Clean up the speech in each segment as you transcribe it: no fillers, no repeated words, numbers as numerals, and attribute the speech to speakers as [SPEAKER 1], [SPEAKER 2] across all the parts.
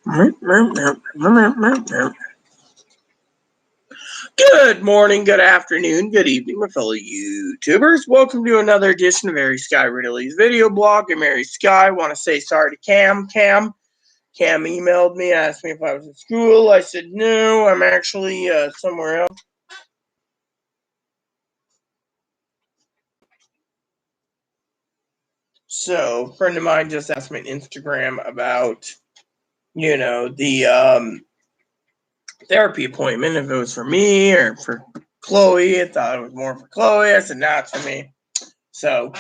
[SPEAKER 1] Good morning, good afternoon, good evening, my fellow YouTubers. Welcome to another edition of Mary Sky Ridley's video blog. I'm Mary Sky. I want to say sorry to Cam. Cam emailed me, asked me if I was at school. I said no, I'm actually somewhere else. So, a friend of mine just asked me on Instagram about, the therapy appointment, if it was for me or for Chloe. I thought it was more for Chloe. I said, nah, it's for me. So,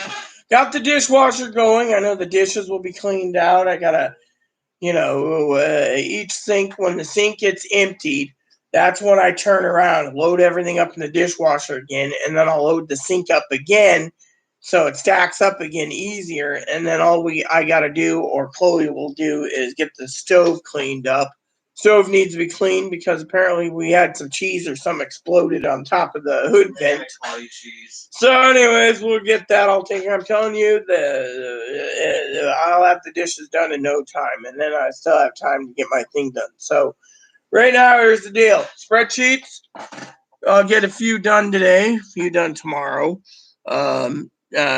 [SPEAKER 1] got the dishwasher going. I know the dishes will be cleaned out. I gotta, each sink, when the sink gets emptied, that's when I turn around and load everything up in the dishwasher again, and then I'll load the sink up again so it stacks up again easier. And then I gotta do, or Chloe will do, is get the stove cleaned up. Stove needs to be cleaned because apparently we had some cheese or something exploded on top of the hood vent. So, anyways, we'll get that all taken. I'm telling you, I'll have the dishes done in no time, and then I still have time to get my thing done. So, right now, here's the deal: spreadsheets. I'll get a few done today, a few done tomorrow.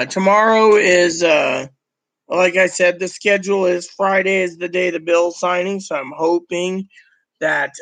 [SPEAKER 1] Tomorrow is, like I said, the schedule is Friday is the day of the bill signing, so I'm hoping that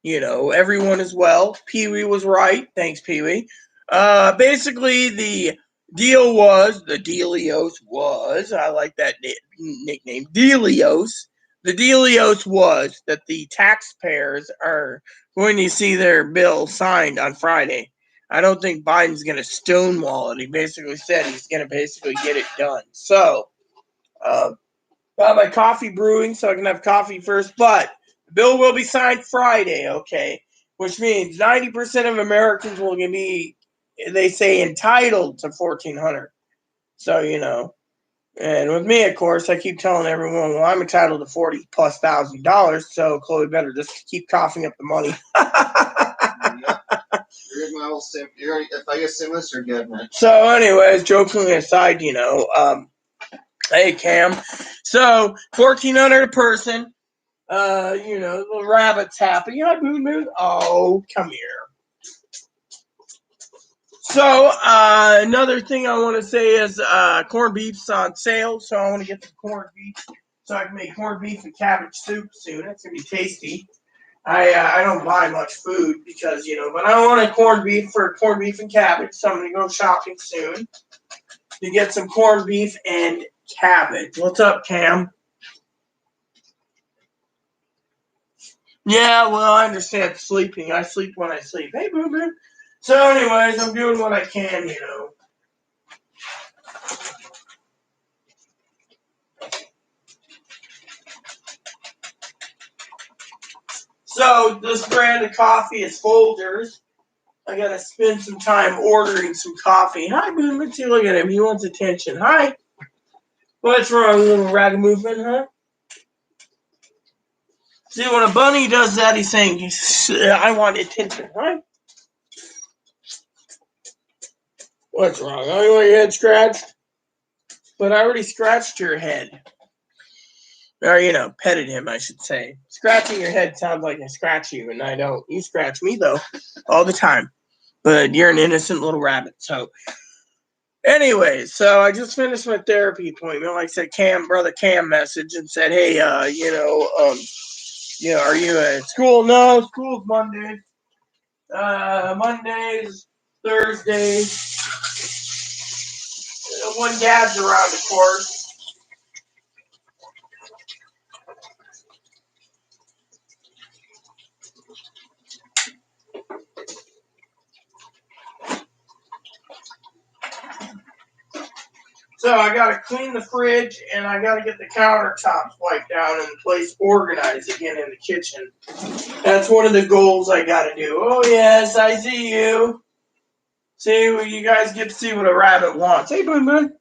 [SPEAKER 1] everyone is well. Pee Wee was right. Thanks, Pee Wee. Basically, the Dealios was, I like that nickname, Dealios. The Dealios was that the taxpayers are going to see their bill signed on Friday. I don't think Biden's going to stonewall it. He basically said he's going to basically get it done. So, got my coffee brewing so I can have coffee first, but the bill will be signed Friday, okay? Which means 90% of Americans will be, they say, entitled to $1,400. So, and with me, of course, I keep telling everyone, well, I'm entitled to $40,000+. So Chloe better just keep coughing up the money.
[SPEAKER 2] Here's my old sim. If I get stimulus, you're good, man.
[SPEAKER 1] So, anyways, jokingly aside, hey Cam, so $1,400 a person. The rabbit's happy. Hi, Moon Moon. Oh, come here. So, another thing I want to say is corned beef's on sale, so I want to get some corned beef so I can make corned beef and cabbage soup soon. It's going to be tasty. I don't buy much food because, but I want a corned beef for corned beef and cabbage, so I'm going to go shopping soon to get some corned beef and cabbage. What's up, Cam? Yeah, well, I understand sleeping. I sleep when I sleep. Hey, Boo Boo. So, anyways, I'm doing what I can, So, this brand of coffee is Folgers. I gotta spend some time ordering some coffee. Hi, Boo Boo. See, look at him. He wants attention. Hi. What's wrong, little ragamuffin, huh? See, when a bunny does that, he's saying, I want attention. Hi. What's wrong? Oh, you want your head scratched? But I already scratched your head. Or, petted him, I should say. Scratching your head sounds like I scratch you, and I don't. You scratch me, though, all the time. But you're an innocent little rabbit. So, anyways, so I just finished my therapy appointment. Like I said, brother Cam messaged and said, hey, are you at school? No, school's Mondays. Mondays, Thursdays. When Dad's around, of course. So I gotta clean the fridge and I gotta get the countertops wiped down and the place organized again in the kitchen. That's one of the goals I gotta do. Oh yes, I see you. See, you guys get to see what a rabbit wants. Hey, Boon Boon.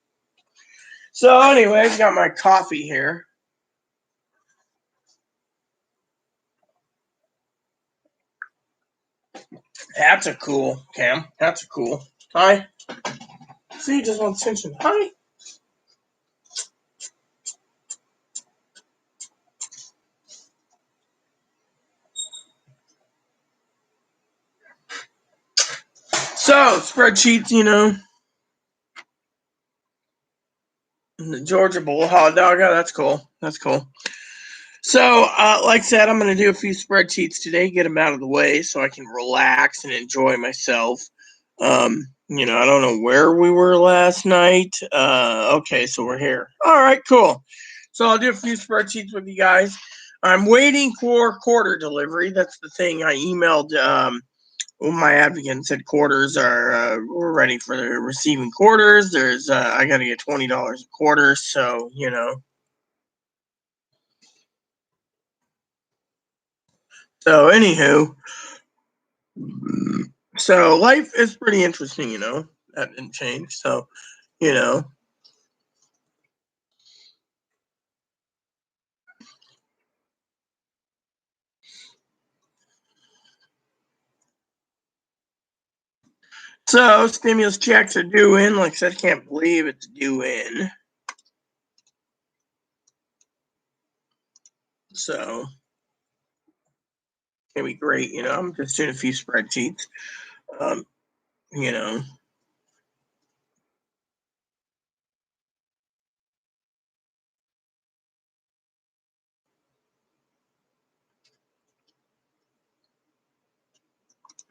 [SPEAKER 1] So anyways, got my coffee here. That's a cool, Cam. That's a cool. Hi. See, just wants attention. Hi. So spreadsheets, the Georgia Bowl hot dog. Oh, that's cool. That's cool. So, like I said, I'm going to do a few spreadsheets today, get them out of the way so I can relax and enjoy myself. I don't know where we were last night. Okay, so we're here. All right, cool. So I'll do a few spreadsheets with you guys. I'm waiting for quarter delivery. That's the thing. I emailed my advocate and said quarters are we're ready for the receiving quarters. There's I got to get $20 a quarter, so So anywho, so life is pretty interesting. That didn't change. So you know, so stimulus checks are due in. Like I said, I can't believe it's due in. So it's gonna be great. I'm just doing a few spreadsheets. Um, you know,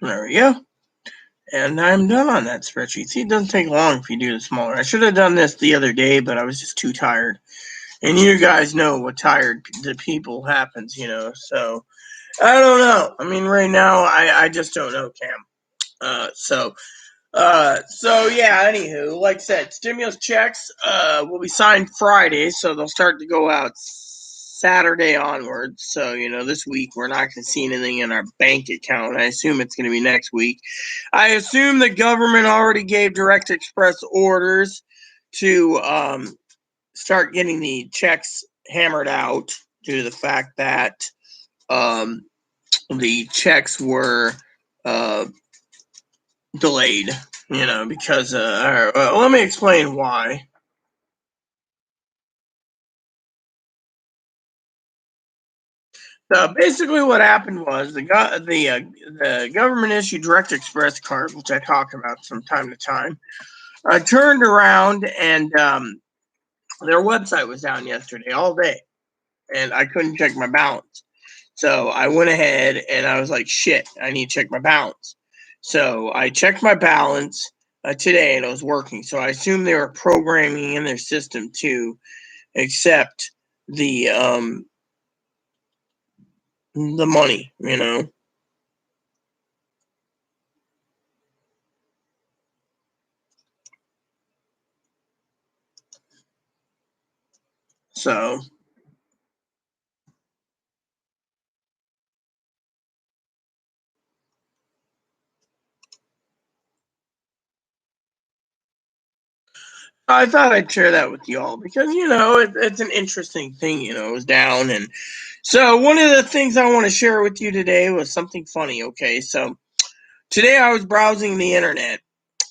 [SPEAKER 1] there we go. And I'm done on that spreadsheet. See, it doesn't take long if you do it smaller. I should have done this the other day, but I was just too tired. And you guys know what tired the people happens. So I don't know. I mean, right now, I just don't know, Cam. So yeah. Anywho, like I said, stimulus checks will be signed Friday, so they'll start to go out Saturday onwards. So this week we're not going to see anything in our bank account. I assume it's going to be next week. I assume the government already gave Direct Express orders to start getting the checks hammered out due to the fact that um, the checks were uh, delayed, because let me explain why. So basically, what happened was the government issued Direct Express card, which I talk about from time to time. Turned around and their website was down yesterday all day, and I couldn't check my balance. So I went ahead and I was like, shit, I need to check my balance. So I checked my balance today and it was working. So I assume they were programming in their system to accept the money. So I thought I'd share that with y'all because it's an interesting thing. It was down, and so one of the things I want to share with you today was something funny. Okay, so today I was browsing the internet,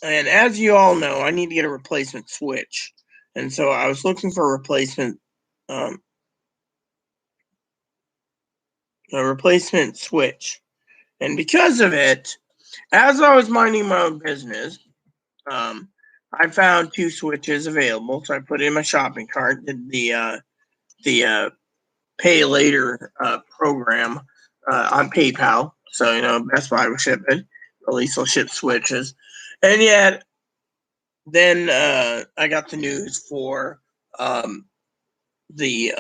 [SPEAKER 1] and as you all know, I need to get a replacement switch, and so I was looking for um, a replacement switch, and because of it, as I was minding my own business, um, I found two switches available, so I put it in my shopping cart. Did the pay later program on PayPal, so Best Buy will ship it. At least they'll ship switches, and yet then I got the news for um, the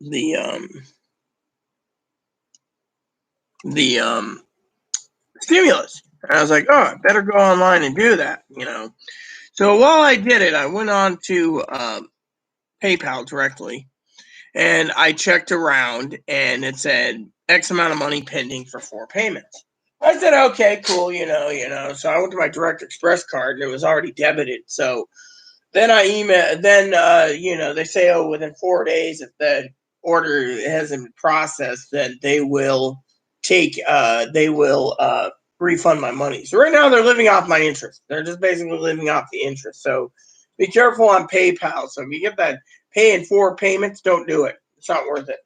[SPEAKER 1] the the stimulus. And I was like, oh, I better go online and do that. So while I did it, I went on to PayPal directly, and I checked around, and it said X amount of money pending for 4 payments. I said, okay, cool, So I went to my Direct Express card, and it was already debited. So then I email. Then they say, oh, within 4 days, if the order hasn't been processed, then they will refund my money. So right now they're living off my interest. They're just basically living off the interest. So be careful on PayPal. So if you get that pay in 4 payments, don't do it. It's not worth it.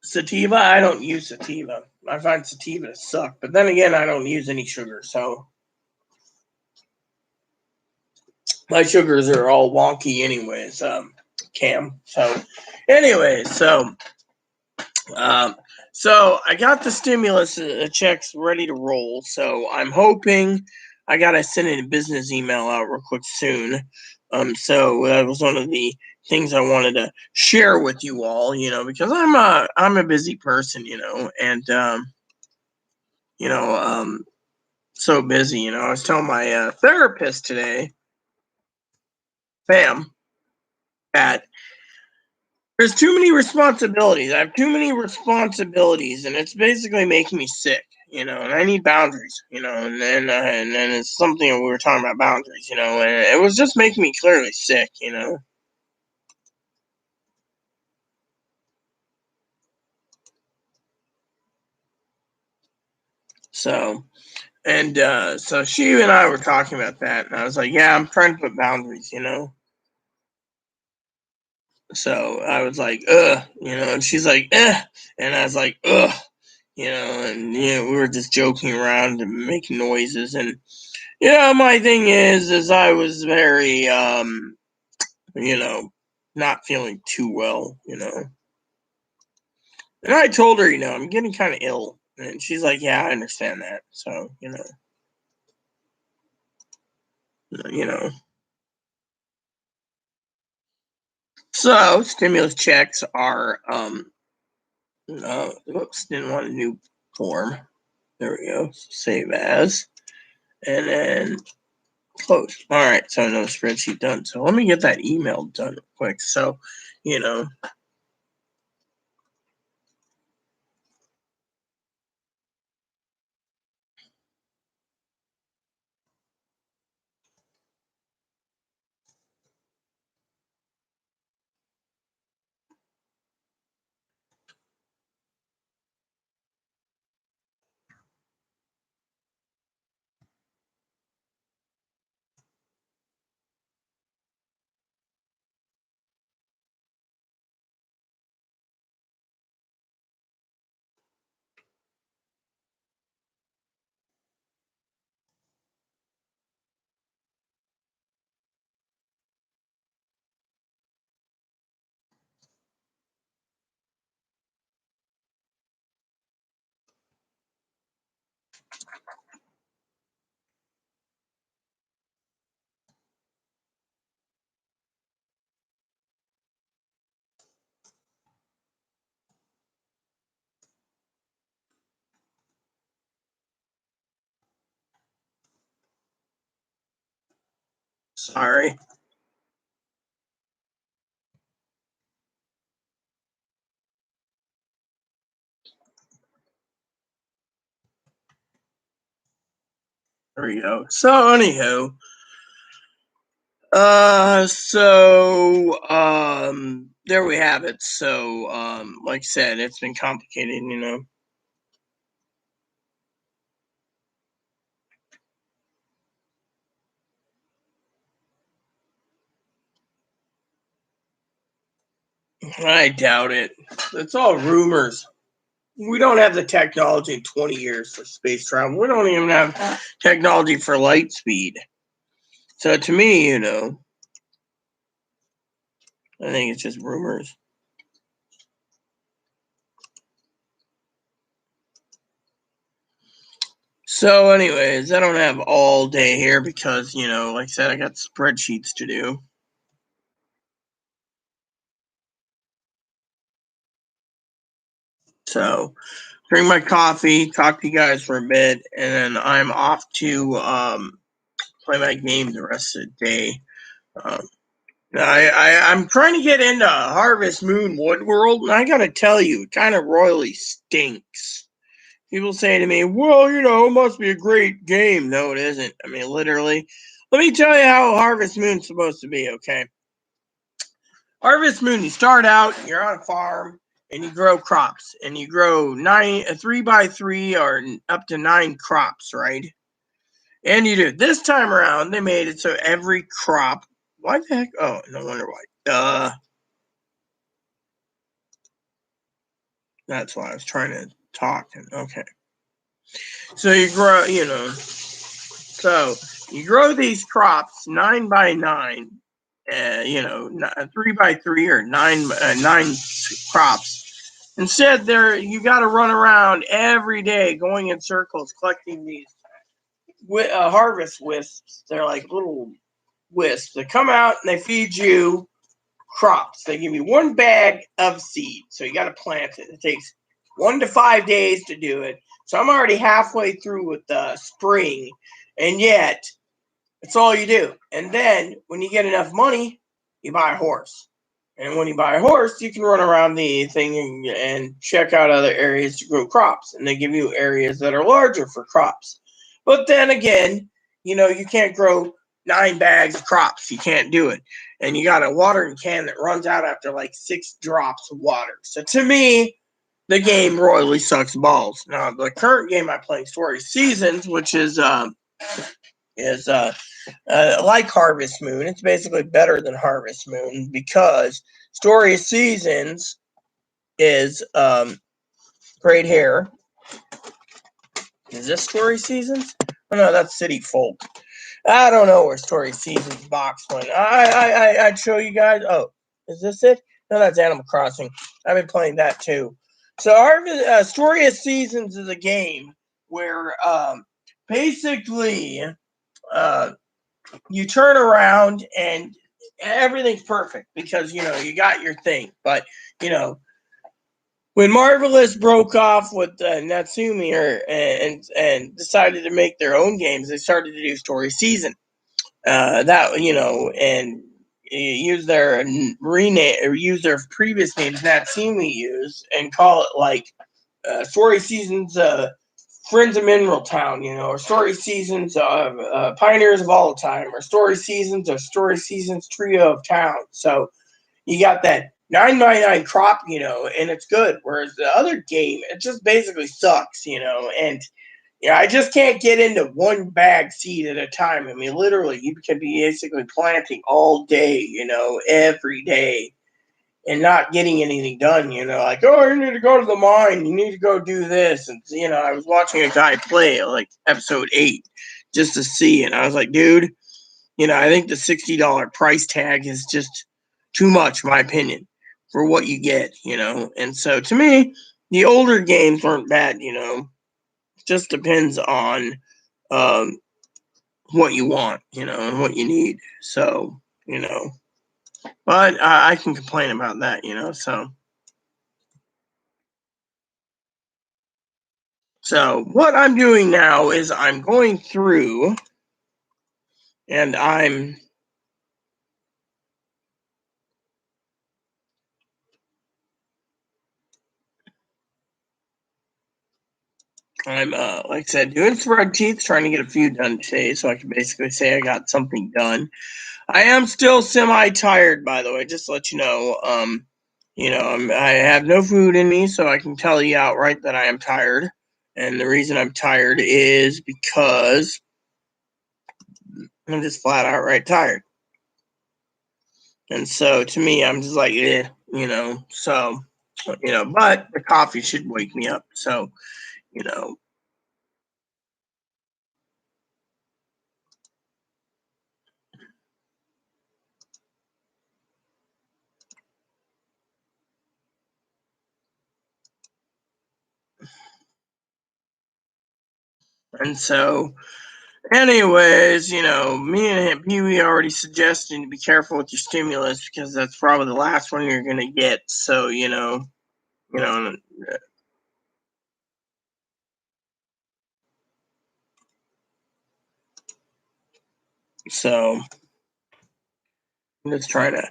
[SPEAKER 1] Sativa, I don't use sativa. I find sativa to suck. But then again, I don't use any sugar, so my sugars are all wonky anyways, Cam. So anyways, um, so I got the stimulus checks ready to roll. So I'm hoping I gotta send a business email out real quick soon. So that was one of the things I wanted to share with you all, because I'm a busy person, and you know, so busy, I was telling my therapist today, Pam, that there's too many responsibilities. I have too many responsibilities, and it's basically making me sick, and I need boundaries, and then it's something we were talking about boundaries, and it was just making me clearly sick. So, and so she and I were talking about that, and I was like, yeah, I'm trying to put boundaries. So I was like, and she's like, and I was like, and we were just joking around and making noises, and my thing is I was very not feeling too well. And I told her, I'm getting kind of ill, and she's like, yeah, I understand that. So you know. So stimulus checks are whoops, didn't want a new form. There we go. Save as, and then close. All right, so another spreadsheet done. So let me get that email done quick. So, you know, sorry. There we go. So anywho, there we have it. So like I said, it's been complicated. I doubt it. It's all rumors. We don't have the technology in 20 years for space travel. We don't even have technology for light speed. So to me, I think it's just rumors. So, anyways, I don't have all day here because, like I said, I got spreadsheets to do. So, drink my coffee, talk to you guys for a bit, and then I'm off to play my game the rest of the day. Um, I'm trying to get into Harvest Moon Wood World, and I gotta tell you, it kind of royally stinks. People say to me, well, it must be a great game. No, it isn't. I mean, literally. Let me tell you how Harvest Moon's supposed to be, okay? Harvest Moon, you start out, you're on a farm, and you grow crops, and you grow 3x3 or up to 9 crops, right? And you do. This time around, they made it so every crop. Why the heck? Oh, no wonder why. That's why I was trying to talk. Okay. So you grow, so you grow these crops 9 by 9, 3 by 3 or nine crops. Instead, you got to run around every day, going in circles, collecting these harvest wisps. They're like little wisps. They come out and they feed you crops. They give you 1 bag of seed, so you got to plant it. It takes 1 to 5 days to do it. So I'm already halfway through with the spring, and yet it's all you do. And then when you get enough money, you buy a horse. And when you buy a horse, you can run around the thing and check out other areas to grow crops. And they give you areas that are larger for crops. But then again, you can't grow 9 bags of crops. You can't do it. And you got a watering can that runs out after like 6 drops of water. So to me, the game royally sucks balls. Now, the current game I'm playing, Story Seasons, which is like Harvest Moon. It's basically better than Harvest Moon because Story of Seasons is great hair. Is this Story Seasons? Oh no, that's City Folk. I don't know where Story Seasons box went. I'd show you guys. Oh, is this it? No, that's Animal Crossing. I've been playing that too. So our Story of Seasons is a game where basically uh, you turn around and everything's perfect because you got your thing. But you know when Marvelous broke off with Natsumi and decided to make their own games, they started to do Story Season. And use their rename or use their previous names Natsumi used and call it like Story Seasons. Friends of Mineral Town, or Story Seasons of Pioneers of All Time, or Story Seasons or Story Seasons Trio of Towns. So you got that 999 crop, and it's good. Whereas the other game, it just basically sucks, and I just can't get into 1 bag seed at a time. I mean, literally, you can be basically planting all day, every day and not getting anything done, like, oh, you need to go to the mine, you need to go do this. And, I was watching a guy play like episode 8 just to see, and I was like, dude, I think the $60 price tag is just too much, in my opinion, for what you get, And so to me, the older games weren't bad, It just depends on what you want, and what you need. So, but I can complain about that, so. So what I'm doing now is I'm going through and I'm like I said, doing spreadsheets, trying to get a few done today, so I can basically say I got something done. I am still semi-tired, by the way, just to let you know. I have no food in me, so I can tell you outright that I am tired. And the reason I'm tired is because I'm just flat out tired. And so to me, I'm just like, so, but the coffee should wake me up. So, you know, and so, anyways, me and Pee Wee already suggested to be careful with your stimulus because that's probably the last one you're gonna get. So, you know, so I'm just trying to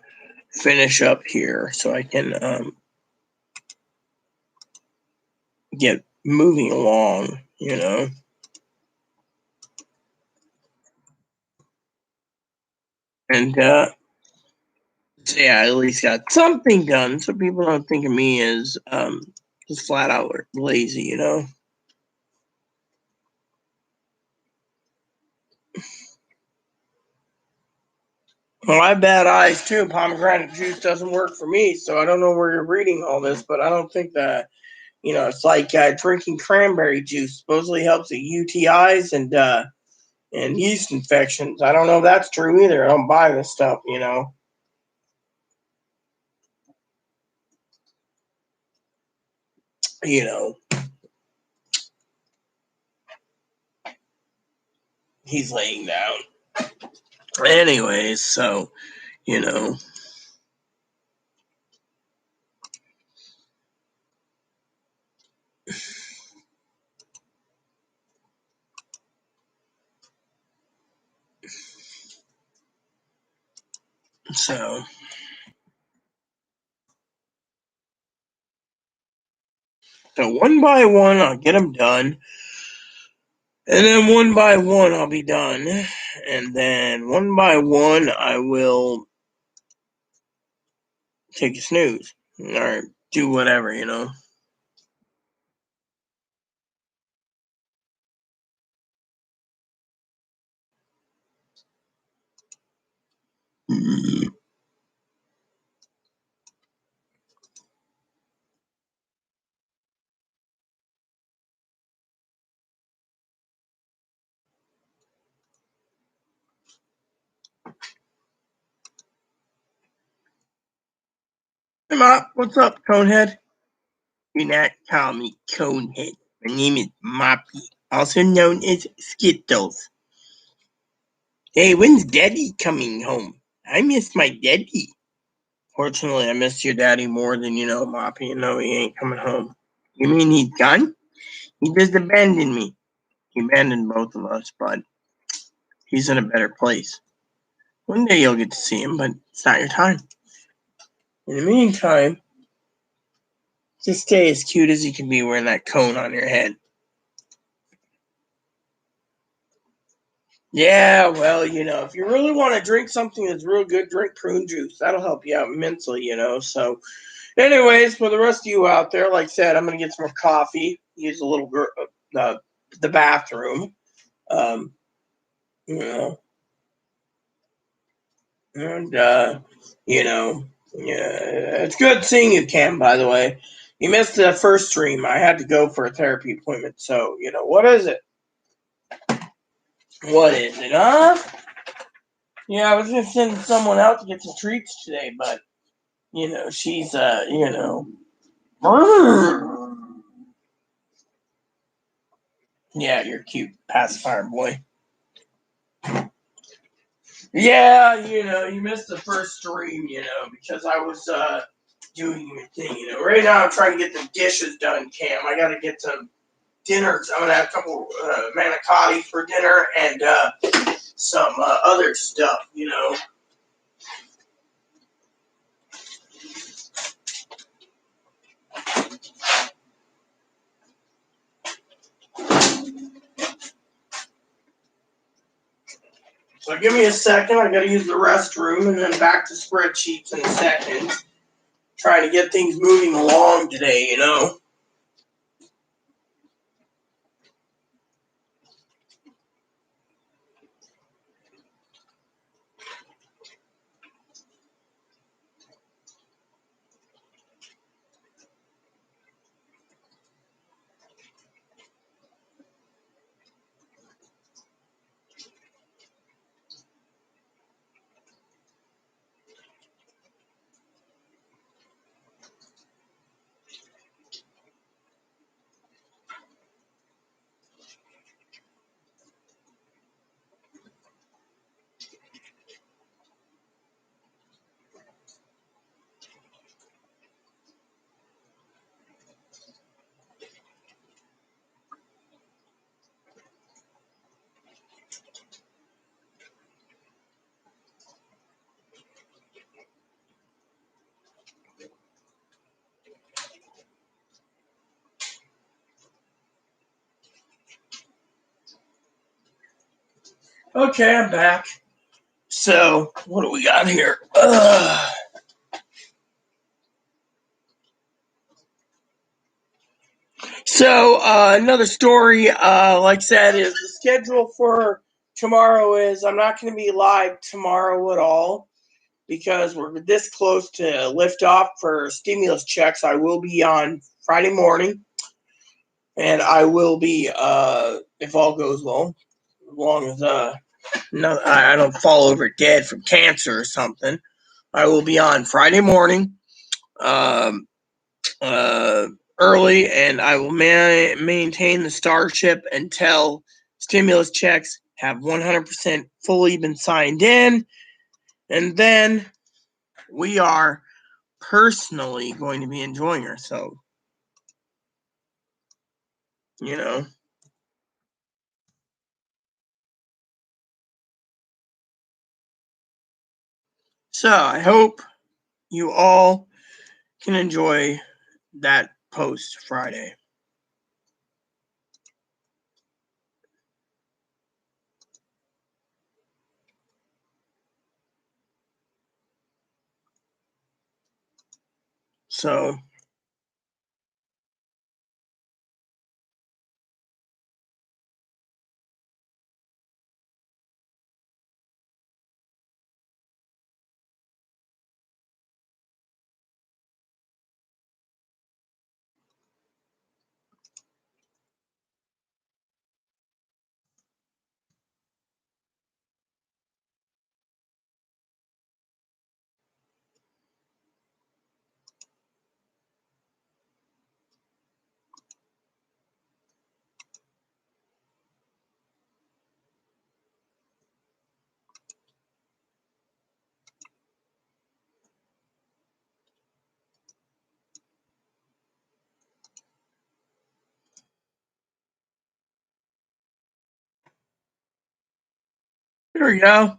[SPEAKER 1] finish up here so I can get moving along, and so yeah, I at least got something done so people don't think of me as just flat out lazy, Well, I have bad eyes too. Pomegranate juice doesn't work for me, so I don't know where you're reading all this, but I don't think that It's like drinking cranberry juice. Supposedly helps with UTIs and yeast infections. I don't know if that's true either. I don't buy this stuff. You know, he's laying down. Anyways, so you know. So one by one, I'll get them done. And then one by one, I'll be done. And then one by one, I will take a snooze or do whatever. Hey, Mop, what's up, Conehead? Do not call me Conehead. My name is Moppy, also known as Skittles. Hey, when's Daddy coming home? I miss my daddy. Fortunately, I miss your daddy more than Moppy. He ain't coming home. You mean he's gone? He just abandoned me. He abandoned both of us, but he's in a better place. One day you'll get to see him, but it's not your time. In the meantime, just stay as cute as you can be wearing that cone on your head. Yeah, well, if you really want to drink something that's real good, drink prune juice. That'll help you out immensely, So, anyways, for the rest of you out there, like I said, I'm going to get some more coffee, use a little the bathroom. Um, you know, and yeah, it's good seeing you, Cam. By the way, you missed the first stream. I had to go for a therapy appointment. So, what is it? What is it, huh? Yeah, I was gonna send someone out to get some treats today, but she's yeah, you're cute, pacifier boy. Yeah, you missed the first stream, because I was doing your thing, Right now I'm trying to get the dishes done, Cam. I gotta get some dinners. I'm gonna have a couple manicotti for dinner and some other stuff. So give me a second. I gotta use the restroom and then back to spreadsheets in a second. Trying to get things moving along today. Okay, I'm back. So, what do we got here? So, another story, like I said, is the schedule for tomorrow is I'm not going to be live tomorrow at all because we're this close to liftoff for stimulus checks. I will be on Friday morning and I will be, if all goes well, as long as no, I don't fall over dead from cancer or something. I will be on Friday morning, um, uh, early, and I will maintain the starship until stimulus checks have 100% fully been signed in, and then we are personally going to be enjoying ourselves. You know. So I hope you all can enjoy that post Friday. So there we go.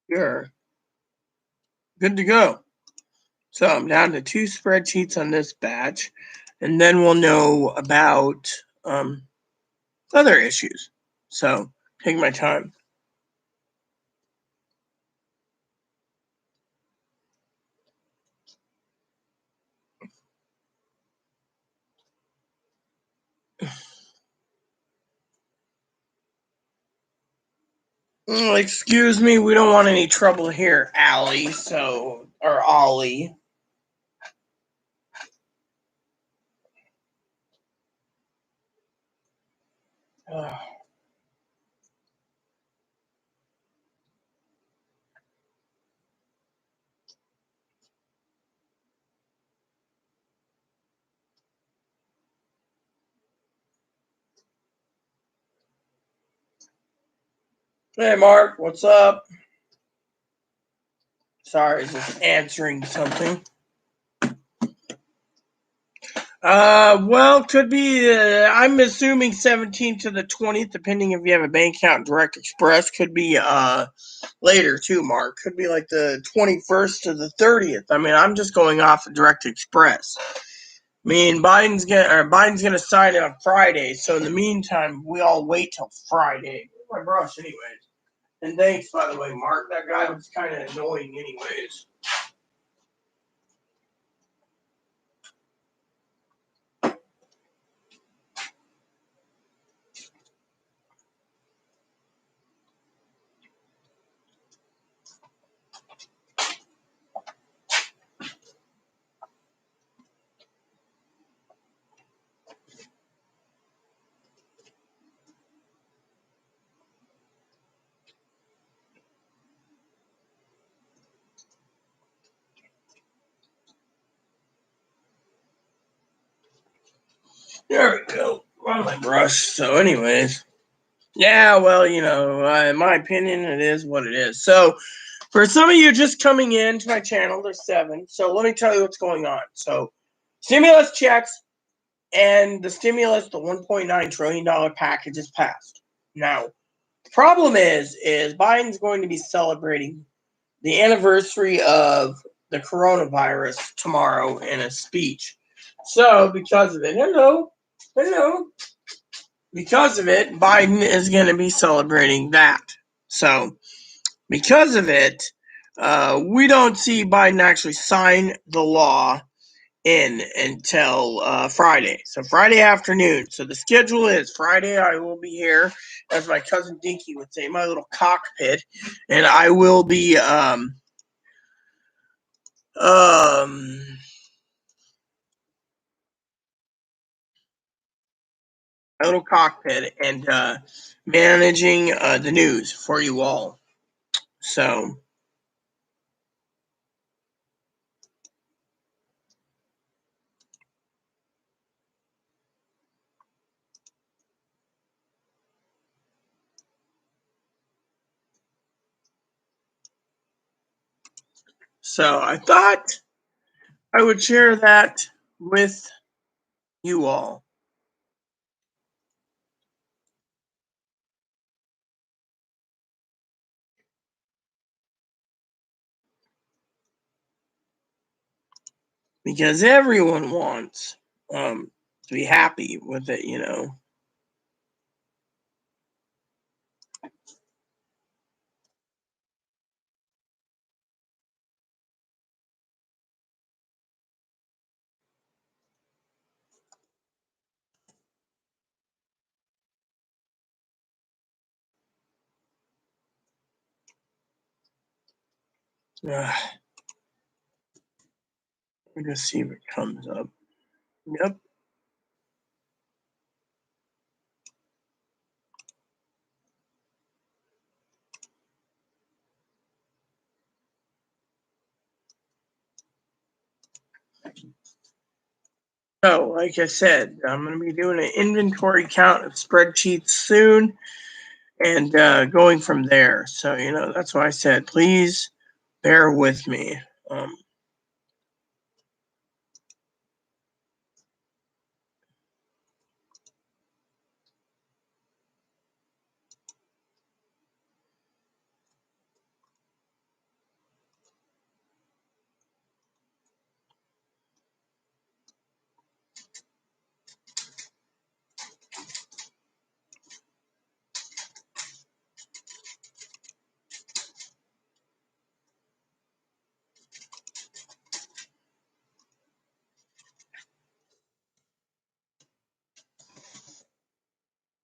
[SPEAKER 1] You're good to go. So I'm down to 2 spreadsheets on this batch, and then we'll know about other issues. So take my time. Excuse me, we don't want any trouble here, Allie. So or Ollie. Hey, Mark, what's up? Sorry, just answering something. Well, could be. I'm assuming 17th to the 20th, depending if you have a bank account, Direct Express. Could be later too, Mark. Could be like the 21st to the 30th. I mean, I'm just going off of Direct Express. I mean, Biden's gonna sign it on Friday. So in the meantime, we all wait till Friday. Where's my brush, anyways? And thanks, by the way, Mark. That guy was kind of annoying, anyways. There we go. On my brush. So, anyways, yeah. Well, in my opinion, it is what it is. So, for some of you just coming in to my channel, there's 7. So let me tell you what's going on. So, stimulus checks and the stimulus, the $1.9 trillion package is passed. Now, the problem is Biden's going to be celebrating the anniversary of the coronavirus tomorrow in a speech. So, because of it, hello, because of it, Biden is going to be celebrating that. So, because of it, we don't see Biden actually sign the law in until Friday. So Friday afternoon. So the schedule is Friday. I will be here, as my cousin Dinky would say, my little cockpit, and I will be um my little cockpit and managing the news for you all. So I thought I would share that with you all. Because everyone wants to be happy with it, you know. Let me just see if it comes up. Yep. So, like I said, I'm going to be doing an inventory count of spreadsheets soon and going from there. So, you know, that's why I said, please bear with me.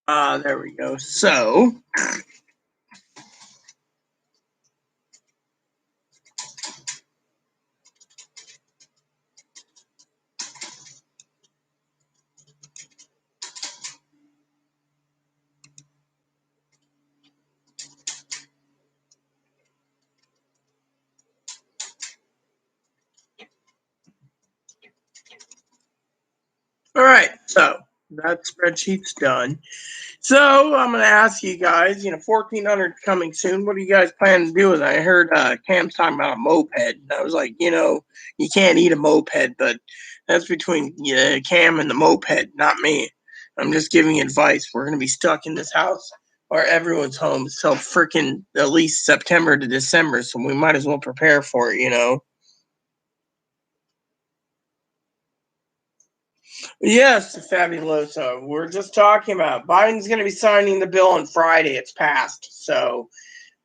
[SPEAKER 1] There we go. So, all right. So, that spreadsheet's done. So I'm gonna ask you guys, you know, 1400 coming soon. What do you guys plan to do with it? I heard Cam's talking about a moped. And I was like, you know, you can't eat a moped, but that's between Cam and the moped, not me. I'm just giving advice. We're gonna be stuck in this house or everyone's home till freaking at least September to December, so we might as well prepare for it, you know. Yes, Fabuloso. We're just talking about Biden's going to be signing the bill on Friday. It's passed. So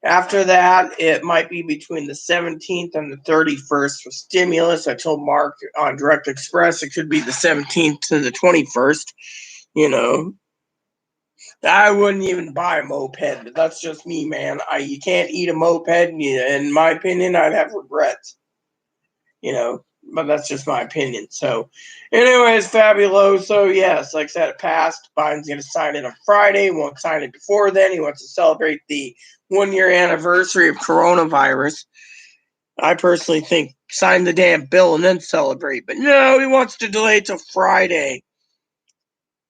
[SPEAKER 1] after that, it might be between the 17th and the 31st for stimulus. I told Mark on Direct Express it could be the 17th to the 21st. You know, I wouldn't even buy a moped, but that's just me, man. You can't eat a moped. In my opinion, I'd have regrets. You know, but that's just my opinion. So, anyways, Fabuloso, yes, like I said, it passed. Biden's going to sign it on Friday. He won't sign it before then. He wants to celebrate the 1 year anniversary of coronavirus. I personally think sign the damn bill and then celebrate. But no, he wants to delay it till Friday.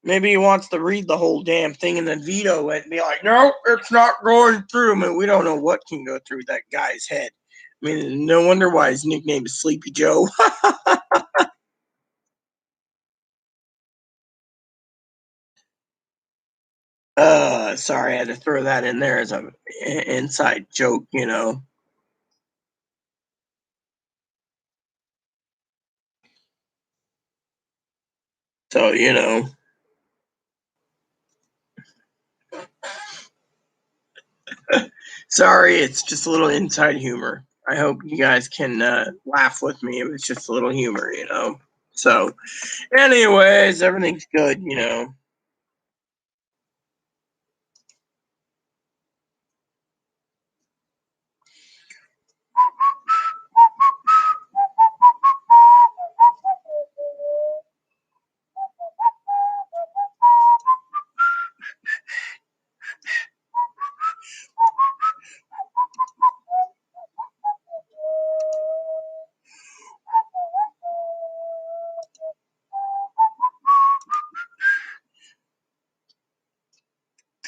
[SPEAKER 1] Maybe he wants to read the whole damn thing and then veto it and be like, no, it's not going through. I mean, we don't know what can go through that guy's head. I mean, no wonder why his nickname is Sleepy Joe. Sorry, I had to throw that in there as a inside joke, you know. So, you know, sorry, it's just a little inside humor. I hope you guys can laugh with me. It was just a little humor, you know. So, anyways, everything's good, you know.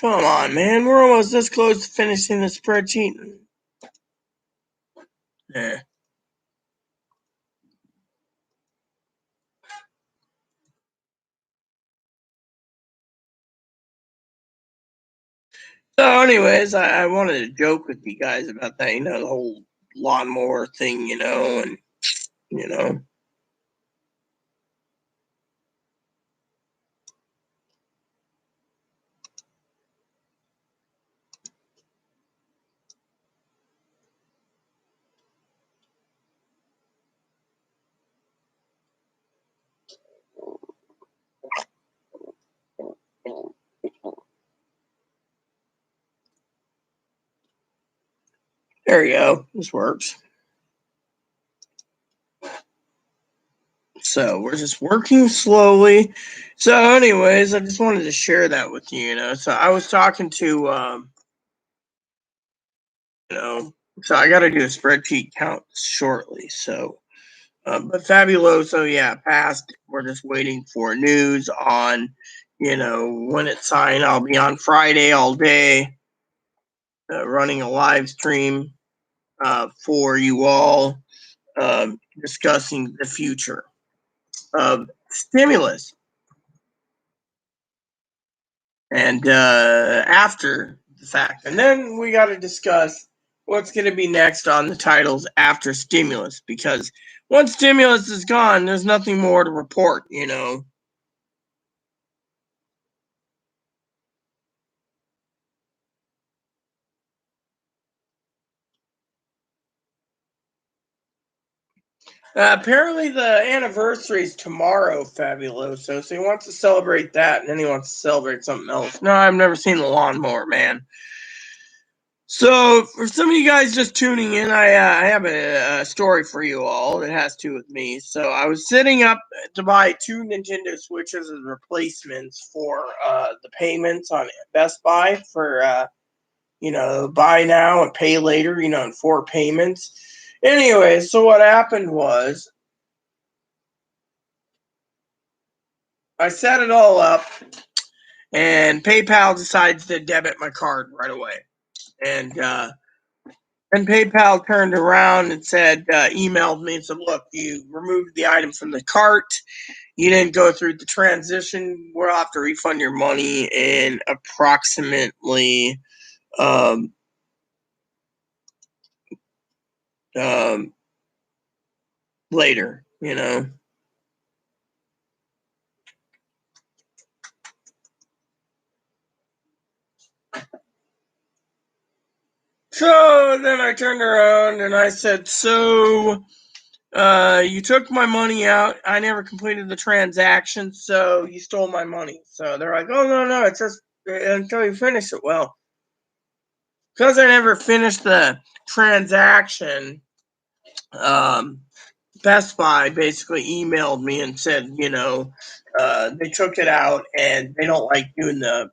[SPEAKER 1] Come on, man. We're almost this close to finishing the spreadsheet. Yeah. So, anyways, I wanted to joke with you guys about that, the whole lawnmower thing, and, you know. There you go. This works. So we're just working slowly. So, anyways, I just wanted to share that with you. So I was talking to, so I got to do a spreadsheet count shortly. So, but Fabuloso, yeah, passed. We're just waiting for news on, when it's signed. I'll be on Friday all day, running a live stream for you all, discussing the future of stimulus. And after the fact. And then we got to discuss what's going to be next on the titles after stimulus, because once stimulus is gone, there's nothing more to report. Apparently, the anniversary is tomorrow, Fabuloso. So he wants to celebrate that, and then he wants to celebrate something else. No, I've never seen the lawnmower, man. So, for some of you guys just tuning in, I have a story for you all that has to do with me. So, I was setting up to buy 2 Nintendo Switches as replacements for the payments on Best Buy for, buy now and pay later, in 4 payments. Anyway, so what happened was I set it all up, and PayPal decides to debit my card right away. And then PayPal turned around and said, emailed me and said, look, you removed the item from the cart. You didn't go through the transition. We'll have to refund your money in approximately um, later. So then I turned around and I said, so you took my money out. I never completed the transaction, so you stole my money. So they're like, oh, no, it's just until you finish it. Well, because I never finished the transaction, um, Best Buy basically emailed me and said, they took it out and they don't like doing the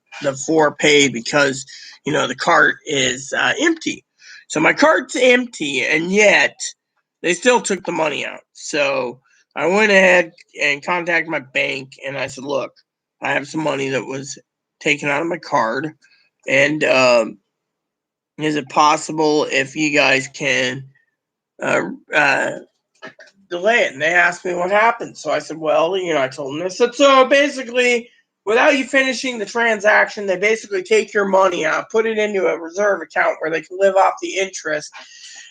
[SPEAKER 1] 4 pay because, the cart is empty. So my cart's empty, and yet they still took the money out. So I went ahead and contacted my bank, and I said, look, I have some money that was taken out of my card, and is it possible if you guys can uh, uh, delay it? And they asked me what happened. So I said, well, I told them. I said, so basically, without you finishing the transaction, they basically take your money out, put it into a reserve account where they can live off the interest.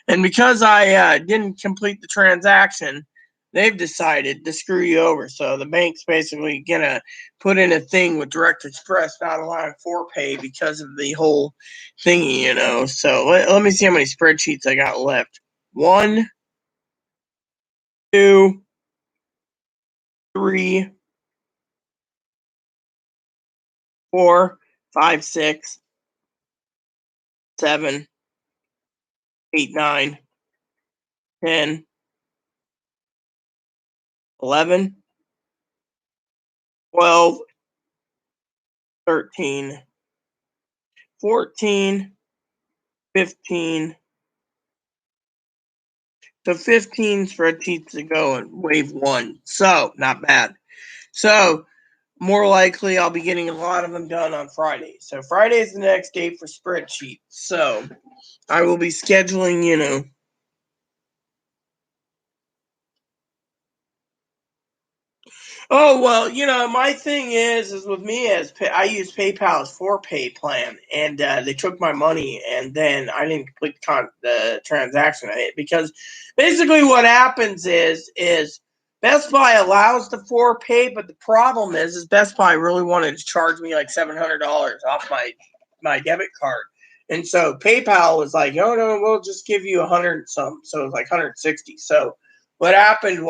[SPEAKER 1] And because I didn't complete the transaction, they've decided to screw you over. So the bank's basically going to put in a thing with Direct Express not allowing 4pay because of the whole thingy. So let me see how many spreadsheets I got left. 1, 2, 3, 4, 5, 6, 7, 8, 9, 10, 11, 12, 13, 14, 15. So 15 spreadsheets to go in wave 1. So not bad. So more likely I'll be getting a lot of them done on Friday. So Friday is the next day for spreadsheets. So I will be scheduling, Oh well, my thing is with me as I use PayPal's for pay plan, and they took my money, and then I didn't complete the transaction because basically what happens is Best Buy allows the for pay, but the problem is Best Buy really wanted to charge me like $700 off my debit card, and so PayPal was like, oh no, we'll just give you 100 and some, so it was like 160. So what happened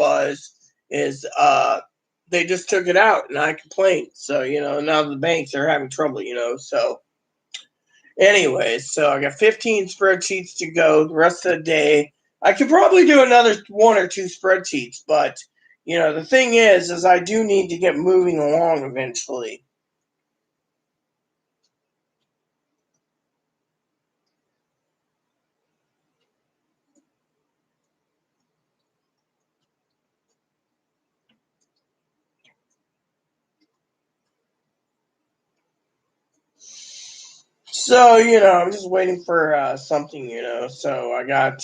[SPEAKER 1] is they just took it out and I complained. So, now the banks are having trouble, So, anyways, so I got 15 spreadsheets to go the rest of the day. I could probably do another one or two spreadsheets, but, the thing is I do need to get moving along eventually. So, I'm just waiting for something, So I got,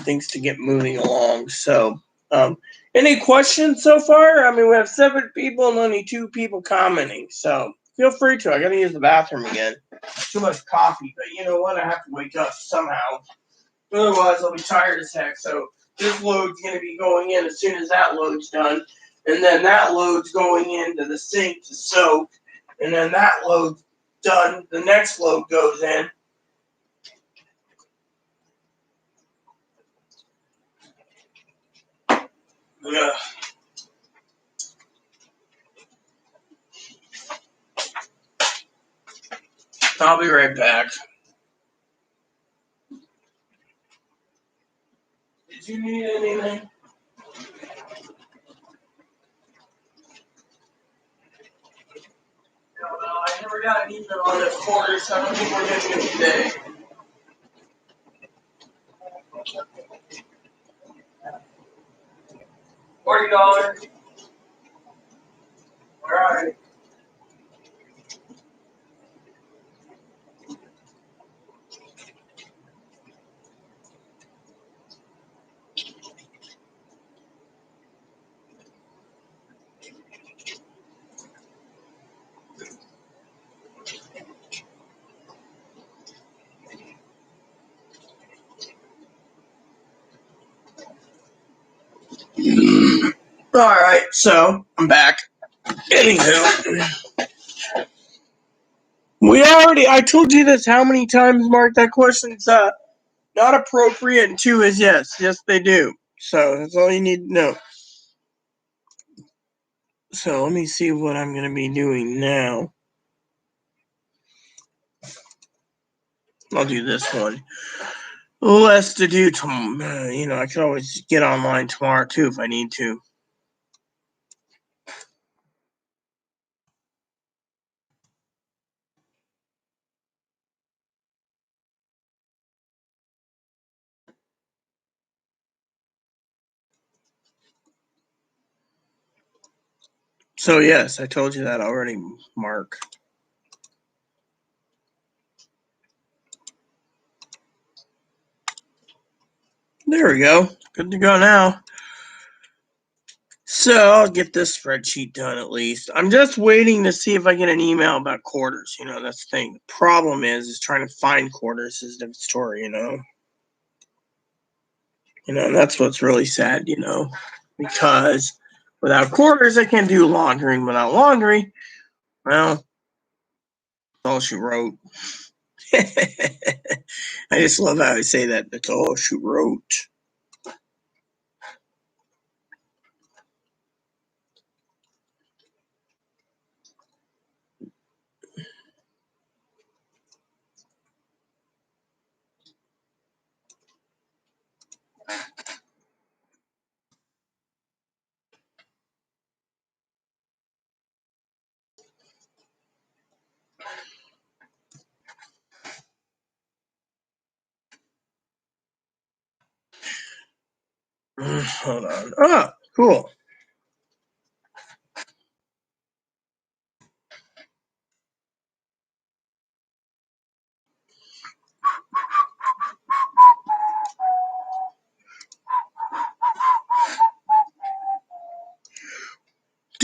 [SPEAKER 1] things to get moving along. So, any questions so far? I mean, we have 7 people and only 2 people commenting. So feel free to. I got to use the bathroom again. Too much coffee, but you know what? I have to wake up somehow. Otherwise, I'll be tired as heck. So this load's going to be going in as soon as that load's done. And then that load's going into the sink to soak. And then that load's done. The next load goes in. Yeah. I'll be right back. Did you need anything? No, I never got an email on the quarter, so I don't think we're getting it today. $40. All right. All right, so I'm back. Anywho, I told you this how many times, Mark? That question's not appropriate, and 2 is yes. Yes, they do. So that's all you need to know. So let me see what I'm going to be doing now. I'll do this one. Less to do tomorrow. I could always get online tomorrow too if I need to. So yes, I told you that already, Mark. There we go. Good to go now. So I'll get this spreadsheet done at least. I'm just waiting to see if I get an email about quarters. That's the thing. The problem is trying to find quarters is the story. And that's what's really sad. Because without quarters, I can't do laundry. And without laundry, well, that's all she wrote. I just love how I say that. That's all she wrote. Hold on. Ah, cool.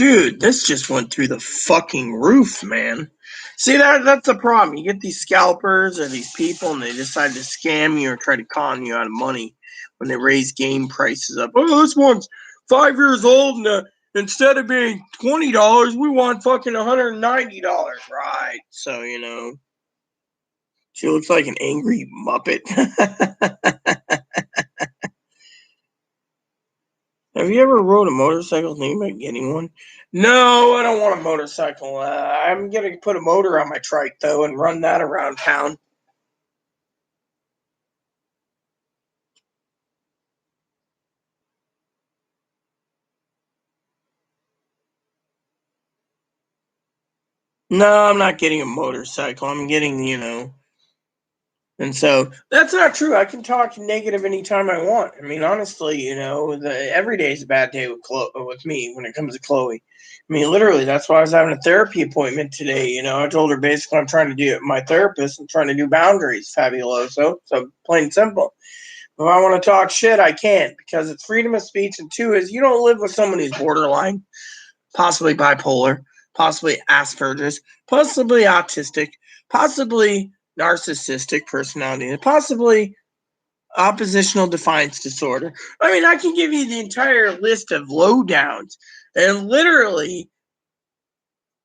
[SPEAKER 1] Dude, this just went through the fucking roof, man. See that's the problem. You get these scalpers or these people and they decide to scam you or try to con you out of money when they raise game prices up. Oh, this one's 5 years old and instead of being $20, we want fucking $190. Right. So, she looks like an angry Muppet. Have you ever rode a motorcycle thinking about getting one? No, I don't want a motorcycle. I'm going to put a motor on my trike, though, and run that around town. No, I'm not getting a motorcycle. I'm getting. And so that's not true. I can talk negative anytime I want. I mean, honestly, every day is a bad day with me when it comes to Chloe. I mean, literally, that's why I was having a therapy appointment today. I told her basically I'm trying to do my therapist. I'm trying to do boundaries, fabuloso. So plain and simple. If I want to talk shit, I can because it's freedom of speech. And two is you don't live with someone who's borderline, possibly bipolar, possibly Asperger's, possibly autistic, possibly narcissistic personality, and possibly oppositional defiance disorder. I mean, I can give you the entire list of lowdowns, and literally,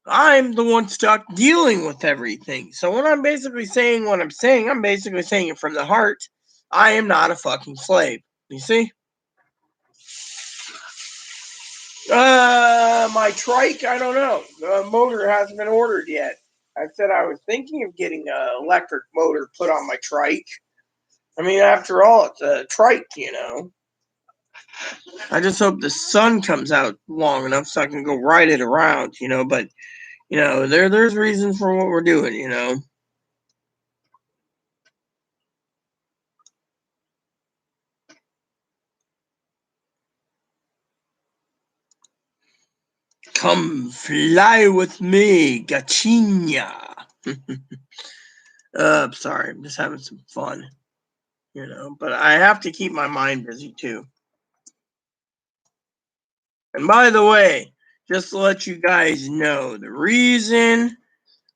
[SPEAKER 1] I'm the one stuck dealing with everything. So when I'm basically saying what I'm saying, I'm basically saying it from the heart. I am not a fucking slave. You see? My trike, I don't know. The motor hasn't been ordered yet. I said I was thinking of getting an electric motor put on my trike. I mean, after all, it's a trike. I just hope the sun comes out long enough so I can go ride it around. But there's reasons for what we're doing. Come fly with me, Gachinya. I'm sorry, I'm just having some fun. But I have to keep my mind busy too. And by the way, just to let you guys know, the reason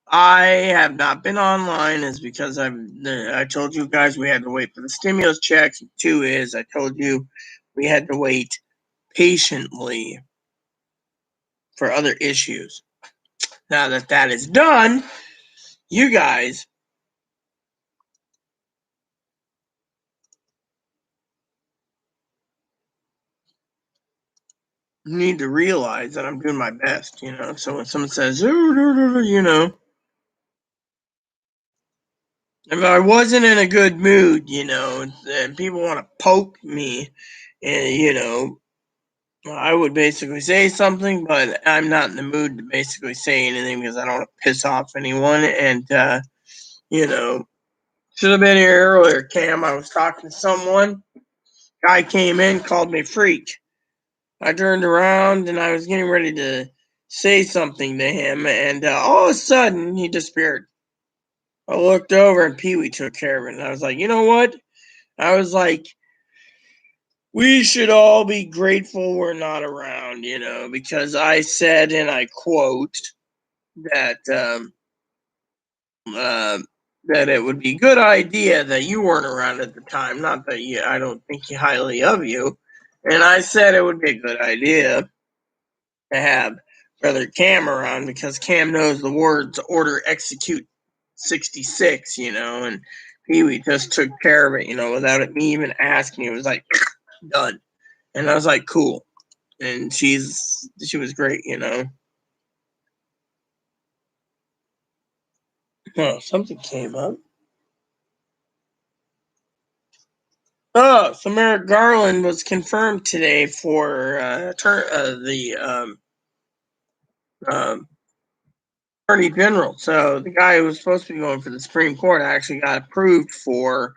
[SPEAKER 1] I have not been online is because I told you guys we had to wait for the stimulus checks. Two is I told you we had to wait patiently for other issues. Now that that is done, you guys need to realize that I'm doing my best. So when someone says, if I wasn't in a good mood, and people want to poke me, and I would basically say something, but I'm not in the mood to basically say anything because I don't want to piss off anyone. And you know, should have been here earlier, Cam. I was talking to someone. Guy came in, called me freak. I turned around and I was getting ready to say something to him, and all of a sudden he disappeared. I looked over and Pee Wee took care of it, and I was like, you know what? I was like, we should all be grateful we're not around, because I said, and I quote, that uh, that it would be a good idea that you weren't around at the time. Not that I don't think highly of you, and I said it would be a good idea to have Brother Cam around because Cam knows the words "order execute 66," and Pee Wee just took care of it, without me even asking. It was like done, and I was like, cool. And she was great. Oh, something came up. Oh, so Merrick Garland was confirmed today for the um, Attorney General. So the guy who was supposed to be going for the Supreme Court actually got approved for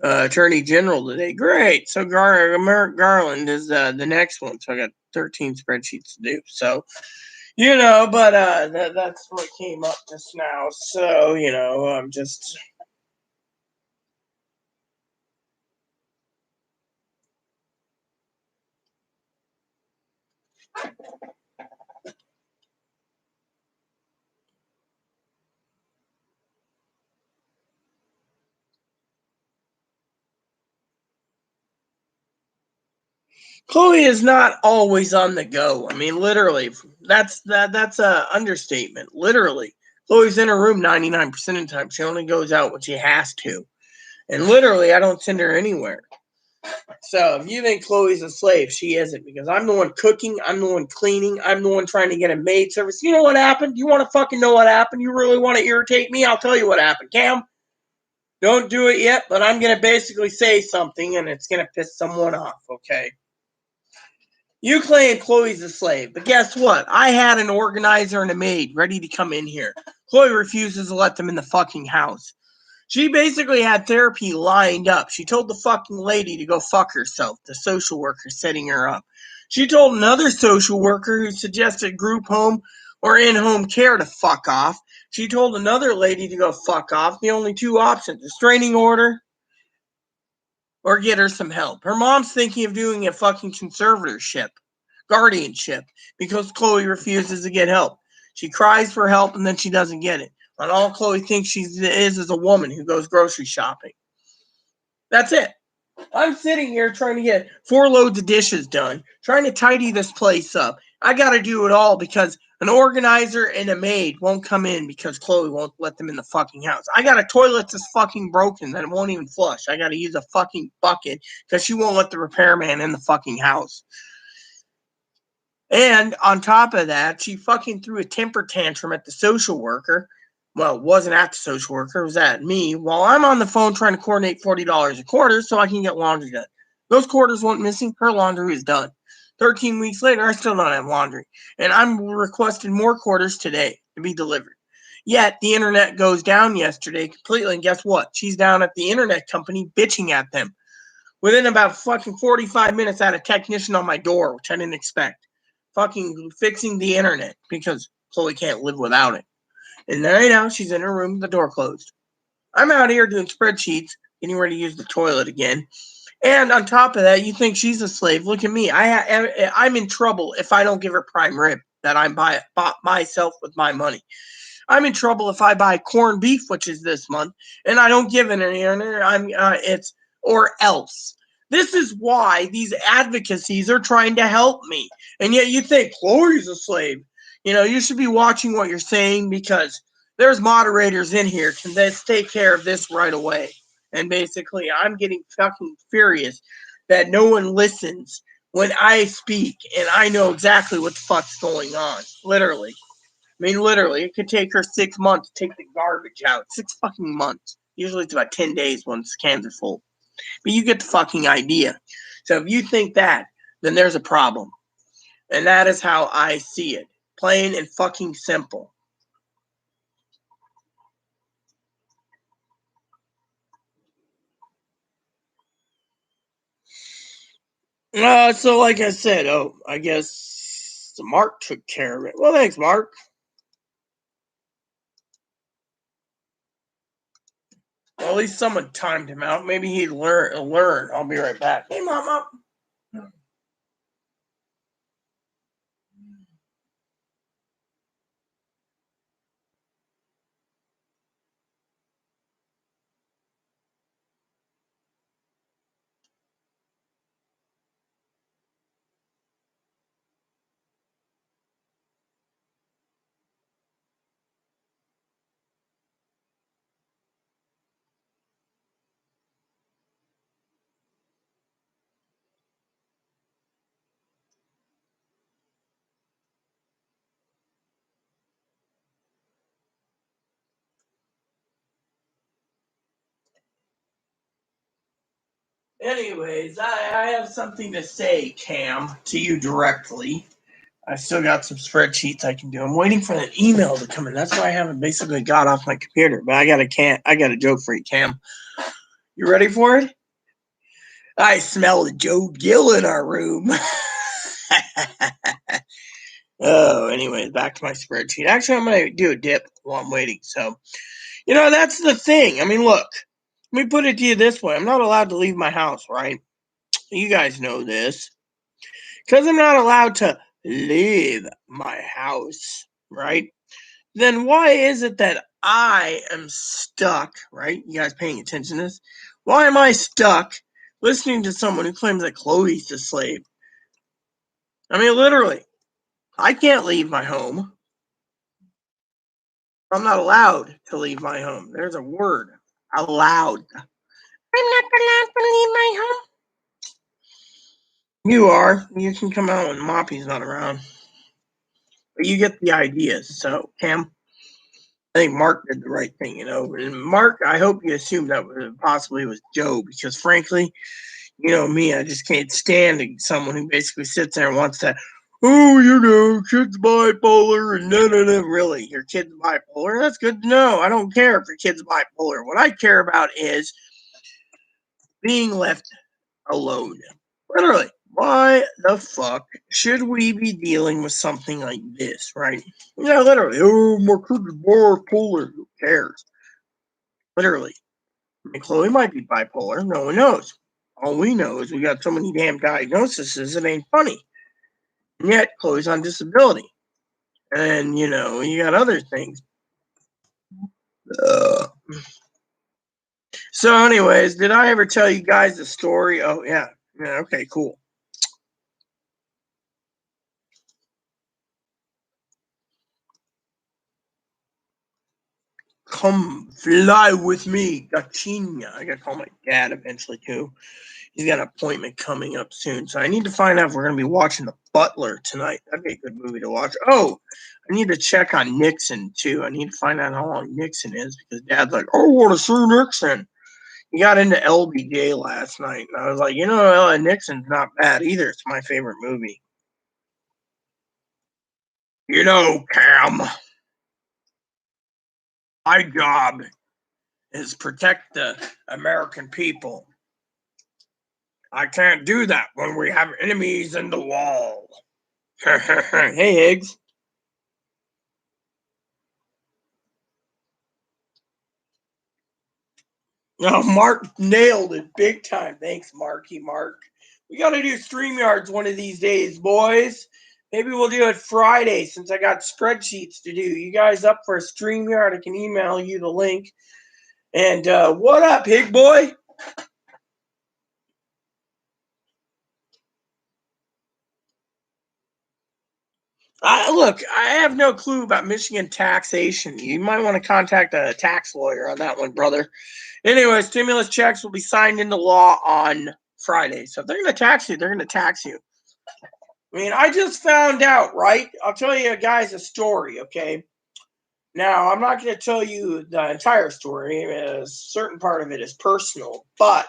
[SPEAKER 1] Attorney General today. Great. So Merrick Garland is the next one. So I got 13 spreadsheets to do. So but that's what came up just now. So I'm just. Chloe is not always on the go. I mean, literally, that's a understatement. Literally, Chloe's in her room 99% of the time. She only goes out when she has to, and literally, I don't send her anywhere. So if you think Chloe's a slave, she isn't, because I'm the one cooking, I'm the one cleaning, I'm the one trying to get a maid service. You know what happened? You want to fucking know what happened? You really want to irritate me? I'll tell you what happened. Cam, don't do it yet, but I'm going to basically say something and it's going to piss someone off, okay? You claim Chloe's a slave, but guess what? I had an organizer and a maid ready to come in here. Chloe refuses to let them in the fucking house. She basically had therapy lined up. She told the fucking lady to go fuck herself, the social worker setting her up. She told another social worker who suggested group home or in-home care to fuck off. She told another lady to go fuck off. The only two options, a restraining order or get her some help. Her mom's thinking of doing a fucking conservatorship, guardianship, because Chloe refuses to get help. She cries for help and then she doesn't get it. And all Chloe thinks she is a woman who goes grocery shopping. That's it. I'm sitting here trying to get 4 loads of dishes done, trying to tidy this place up. I got to do it all because an organizer and a maid won't come in because Chloe won't let them in the fucking house. I got a toilet that's fucking broken that it won't even flush. I got to use a fucking bucket because she won't let the repairman in the fucking house. And on top of that, she fucking threw a temper tantrum at the social worker. Well, it wasn't at the social worker, it was at me, while I'm on the phone trying to coordinate $40 a quarter so I can get laundry done. Those quarters went missing, her laundry is done. 13 weeks later, I still don't have laundry. And I'm requesting more quarters today to be delivered. Yet, the internet goes down yesterday completely, and guess what? She's down at the internet company bitching at them. Within about fucking 45 minutes, I had a technician on my door, which I didn't expect. Fucking fixing the internet because Chloe can't live without it. And right now, she's in her room, the door closed. I'm out here doing spreadsheets, getting ready to use the toilet again. And on top of that, you think she's a slave. Look at me. I'm in trouble if I don't give her prime rib that I bought myself with my money. I'm in trouble if I buy corned beef, which is this month, and I don't give it any. It's or else. This is why these advocacies are trying to help me, and yet you think Chloe's a slave. You know, you should be watching what you're saying because there's moderators in here can take care of this right away. And basically, I'm getting fucking furious that no one listens when I speak, and I know exactly what the fuck's going on. Literally. I mean, literally, it could take her 6 months to take the garbage out. 6 fucking months. Usually it's about 10 days once cans are full. But you get the fucking idea. So if you think that, then there's a problem. And that is how I see it. Plain and fucking simple. So like I said, I guess Mark took care of it. Well, thanks, Mark. Well, at least someone timed him out. Maybe he'd learn. I'll be right back. Hey, Mama. Anyways, I have something to say, Cam, to you directly. I still got some spreadsheets I can do. I'm waiting for that email to come in. That's why I haven't basically got off my computer. But I got a joke for you, Cam. You ready for it? I smell a Joe Gill in our room. Oh, anyways, back to my spreadsheet. Actually, I'm gonna do a dip while I'm waiting. So, that's the thing. I mean, look, let me put it to you this way: I'm not allowed to leave my house, right? You guys know this. Because I'm not allowed to leave my house, right? Then why is it that I am stuck, right? You guys paying attention to this? Why am I stuck listening to someone who claims that Chloe's a slave? I mean, literally, I can't leave my home. I'm not allowed to leave my home. There's a word. Allowed. I'm not allowed to leave my home. You are. You can come out when Moppy's not around. But you get the idea. So, Cam, I think Mark did the right thing, you know. And Mark, I hope you assumed that possibly was Joe, because frankly, you know me, I just can't stand someone who basically sits there and wants to, oh, you know, kid's bipolar and really, your kid's bipolar. That's good to know. I don't care if your kid's bipolar. What I care about is being left alone. Literally, why the fuck should we be dealing with something like this, right? Yeah, literally, oh, my kid's bipolar. Who cares? Literally. I mean, Chloe might be bipolar. No one knows. All we know is we got so many damn diagnoses, it ain't funny. And yet, Chloe's on disability. And, you know, you got other things. Uh, so, anyways, did I ever tell you guys the story? Oh, yeah. Yeah, okay, cool. Come fly with me, Gachina. I gotta call my dad eventually, too. He's got an appointment coming up soon. So I need to find out if we're going to be watching The Butler tonight. That'd be a good movie to watch. Oh, I need to check on Nixon, too. I need to find out how long Nixon is because Dad's like, oh, I want to see Nixon. He got into LBJ last night. And I was like, you know, Nixon's not bad either. It's my favorite movie. You know, Cam, my job is protect the American people. I can't do that when we have enemies in the wall. Hey, Higgs. Oh, Mark nailed it big time. Thanks, Marky Mark. We got to do StreamYards one of these days, boys. Maybe we'll do it Friday since I got spreadsheets to do. You guys up for a StreamYard? I can email you the link. And what up, Pig Boy? Look, I have no clue about Michigan taxation. You might want to contact a tax lawyer on that one, brother. Anyway, stimulus checks will be signed into law on Friday. So if they're going to tax you, they're going to tax you. I mean, I just found out, right? I'll tell you guys a story, okay? Now, I'm not going to tell you the entire story. A certain part of it is personal, but,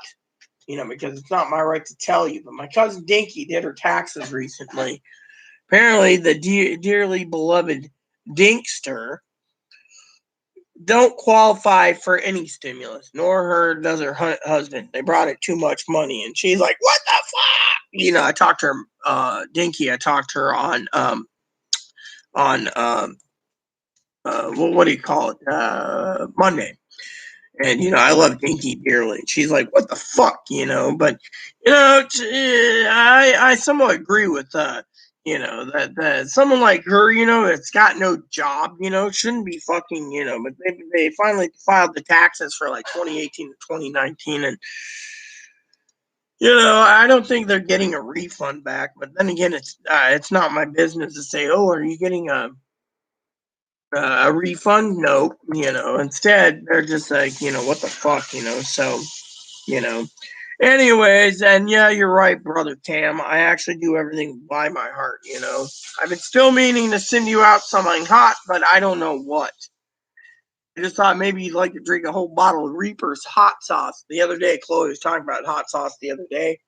[SPEAKER 1] you know, because it's not my right to tell you. But my cousin Dinky did her taxes recently. Apparently, the dearly beloved Dinkster don't qualify for any stimulus, nor her does her husband. They brought her too much money, and she's like, "What the fuck?" You know, I talked to her, Dinky. I talked to her on what do you call it? Monday. And you know, I love Dinky dearly. She's like, "What the fuck?" You know, but you know, I somewhat agree with you know, that someone like her, you know, that's got no job, you know, shouldn't be fucking, you know. But they finally filed the taxes for like 2018 to 2019, and you know, I don't think they're getting a refund back. But then again, it's not my business to say, "Oh, are you getting a refund?" No, you know, instead they're just like, you know, what the fuck, you know. So, you know, anyways, and yeah, you're right, brother Tam. I actually do everything by my heart, you know. I've been still meaning to send you out something hot, but I don't know what. I just thought maybe you'd like to drink a whole bottle of Reaper's hot sauce. The other day, Chloe was talking about hot sauce the other day.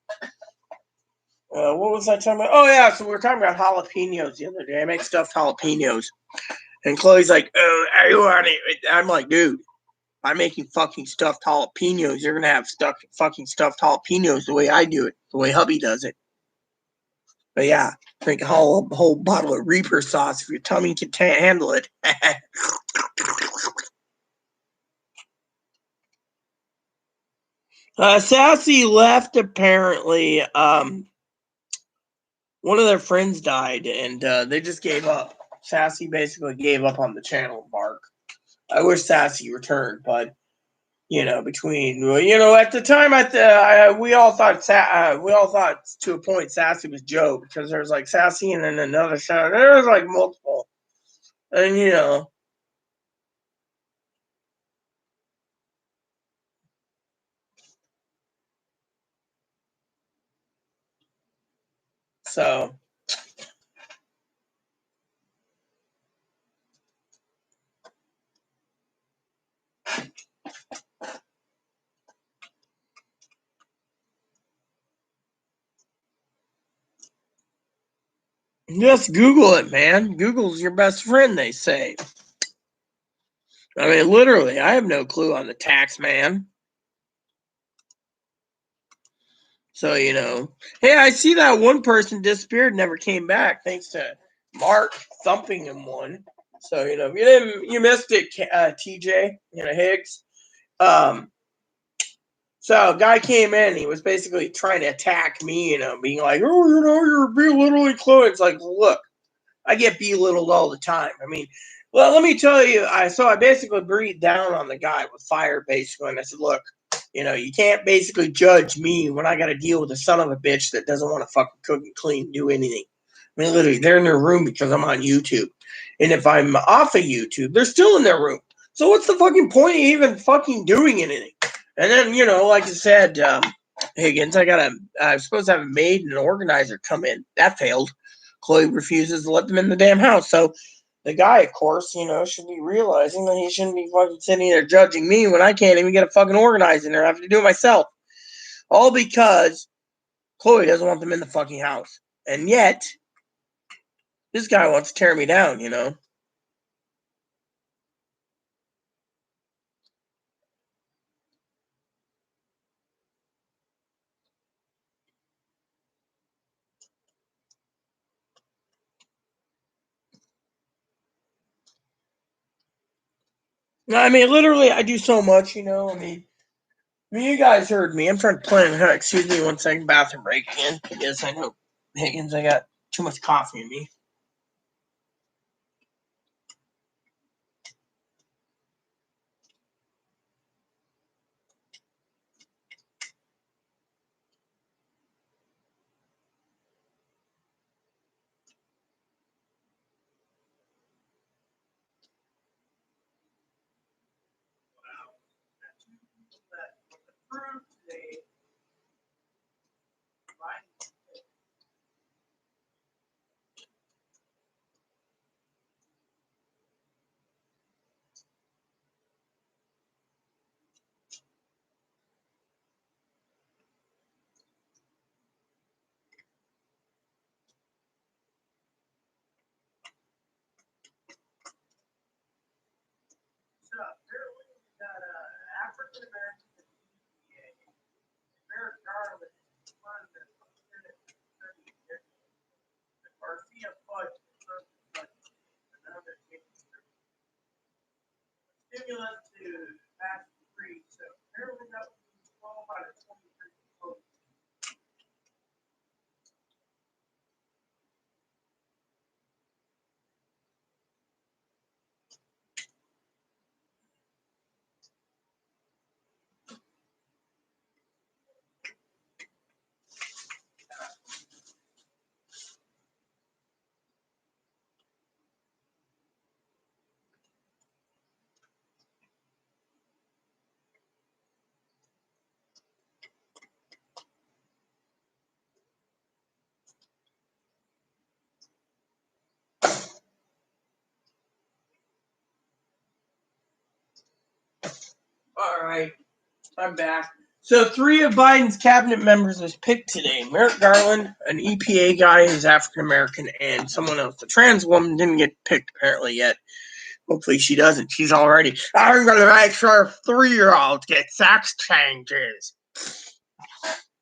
[SPEAKER 1] What was I talking about? Oh yeah, so we were talking about jalapenos the other day. I make stuffed jalapenos. And Chloe's like, "Oh, are you on it?" I'm like, "Dude, I'm making fucking stuffed jalapenos. You're gonna have fucking stuffed jalapenos the way I do it, the way hubby does it." But yeah, drink a whole bottle of Reaper sauce if your tummy can handle it. Sassy left apparently. One of their friends died, and they just gave up. Sassy basically gave up on the channel, Mark. I wish Sassy returned, but between at the time we all thought to a point Sassy was Joe because there was like Sassy and then another show. There was like multiple, and so. Just Google it, man. Google's your best friend, they say. I mean, literally, I have no clue on the tax man. So, hey, I see that one person disappeared, never came back, thanks to Mark thumping him one. So, you missed it, TJ, Higgs. So, a guy came in, he was basically trying to attack me, being like, oh, you're belittling Chloe. It's like, look, I get belittled all the time. I mean, well, let me tell you, I basically breathed down on the guy with fire, basically, and I said, look, you can't basically judge me when I got to deal with a son of a bitch that doesn't want to fucking cook and clean, do anything. I mean, literally, they're in their room because I'm on YouTube. And if I'm off of YouTube, they're still in their room. So what's the fucking point of even fucking doing anything? And then, like I said, Higgins, I'm supposed to have a maid and an organizer come in. That failed. Chloe refuses to let them in the damn house. So the guy, of course, should be realizing that he shouldn't be fucking sitting there judging me when I can't even get a fucking organizer in there. I have to do it myself. All because Chloe doesn't want them in the fucking house. And yet, this guy wants to tear me down, I mean, literally, I do so much, I mean, you guys heard me. I'm trying to plan. Excuse me 1 second. Bathroom break again. Yes, I know. Higgins, I got too much coffee in me. All right, I'm back. So 3 of Biden's cabinet members was picked today. Merrick Garland, an EPA guy who's African American, and someone else. The trans woman didn't get picked apparently yet. Hopefully she doesn't. She's already, I'm going to make sure 3-year-olds get sex changes.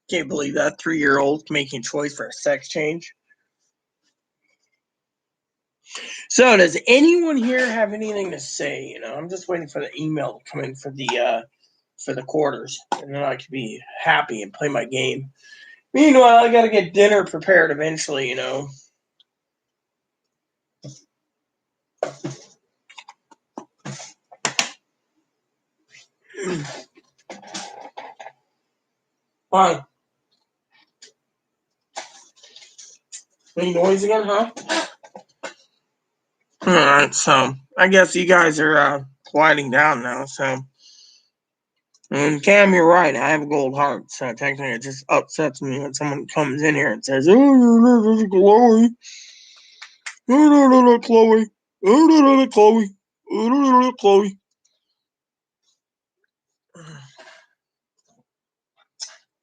[SPEAKER 1] Can't believe that 3-year-old making a choice for a sex change. So does anyone here have anything to say? I'm just waiting for the email to come in for the quarters, and then I can be happy and play my game. Meanwhile, I gotta get dinner prepared eventually, Fine. Any noise again, huh? Alright, so I guess you guys are quieting down now, so. And Cam, you're right. I have a gold heart, so technically it just upsets me when someone comes in here and says, "Oh, Chloe, Chloe, Chloe, Chloe."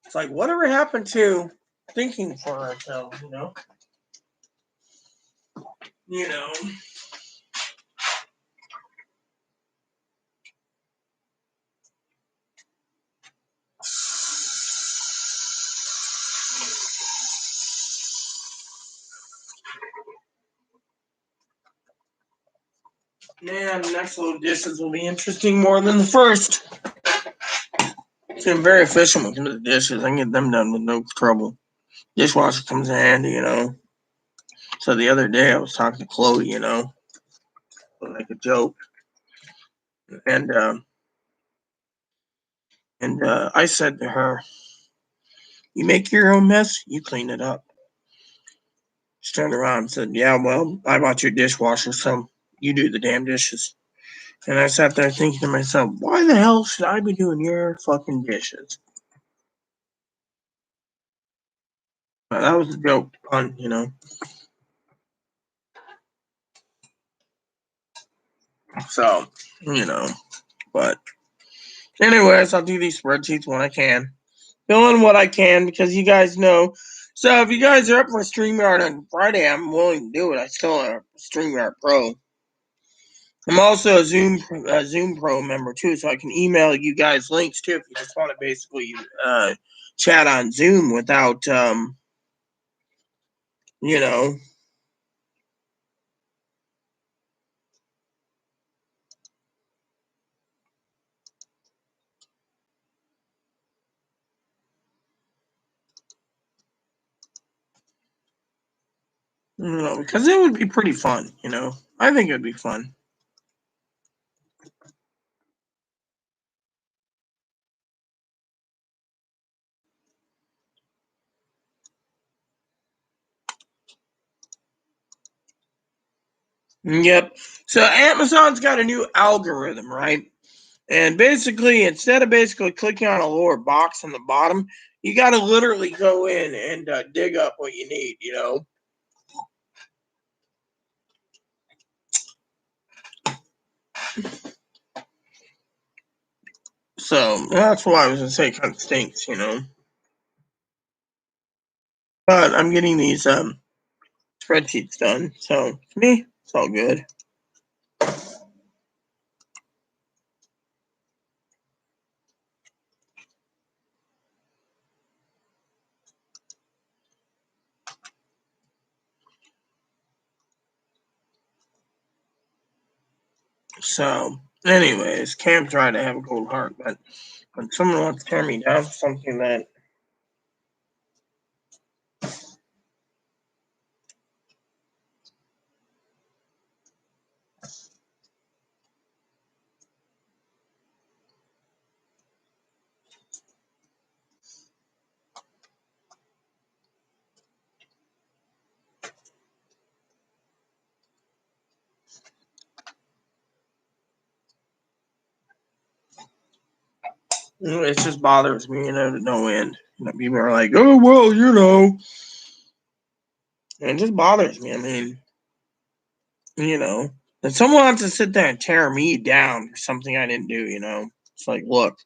[SPEAKER 1] It's like, whatever happened to thinking for ourselves, you know? You know. Man, the next load of dishes will be interesting more than the first. So I'm very efficient with the dishes. I can get them done with no trouble. Dishwasher comes in handy, you know. So the other day I was talking to Chloe, you know, like a joke, and I said to her, "You make your own mess, you clean it up." She turned around and said, "Yeah, well, I bought your dishwasher, so you do the damn dishes." And I sat there thinking to myself, why the hell should I be doing your fucking dishes? That was a joke pun, you know. So, you know, but anyways, I'll do these spreadsheets when I can. Fill in what I can because you guys know. So if you guys are up for StreamYard on Friday, I'm willing to do it. I still have StreamYard Pro. I'm also a Zoom Pro member too, so I can email you guys links too if you just want to basically chat on Zoom without you know. Because it would be pretty fun, you know. I think it would be fun. Yep. So Amazon's got a new algorithm, right? And basically, instead of basically clicking on a lower box on the bottom, you got to literally go in and dig up what you need, you know. So that's why I was gonna say it kind of stinks, you know. But I'm getting these spreadsheets done, so to me, it's all good. So, anyways, Cam tried to have a gold heart, but when someone wants to tear me down for something that it just bothers me, you know, to no end. You know, people are like, "Oh well, you know," and it just bothers me. I mean, you know, if someone wants to sit there and tear me down for something I didn't do, you know, it's like, look,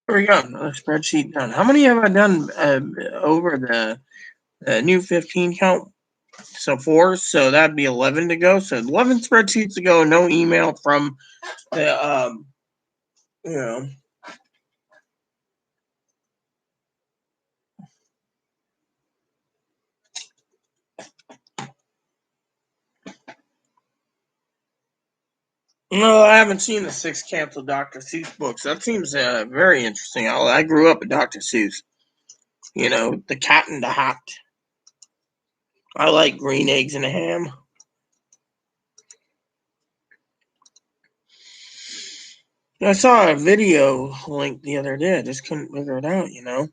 [SPEAKER 1] here we go, another spreadsheet done. How many have I done over the new 15 count? So 4, so that'd be 11 to go. So 11 spreadsheets to go. No email from the you know. No, I haven't seen the 6 canceled Dr. Seuss books. That seems very interesting. I grew up with Dr. Seuss. You know, The Cat in the Hat. I like green eggs and ham. I saw a video link the other day. I just couldn't figure it out, you know.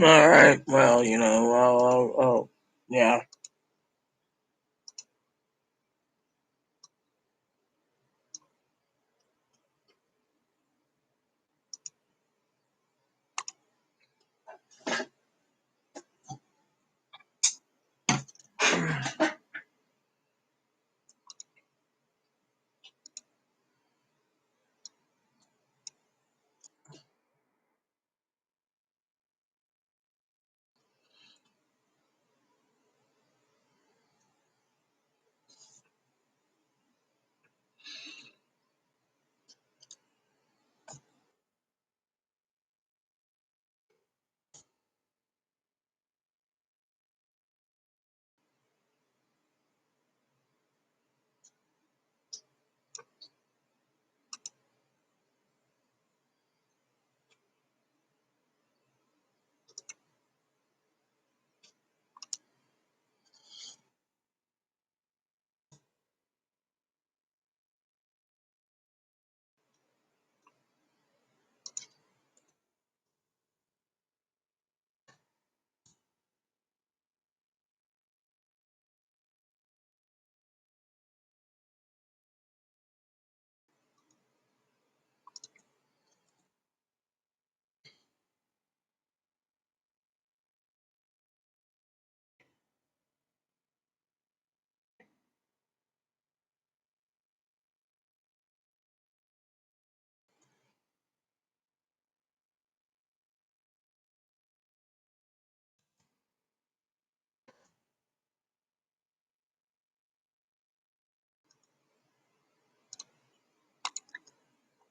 [SPEAKER 1] All right. Well, you know, yeah.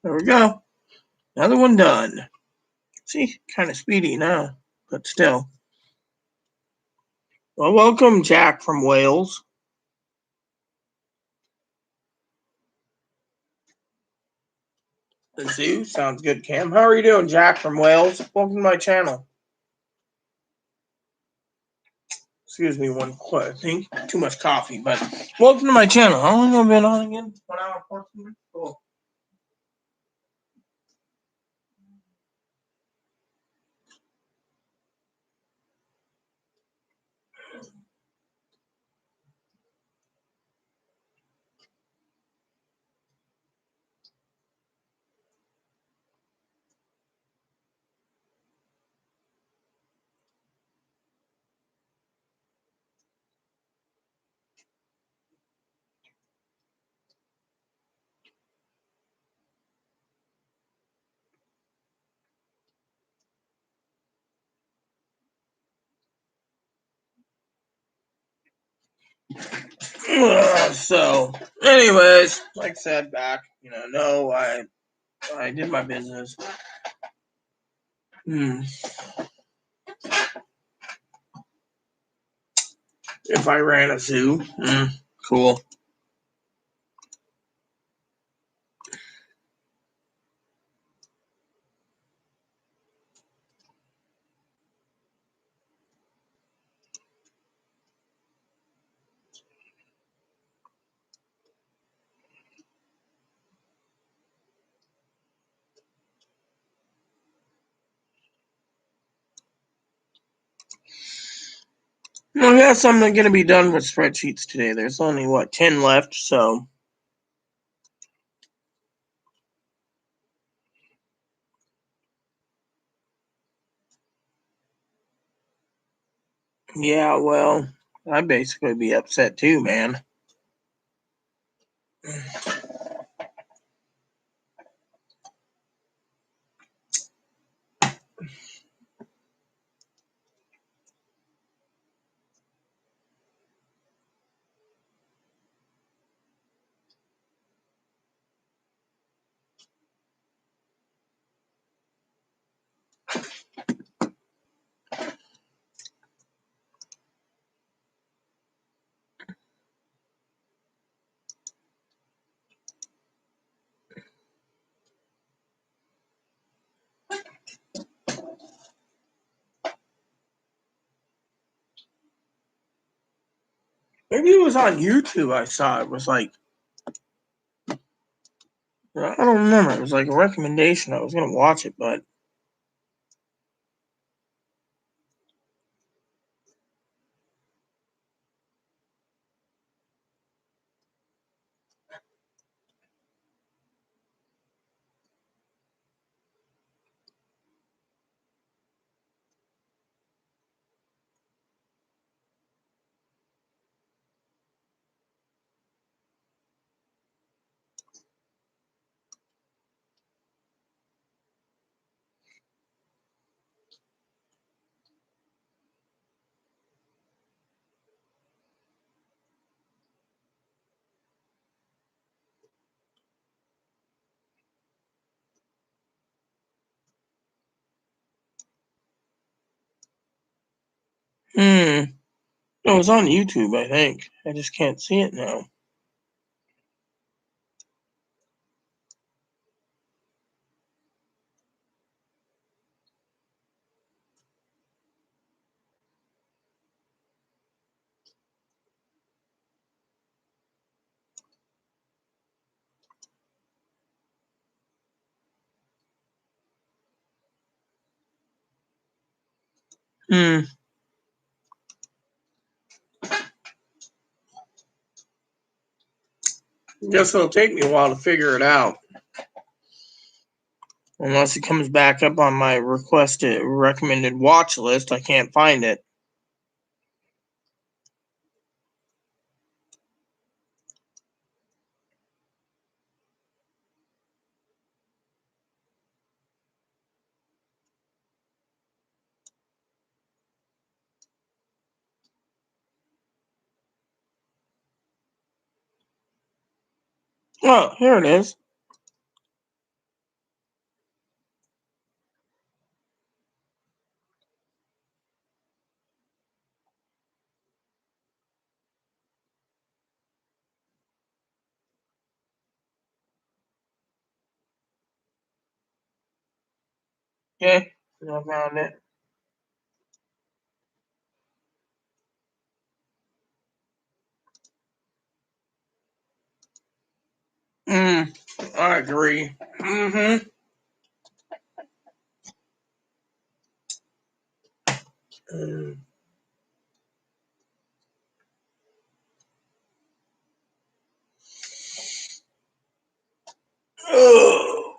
[SPEAKER 1] There we go. Another one done. See, kind of speedy now, but still. Well, welcome, Jack from Wales. The zoo sounds good, Cam. How are you doing, Jack from Wales? Welcome to my channel. Excuse me, one quick thing. Too much coffee, but welcome to my channel. How long have I been on again? 1 hour, 14 minutes? Cool. So, anyways, like I said, back. No, I did my business. If I ran a zoo, cool. No, yeah, I'm going to be done with spreadsheets today. There's only, 10 left, so. Yeah, well, I'd basically be upset too, man. Maybe it was on YouTube I saw. It was like, I don't remember. It was like a recommendation. I was going to watch it, but. Hmm. No, it was on YouTube, I think. I just can't see it now. Hmm. Guess it'll take me a while to figure it out. Unless it comes back up on my requested recommended watch list, I can't find it. Oh, here it is. Okay, I found it. I agree. Mm-hmm. Mm. Oh,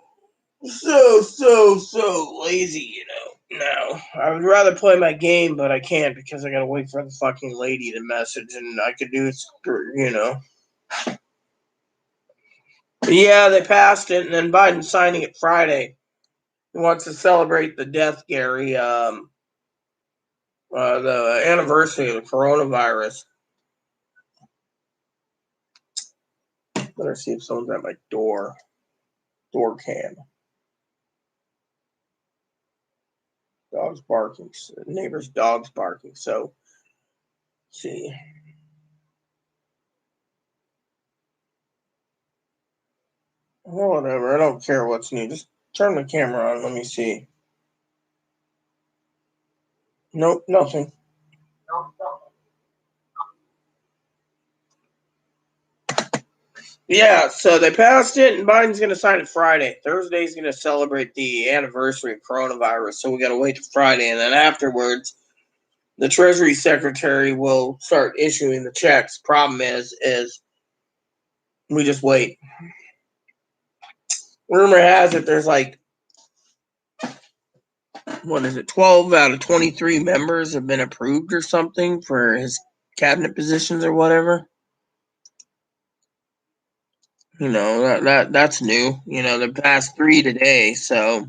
[SPEAKER 1] so lazy, No, I would rather play my game, but I can't because I gotta wait for the fucking lady to message, and I could do it. But yeah, they passed it, and then Biden's signing it Friday. He wants to celebrate the death, Gary, the anniversary of the coronavirus. Better see if someone's at my door cam. Dog's barking. Neighbor's dog's barking. So, let's see. Well, whatever. I don't care what's new. Just turn the camera on. Let me see. Nope, nothing. Yeah, so they passed it, and Biden's going to sign it Friday. Thursday's going to celebrate the anniversary of coronavirus, so we got to wait till Friday, and then afterwards, the Treasury Secretary will start issuing the checks. Problem is we just wait. Rumor has it there's like, what is it, 12 out of 23 members have been approved or something for his cabinet positions or whatever. That's new. The past 3 today, so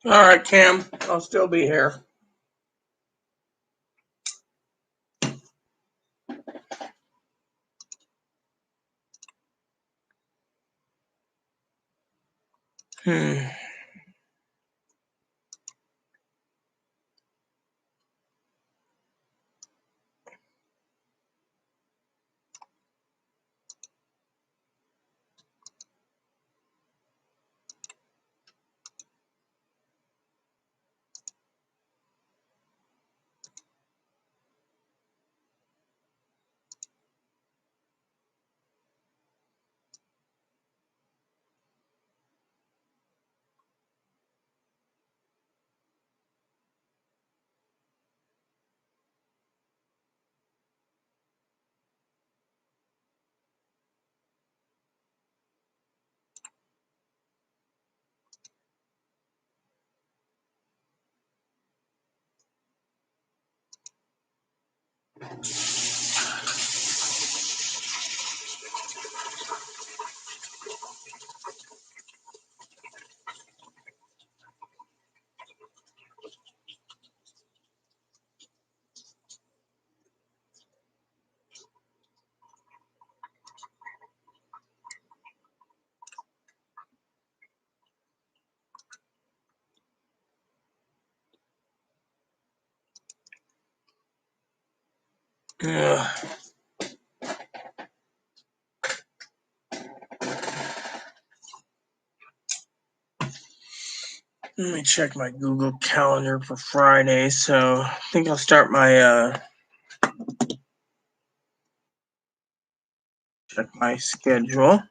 [SPEAKER 1] all right, Cam, I'll still be here. Hmm. Ugh. Let me check my Google Calendar for Friday. So I think I'll start my check my schedule.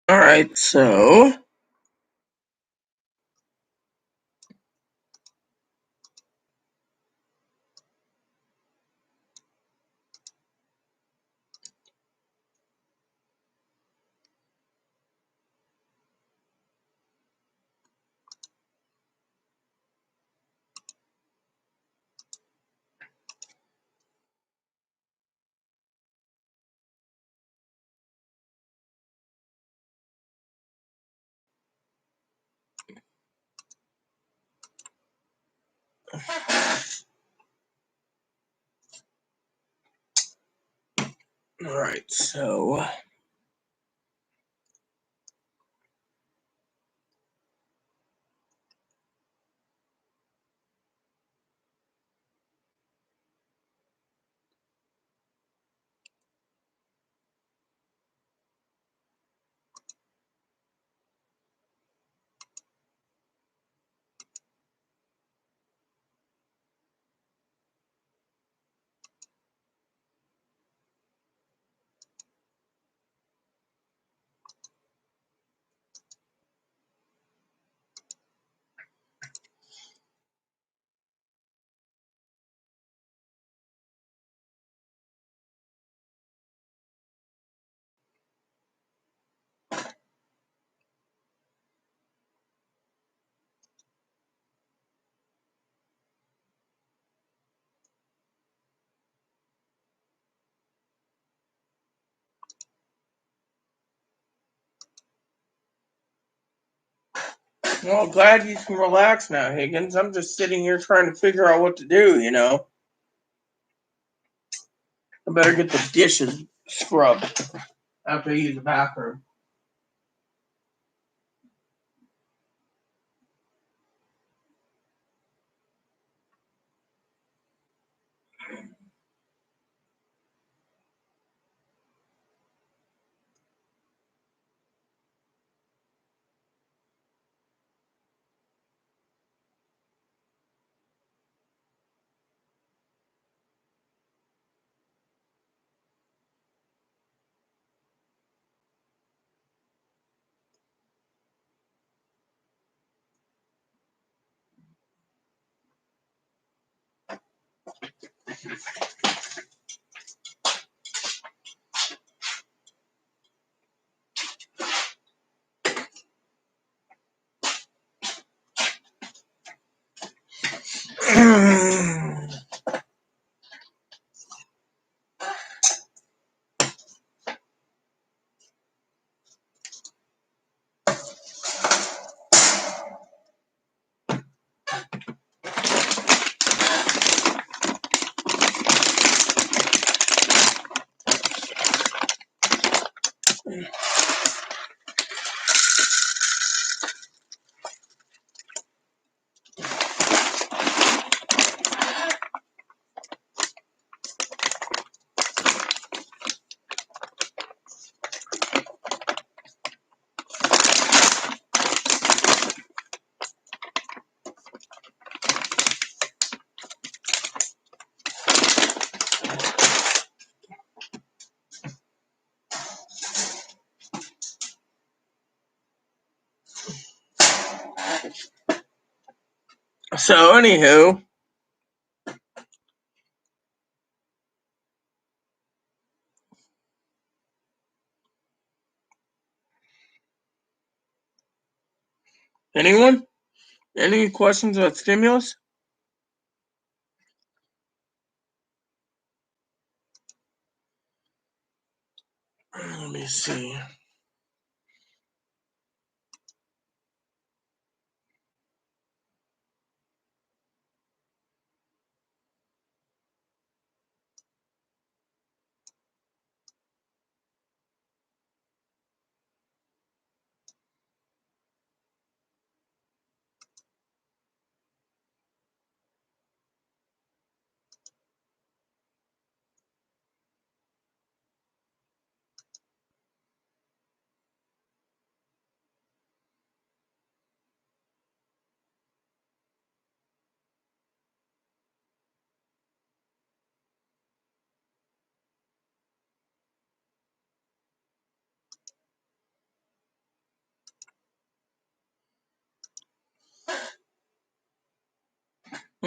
[SPEAKER 1] All right, so all right, so well, glad you can relax now, Higgins. I'm just sitting here trying to figure out what to do. I better get the dishes scrubbed after I use the bathroom. So, anywho, anyone? Any questions about stimulus? Let me see.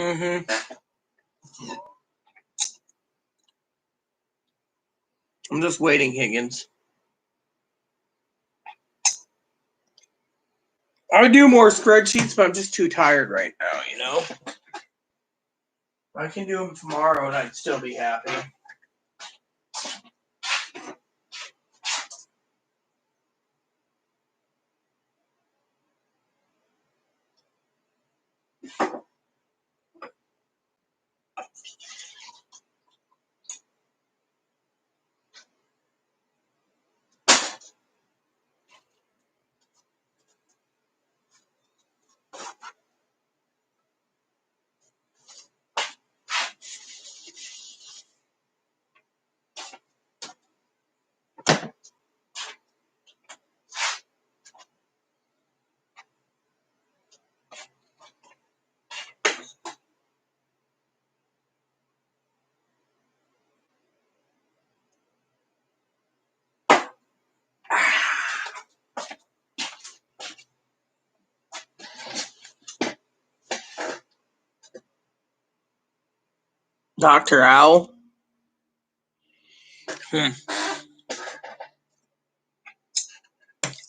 [SPEAKER 1] Mm-hmm. I'm just waiting, Higgins. I would do more spreadsheets, but I'm just too tired right now, you know? I can do them tomorrow and I'd still be happy. Dr. Owl?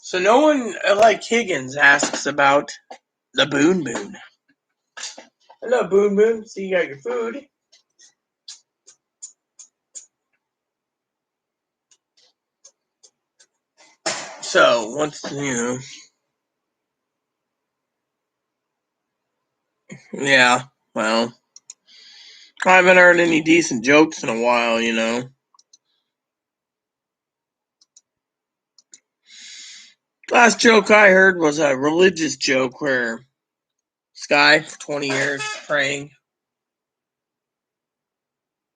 [SPEAKER 1] So no one like Higgins asks about the Boon Boon. Hello, Boon Boon. See, you got your food. So, yeah, well, I haven't heard any decent jokes in a while, you know. Last joke I heard was a religious joke where this guy for 20 years praying,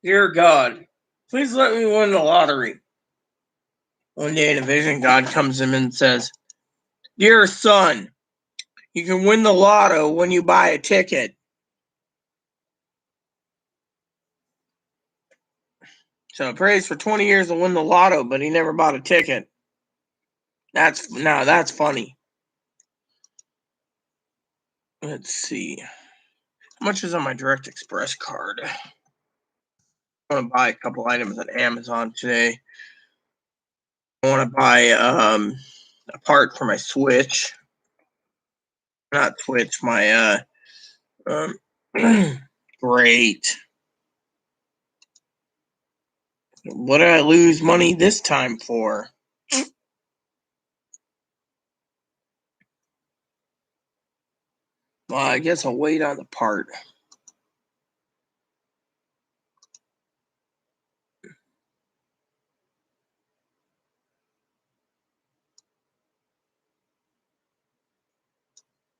[SPEAKER 1] Dear God, please let me win the lottery. One day in a vision, God comes to him and says, Dear son, you can win the lotto when you buy a ticket. So he prays for 20 years to win the lotto, but he never bought a ticket. That's funny. Let's see. How much is on my Direct Express card? I want to buy a couple items on Amazon today. I want to buy a part for my Switch. Not Switch, my um great. What did I lose money this time for? Well, I guess I'll wait on the part.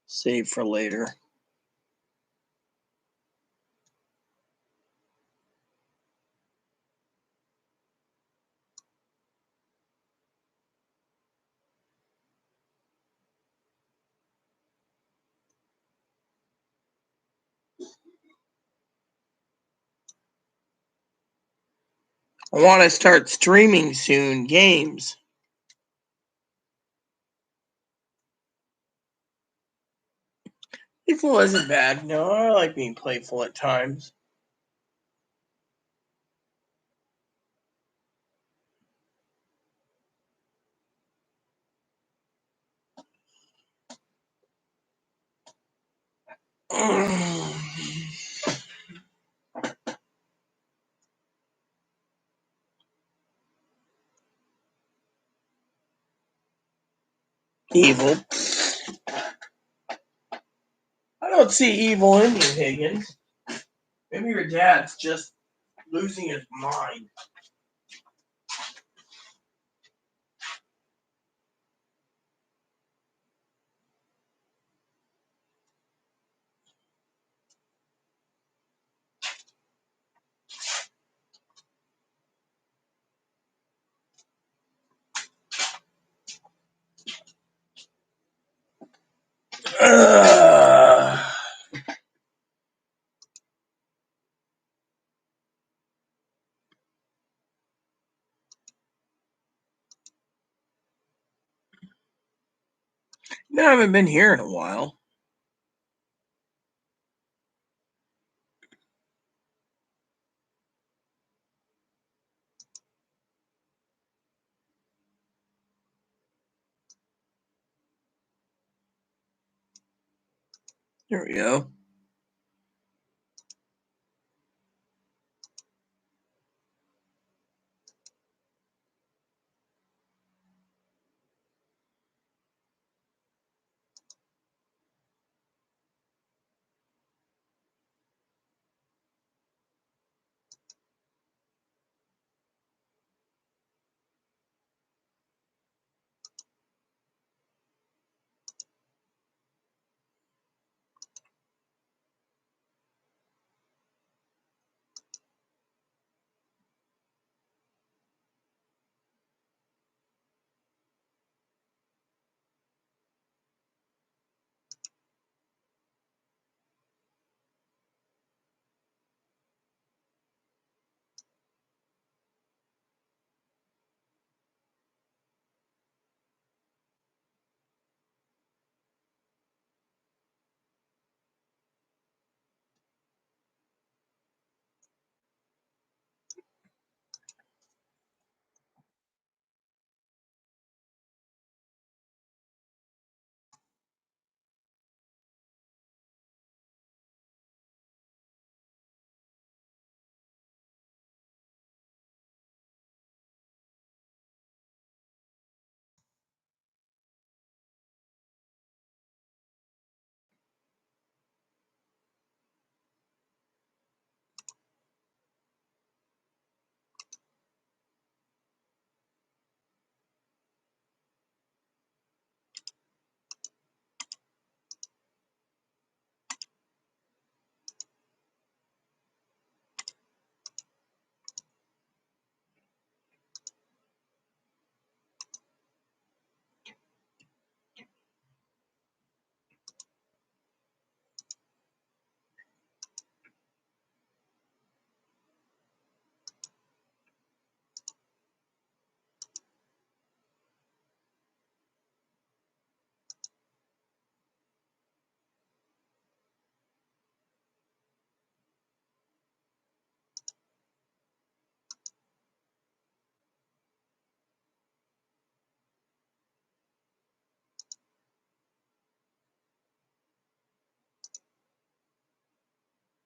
[SPEAKER 1] Save for later. I want to start streaming soon games. Playful isn't bad. No, I like being playful at times. Evil. I don't see evil in you, Higgins. Maybe your dad's just losing his mind. Uh, no, I haven't been here in a while. There we go.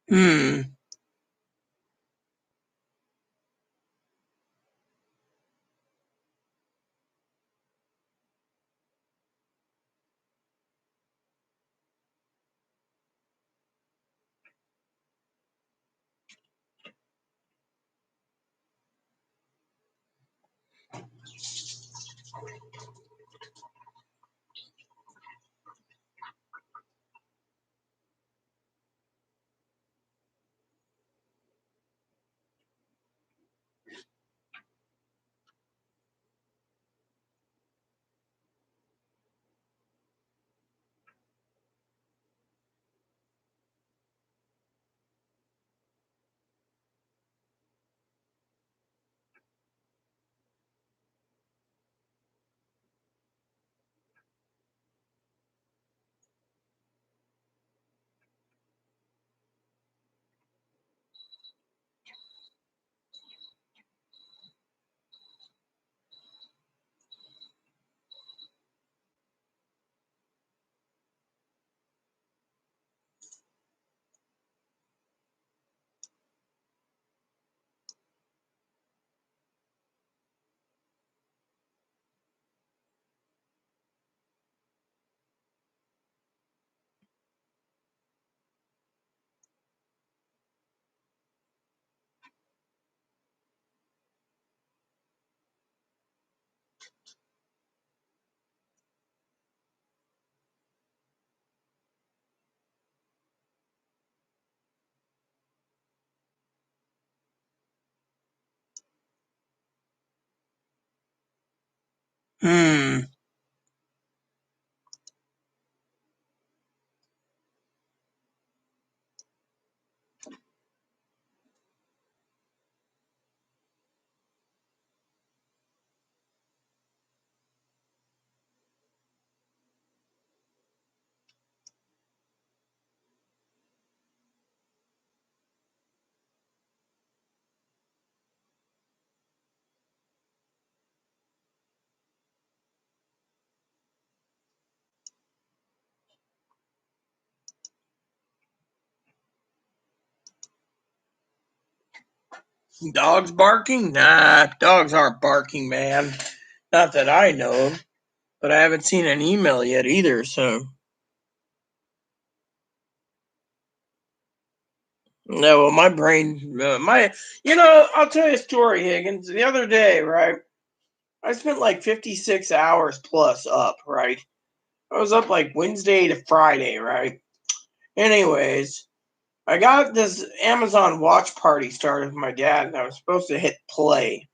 [SPEAKER 1] Hmm. Hmm. Dogs barking? Nah, dogs aren't barking, man. Not that I know of. But I haven't seen an email yet either, so. No, well, my brain, I'll tell you a story, Higgins. The other day, right, I spent like 56 hours plus up, right? I was up like Wednesday to Friday, right? Anyways, I got this Amazon watch party started with my dad, and I was supposed to hit play.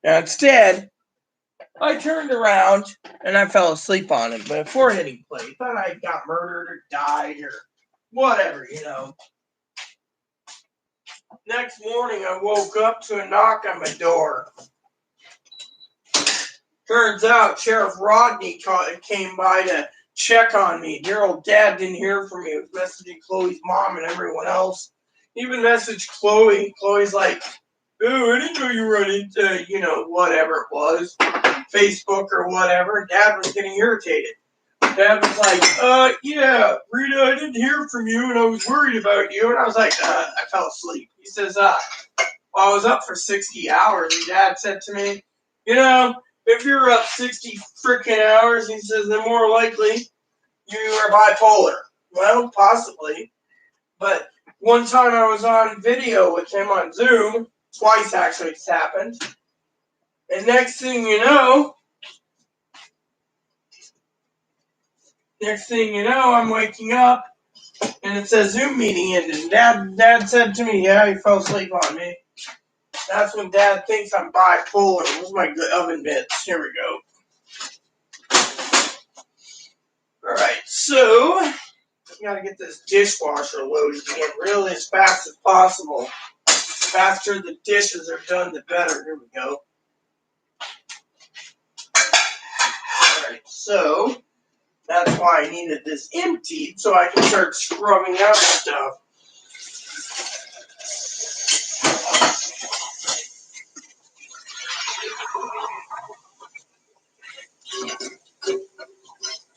[SPEAKER 1] Now, instead, I turned around and I fell asleep on it. But before hitting play, I thought I got murdered or died or whatever. Next morning, I woke up to a knock on my door. Turns out Sheriff Rodney came by to check on me. Dear old dad didn't hear from me. He was messaging Chloe's mom and everyone else. He even messaged Chloe. Chloe's like, oh, I didn't know you were running to, whatever it was, Facebook or whatever. Dad was getting irritated. Dad was like, yeah, Rita, I didn't hear from you and I was worried about you. And I was like, I fell asleep. He says, well, I was up for 60 hours. And Dad said to me, if you're up 60 freaking hours, he says, then more likely you are bipolar. Well, possibly. But one time I was on video with him on Zoom, twice actually it's happened. And next thing you know, I'm waking up and it says Zoom meeting ended. Dad said to me, yeah, he fell asleep on me. That's when Dad thinks I'm bipolar. Where's my oven mitts? Here we go. Alright, so I gotta get this dishwasher loaded again really as fast as possible. The faster the dishes are done, the better. Here we go. Alright, so that's why I needed this emptied so I can start scrubbing out stuff.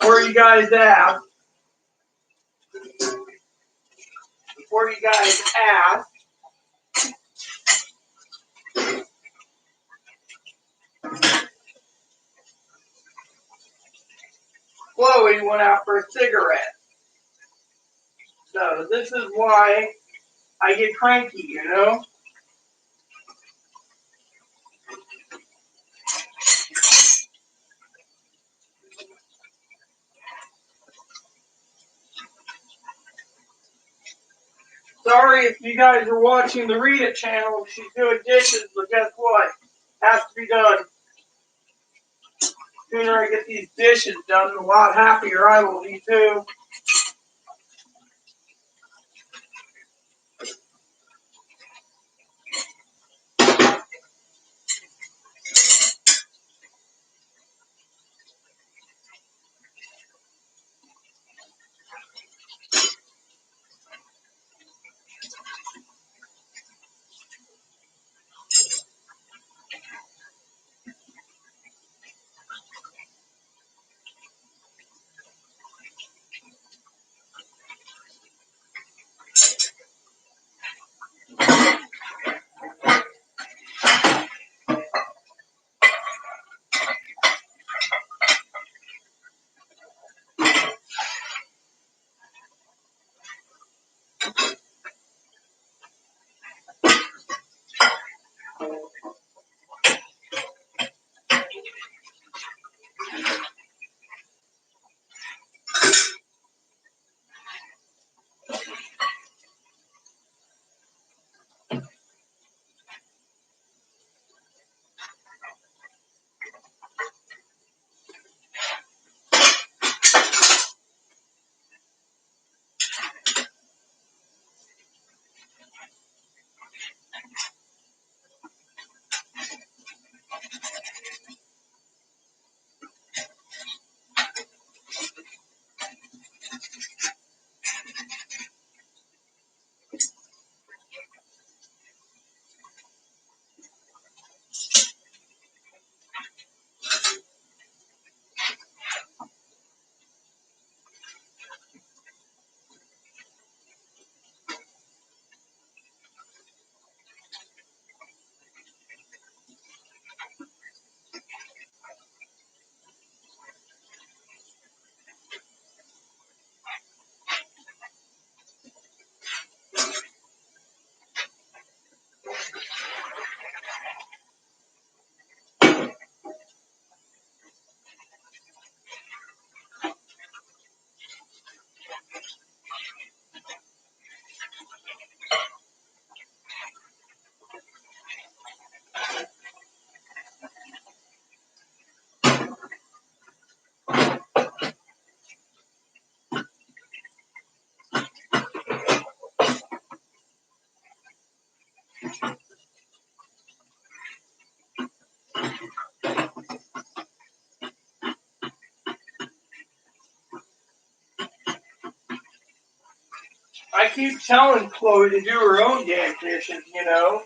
[SPEAKER 1] Where you guys at? Before you guys ask, Chloe went out for a cigarette. So this is why I get cranky. Sorry if you guys are watching the Rita channel. She's doing dishes, but guess what? Has to be done. The sooner I get these dishes done, the lot happier I will be too. I keep telling Chloe to do her own damn dishes, you know.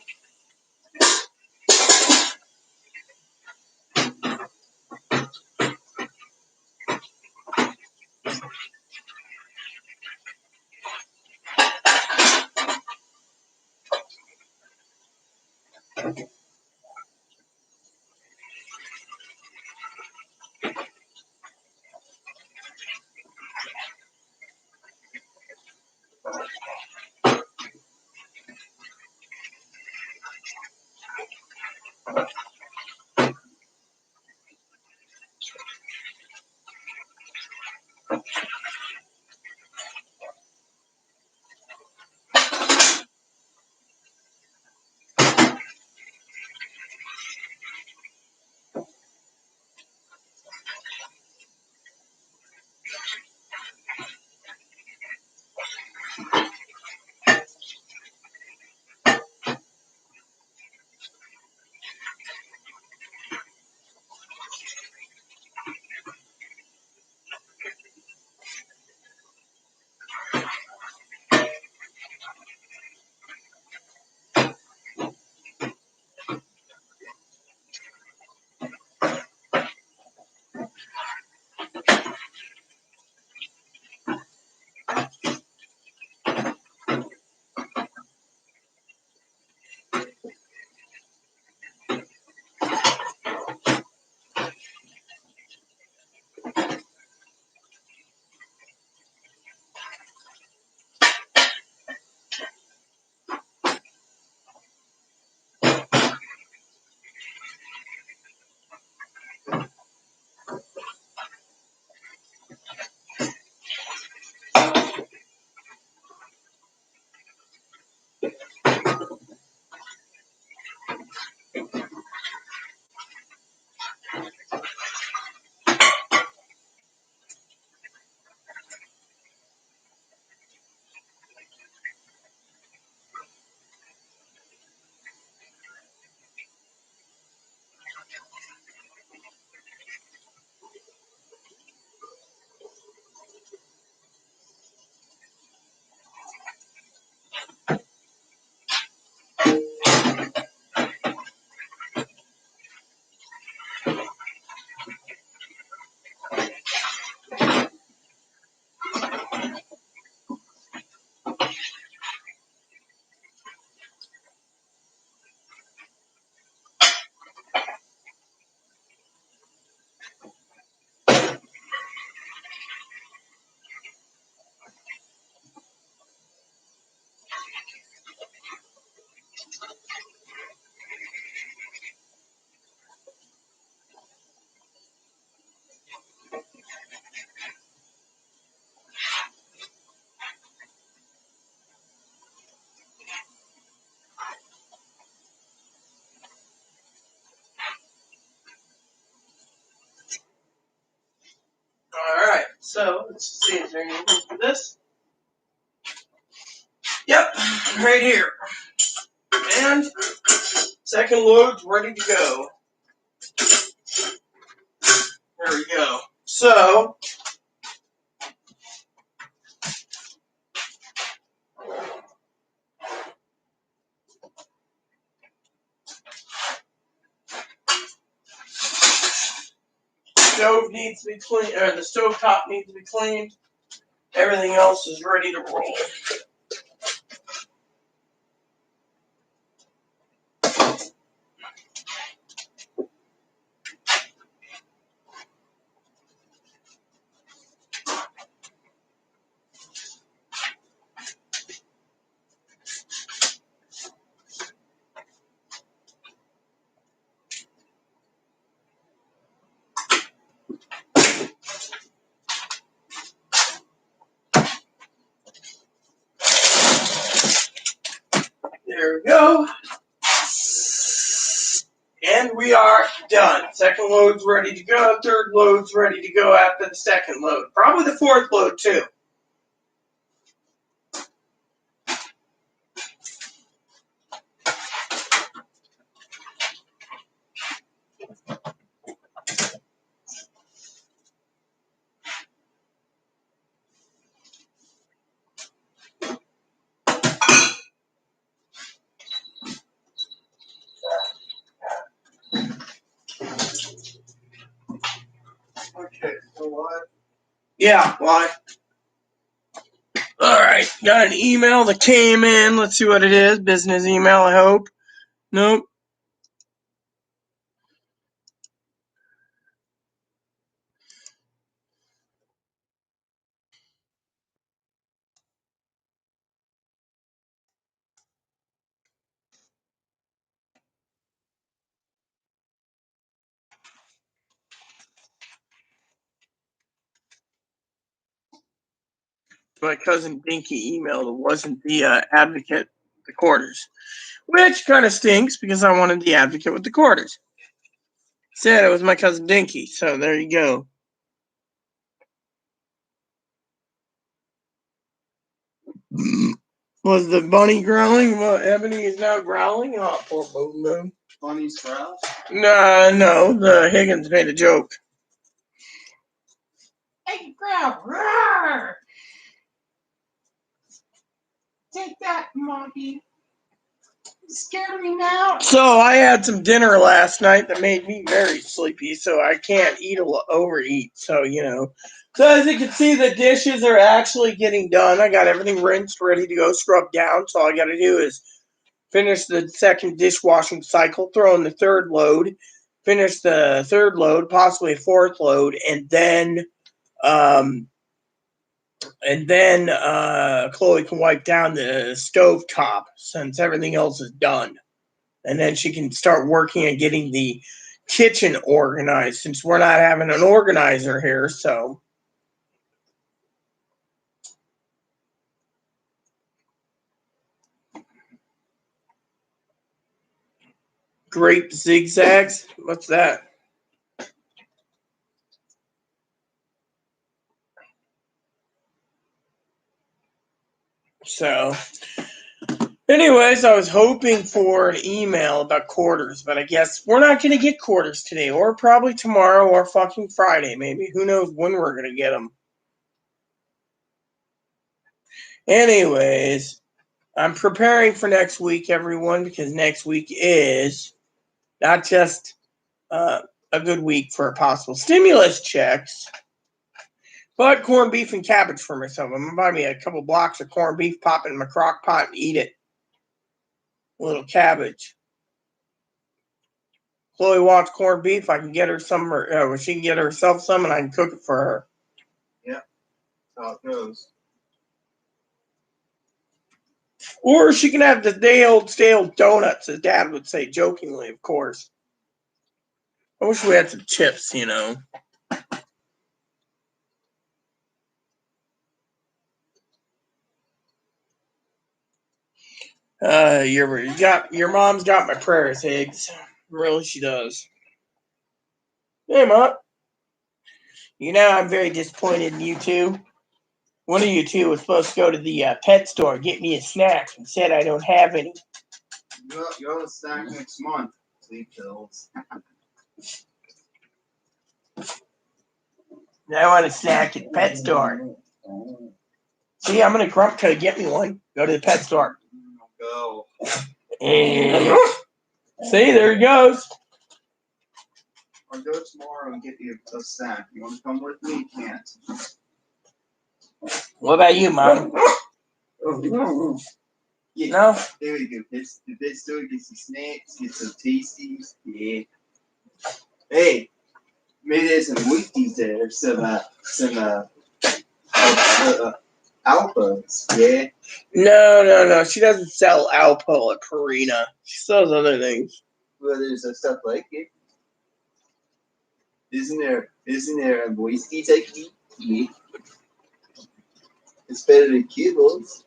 [SPEAKER 1] Alright, so let's see, is there anything for this? Yep, right here. And second load's ready to go. There we go. So, stove needs to be cleaned, or the stove top needs to be cleaned. Everything else is ready to roll. There we go. And we are done. Second load's ready to go. Third load's ready to go after the second load. Probably the fourth load, too. Yeah, why? Alright, got an email that came in. Let's see what it is. Business email, I hope. Nope. My cousin Dinky emailed. It wasn't the advocate, the quarters. Which kind of stinks because I wanted the advocate with the quarters. Said it was my cousin Dinky, so there you go. Was the bunny growling? Well, Ebony is now growling. Oh, poor Boom Boom.
[SPEAKER 2] Bunny's growl?
[SPEAKER 1] No, the Higgins made a joke. Hey, growl. Roar! Take that, Monkey. You scared me now. So I had some dinner last night that made me very sleepy, so I can't overeat. So, So as you can see, the dishes are actually getting done. I got everything rinsed, ready to go, scrubbed down. So all I got to do is finish the second dishwashing cycle, throw in the third load, finish the third load, possibly a fourth load, and then Chloe can wipe down the stove top since everything else is done. And then she can start working on getting the kitchen organized since we're not having an organizer here. So grape zigzags. What's that? So anyways, I was hoping for an email about quarters, but I guess we're not going to get quarters today, or probably tomorrow, or fucking Friday, maybe. Who knows when we're going to get them. Anyways, I'm preparing for next week, everyone, because next week is not just a good week for possible stimulus checks, but corned beef and cabbage for myself. I'm going to buy me a couple blocks of corned beef, pop it in my crock pot, and eat it. A little cabbage. Chloe wants corned beef. I can get her some, or she can get herself some, and I can cook it for her.
[SPEAKER 2] Yep, that's how it goes.
[SPEAKER 1] Or she can have the day-old stale donuts, as Dad would say, jokingly, of course. I wish we had some chips, Your mom's got my prayers, Higgs. Really, she does. Hey, Mom. I'm very disappointed in you two. One of you two was supposed to go to the pet store and get me a snack and said I don't have any.
[SPEAKER 2] You'll have a snack next month. Sleep pills.
[SPEAKER 1] I want a snack at the pet store. See, I'm going to Grump to get me one. Go to the pet store.
[SPEAKER 2] Go.
[SPEAKER 1] And see, there he goes.
[SPEAKER 2] Or go tomorrow and get you a snack. You want to come with me? You can't.
[SPEAKER 1] What about you, Mom?
[SPEAKER 2] Yeah.
[SPEAKER 1] No?
[SPEAKER 2] There we go. The pet store, get some snacks, get some tasties. Yeah. Hey, maybe there's some wheaties there. Some Alphas. Yeah.
[SPEAKER 1] No. She doesn't sell Alpo at Purina. She sells other things.
[SPEAKER 2] Well, there's stuff like it. Isn't there a wheaties I can eat? Yeah. It's better than kibbles.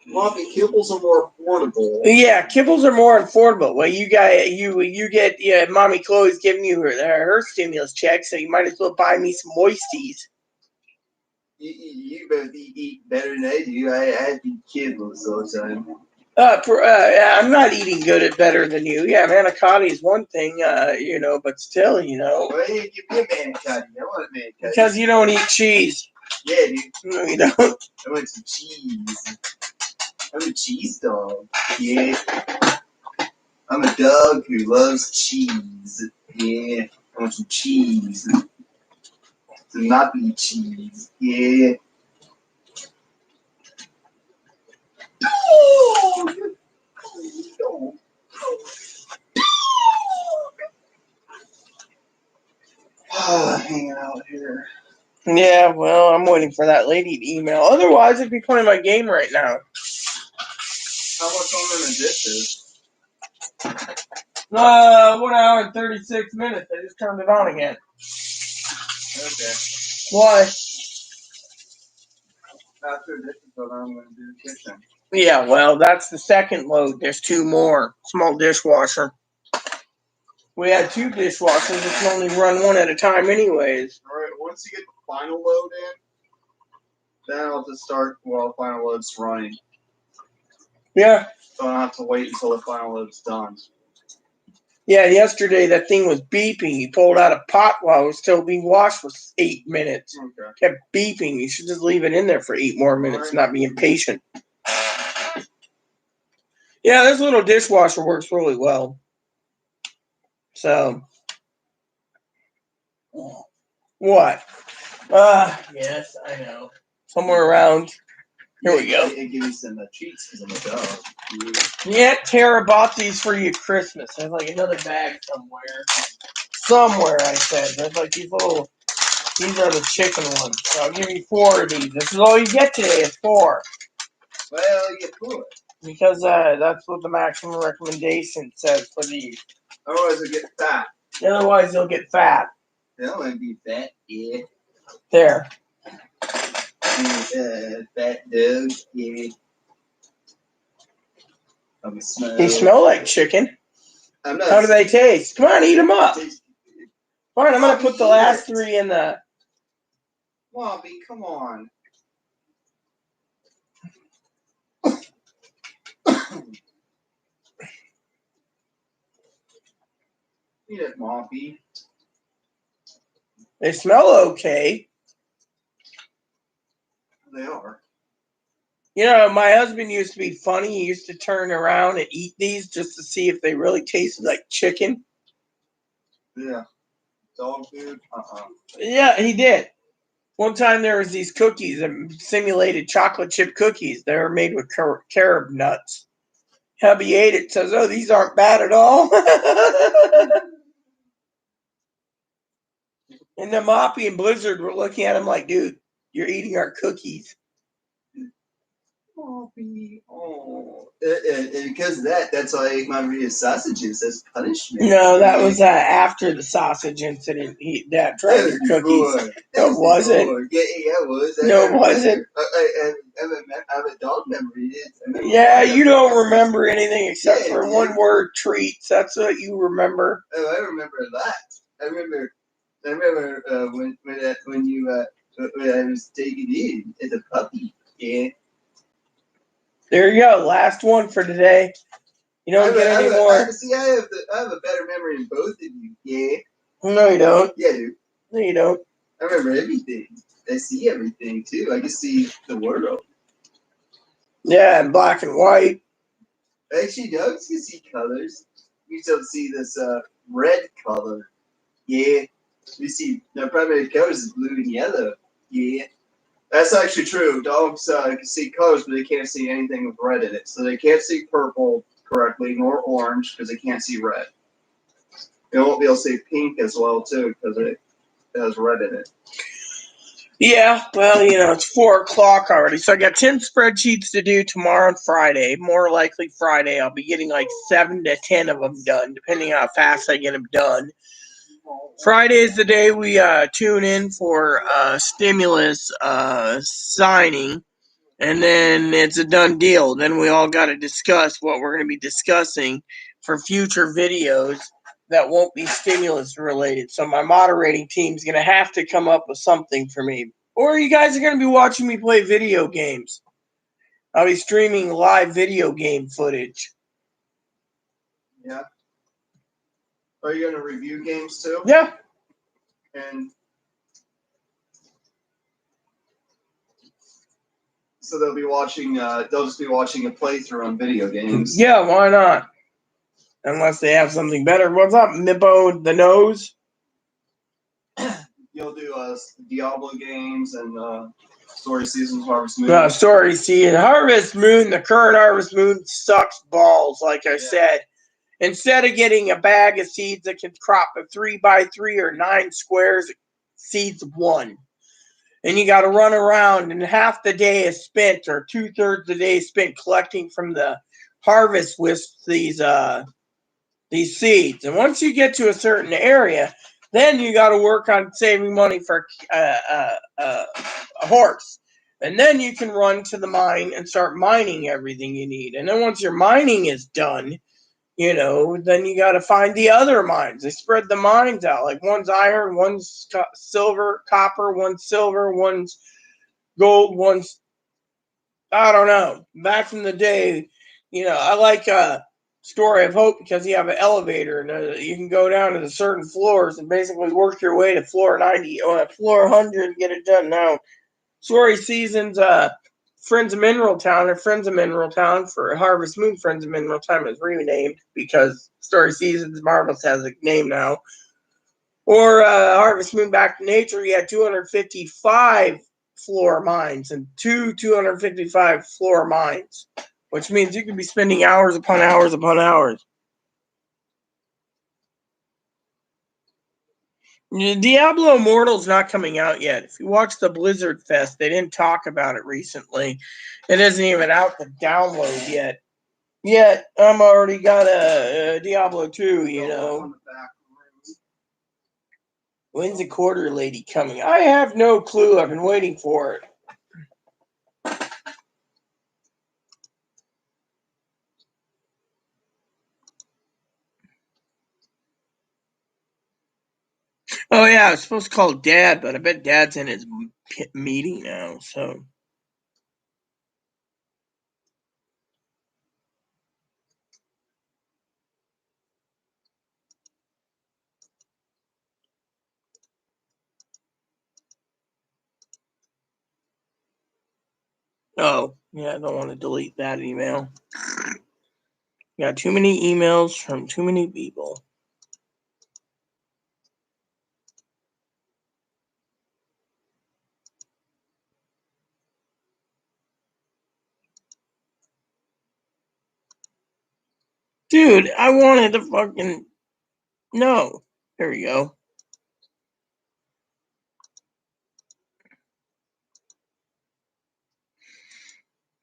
[SPEAKER 2] Mommy, kibbles are more affordable.
[SPEAKER 1] Yeah, kibbles are more affordable. Well, you get Mommy Chloe's giving you her stimulus check, so you might as well buy me some moisties.
[SPEAKER 2] You both eat better than I do. I eat kibbles all the time.
[SPEAKER 1] I'm not eating good at better than you. Yeah, manicotti is one thing, but still,
[SPEAKER 2] Well, hey, give me a manicotti. I want a manicotti.
[SPEAKER 1] Because you don't eat cheese.
[SPEAKER 2] Yeah, dude.
[SPEAKER 1] No, you don't.
[SPEAKER 2] I want some cheese. I'm a cheese dog. Yeah. I'm a dog who loves cheese. Yeah. I want some cheese. nappy cheese. Yeah. Hanging out here.
[SPEAKER 1] Yeah, well, I'm waiting for that lady to email. Otherwise, I'd be playing my game right now.
[SPEAKER 2] How much longer than this is?
[SPEAKER 1] 1 hour and 36 minutes. I just turned it on again.
[SPEAKER 2] Okay.
[SPEAKER 1] Why?
[SPEAKER 2] After this is what I'm going to do the kitchen.
[SPEAKER 1] Yeah, well, that's the second load. There's 2 more. Small dishwasher. We had 2 dishwashers. It can only run 1 at a time anyways.
[SPEAKER 2] Alright, once you get the final load in, then I'll just start while the final load's running.
[SPEAKER 1] Yeah.
[SPEAKER 2] So I don't have to wait until the final load's done.
[SPEAKER 1] Yeah, yesterday that thing was beeping. He pulled out a pot while it was still being washed for 8 minutes.
[SPEAKER 2] Okay.
[SPEAKER 1] Kept beeping. You should just leave it in there for 8 more minutes, not be impatient. Yeah, this little dishwasher works really well. So, what? Yes, I know. Somewhere around. Here we go.
[SPEAKER 2] It gives me some treats because I'm a dog.
[SPEAKER 1] Yeah, Tara bought these for you at Christmas. There's like another bag somewhere. Somewhere, I said. There's like these little. These are the chicken ones. So I'll give you 4 of these. This is all you get today is 4.
[SPEAKER 2] Well, you get 4.
[SPEAKER 1] Because that's what the maximum recommendation says for these.
[SPEAKER 2] Otherwise, you'll get fat.
[SPEAKER 1] Otherwise, you'll get fat.
[SPEAKER 2] They'll want to be fat, yeah.
[SPEAKER 1] There.
[SPEAKER 2] Fat dog, yeah.
[SPEAKER 1] They smell like chicken. How do they taste? Come on, eat them up. Fine, I'm going to put the last 3 in the...
[SPEAKER 2] Bobby, come on. Eat it, Moppy.
[SPEAKER 1] They smell okay.
[SPEAKER 2] They are.
[SPEAKER 1] You know, my husband used to be funny. He used to turn around and eat these just to see if they really tasted like chicken.
[SPEAKER 2] Yeah. Dog food?
[SPEAKER 1] Yeah, he did. One time there was these cookies, simulated chocolate chip cookies. They were made with carob nuts. Hubby ate it, says, "Oh, these aren't bad at all." And the Moppy and Blizzard were looking at him like, "Dude, you're eating our cookies."
[SPEAKER 2] Moppy, oh. Because of that, that's why I ate my Maria's sausages as punishment.
[SPEAKER 1] No, that was after the sausage incident. Dad tried your cookies. No, it wasn't.
[SPEAKER 2] Yeah, it was.
[SPEAKER 1] No, it wasn't.
[SPEAKER 2] I have a dog memory.
[SPEAKER 1] Yeah, you don't remember anything except for one word, treats. That's what you remember.
[SPEAKER 2] Oh, I remember that. I remember when I was taken in as a puppy. Yeah.
[SPEAKER 1] There you go. Last one for today. You don't get any more.
[SPEAKER 2] I have a better memory than both of you. Yeah.
[SPEAKER 1] No, you don't.
[SPEAKER 2] Yeah, I do.
[SPEAKER 1] No, you don't.
[SPEAKER 2] I remember everything. I see everything too. I can see the world.
[SPEAKER 1] Yeah, in black and white.
[SPEAKER 2] Actually, dogs can see colors. We still see this red color. Yeah. We see the primary colors is blue and yellow. Yeah. That's actually true. Dogs can see colors, but they can't see anything with red in it. So they can't see purple correctly, nor orange, because they can't see red. They won't be able to see pink as well, too, because it has red in it.
[SPEAKER 1] Yeah, well, you know, it's 4 o'clock already. So I got 10 spreadsheets to do tomorrow and Friday. More likely Friday. I'll be getting like 7 to 10 of them done, depending on how fast I get them done. Friday is the day we tune in for stimulus signing, and then it's a done deal. Then we all got to discuss what we're going to be discussing for future videos that won't be stimulus related. So my moderating team's going to have to come up with something for me. Or you guys are going to be watching me play video games. I'll be streaming live video game footage.
[SPEAKER 2] Yeah. Are you going to review games too?
[SPEAKER 1] Yeah.
[SPEAKER 2] And so they'll be watching. They'll just be watching a playthrough on video games.
[SPEAKER 1] Yeah, why not? Unless they have something better. What's up, Mippo the Nose?
[SPEAKER 2] you'll do Diablo games and Story Seasons, Harvest Moon.
[SPEAKER 1] Story Season, Harvest Moon. The current Harvest Moon sucks balls. Like I said, instead of getting a bag of seeds that can crop a 3x3 or 9 squares, it seeds 1. And you got to run around, and half the day is spent, or 2/3 the day is spent collecting from the harvest with these seeds. And once you get to a certain area, then you got to work on saving money for a horse. And then you can run to the mine and start mining everything you need. And then once your mining is done, then you got to find the other mines. They spread the mines out. Like one's iron, one's silver, copper, one's silver, one's gold, one's, I don't know. Back in the day, I like Story of Hope because you have an elevator and you can go down to the certain floors and basically work your way to floor 90 or floor 100 and get it done. Now, Story Seasons, Friends of Mineral Town, or Friends of Mineral Town for Harvest Moon. Friends of Mineral Town is renamed because Story Seasons Marvels has a name now. Or Harvest Moon Back to Nature, you had 255 floor mines and 255 floor mines, which means you could be spending hours upon hours upon hours. Diablo Immortal's not coming out yet. If you watch the Blizzard Fest, they didn't talk about it recently. It isn't even out to download yet. Yet, I'm already got a Diablo 2, When's the quarter lady coming? I have no clue. I've been waiting for it. Oh, yeah, I was supposed to call Dad, but I bet Dad's in his meeting now, so. Oh, yeah, I don't want to delete that email. Got too many emails from too many people. Dude, I wanted to fucking. No. There we go.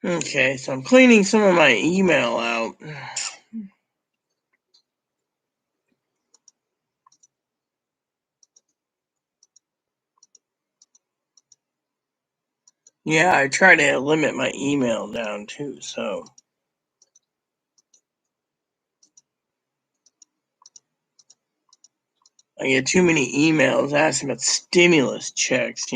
[SPEAKER 1] Okay, so I'm cleaning some of my email out. Yeah, I try to limit my email down too, so. I get too many emails asking about stimulus checks,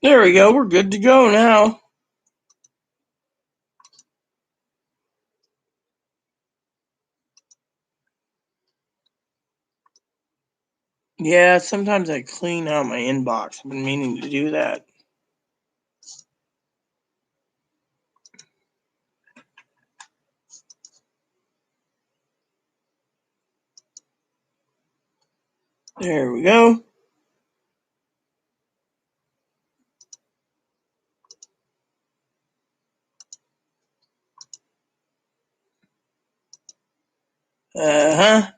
[SPEAKER 1] There we go. We're good to go now. Yeah, sometimes I clean out my inbox. I've been meaning to do that. There we go. Uh-huh.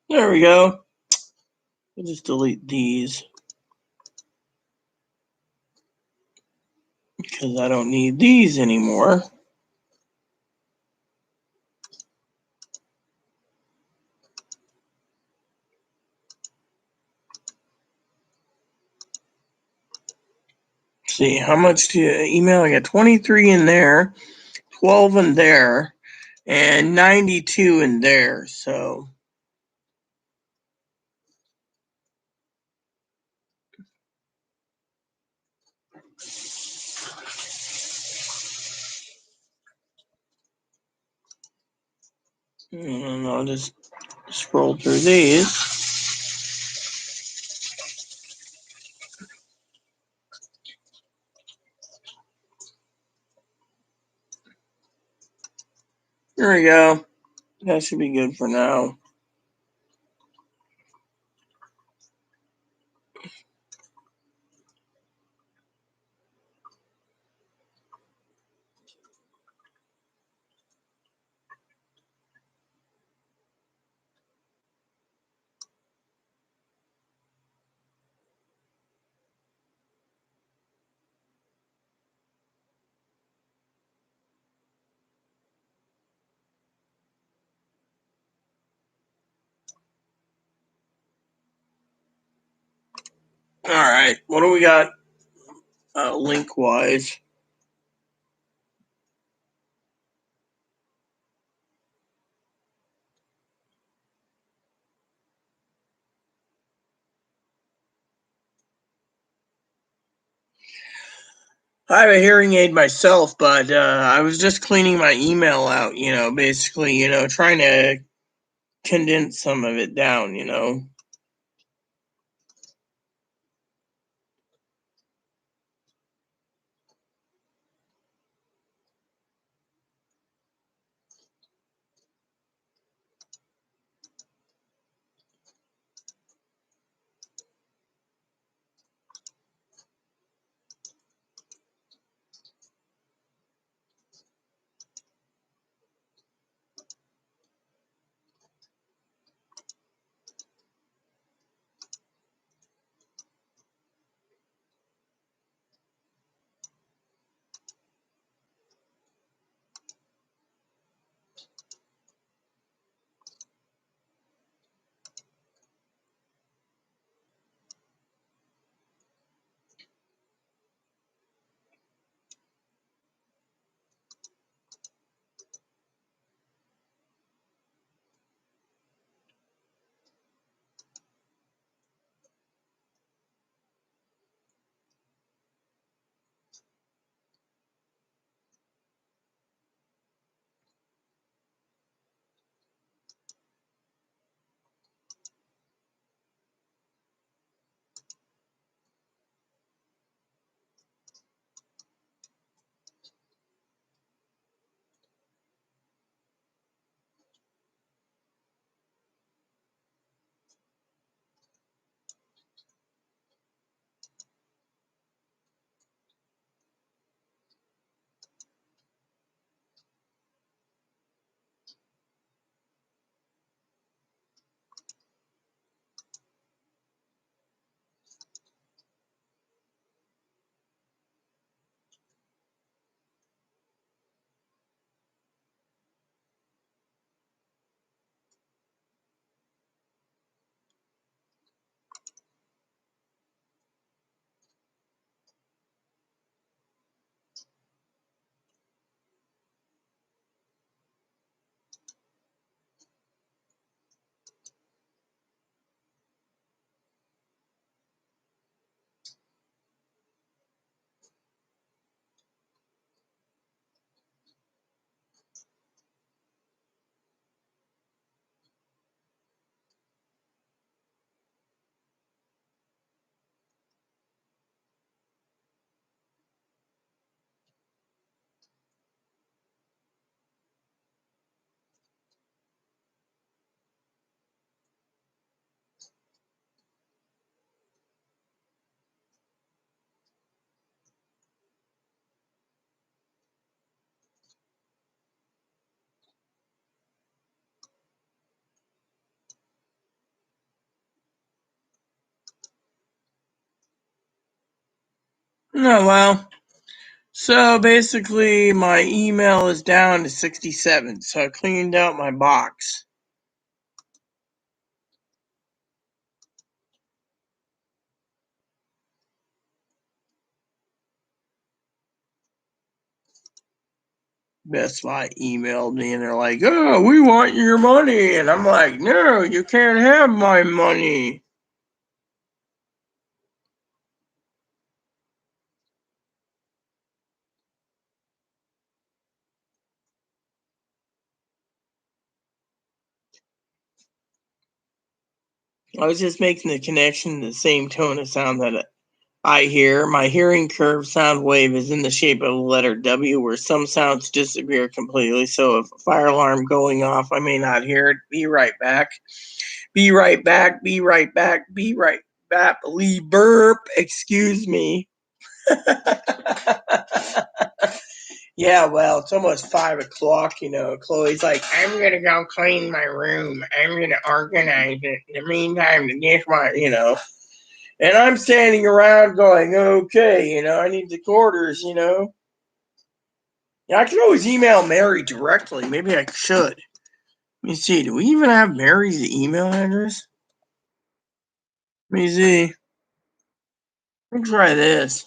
[SPEAKER 1] There we go. We'll just delete these because I don't need these anymore. See how much to email. I got 23 in there, 12 in there, and 92 in there. So and I'll just scroll through these. There we go. That should be good for now. All right. What do we got link wise? I have a hearing aid myself, but I was just cleaning my email out, basically, trying to condense some of it down. Oh, well. So basically, my email is down to 67. So I cleaned out my box. Best Buy emailed me and they're like, "Oh, we want your money." And I'm like, "No, you can't have my money." I was just making the connection to the same tone of sound that I hear. My hearing curve sound wave is in the shape of a letter W, where some sounds disappear completely. So if a fire alarm going off, I may not hear it. Be right back. Be right back. Be right back. Be right back. Lee burp. Excuse me. Yeah, well, it's almost 5 o'clock. Chloe's like, "I'm gonna go clean my room. I'm gonna organize it. In the meantime, the dishwasher. And I'm standing around going, okay, I need the quarters. Yeah, I can always email Mary directly. Maybe I should. Let me see. Do we even have Mary's email address? Let me see. Let me try this.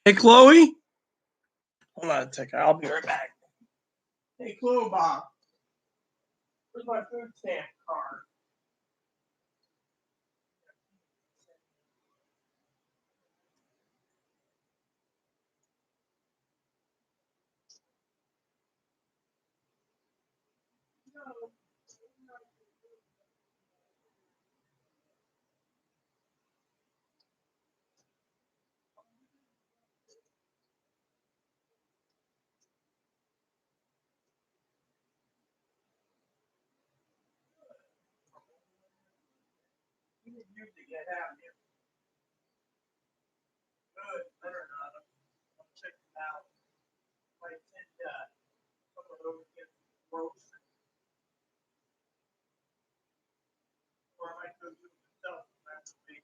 [SPEAKER 1] Hey, Chloe? Hold on a second. I'll be right back. Hey, Chloe Bob. Where's my food stamp card? You can usually get out here. Good. Better not. I'll check it out. Like, some of those get gross. Or I might go do it myself. That's big.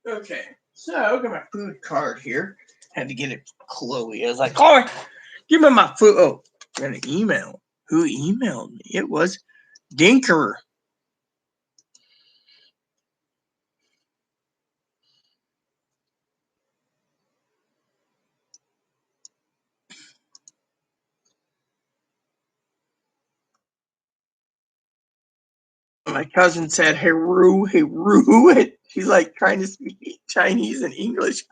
[SPEAKER 1] Okay, so I got my food card here. Had to get it from Chloe. I was like, "Oh, give me my food." Oh, got an email. Who emailed me? It was Dinker. My cousin said, "Hey, Roo, hey, Roo." She's like trying to speak Chinese and English.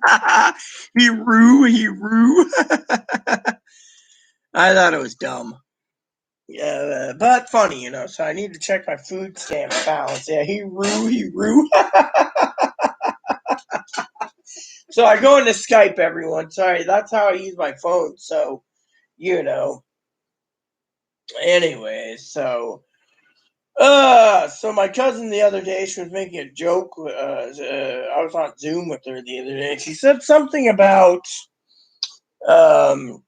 [SPEAKER 1] He Roo, he Roo. I thought it was dumb. Yeah, but funny. So I need to check my food stamp balance. Yeah, he Roo, he Roo. So I go into Skype, everyone. Sorry, that's how I use my phone. So, you know. Anyway, so my cousin the other day, she was making a joke. I was on Zoom with her the other day. She said something about um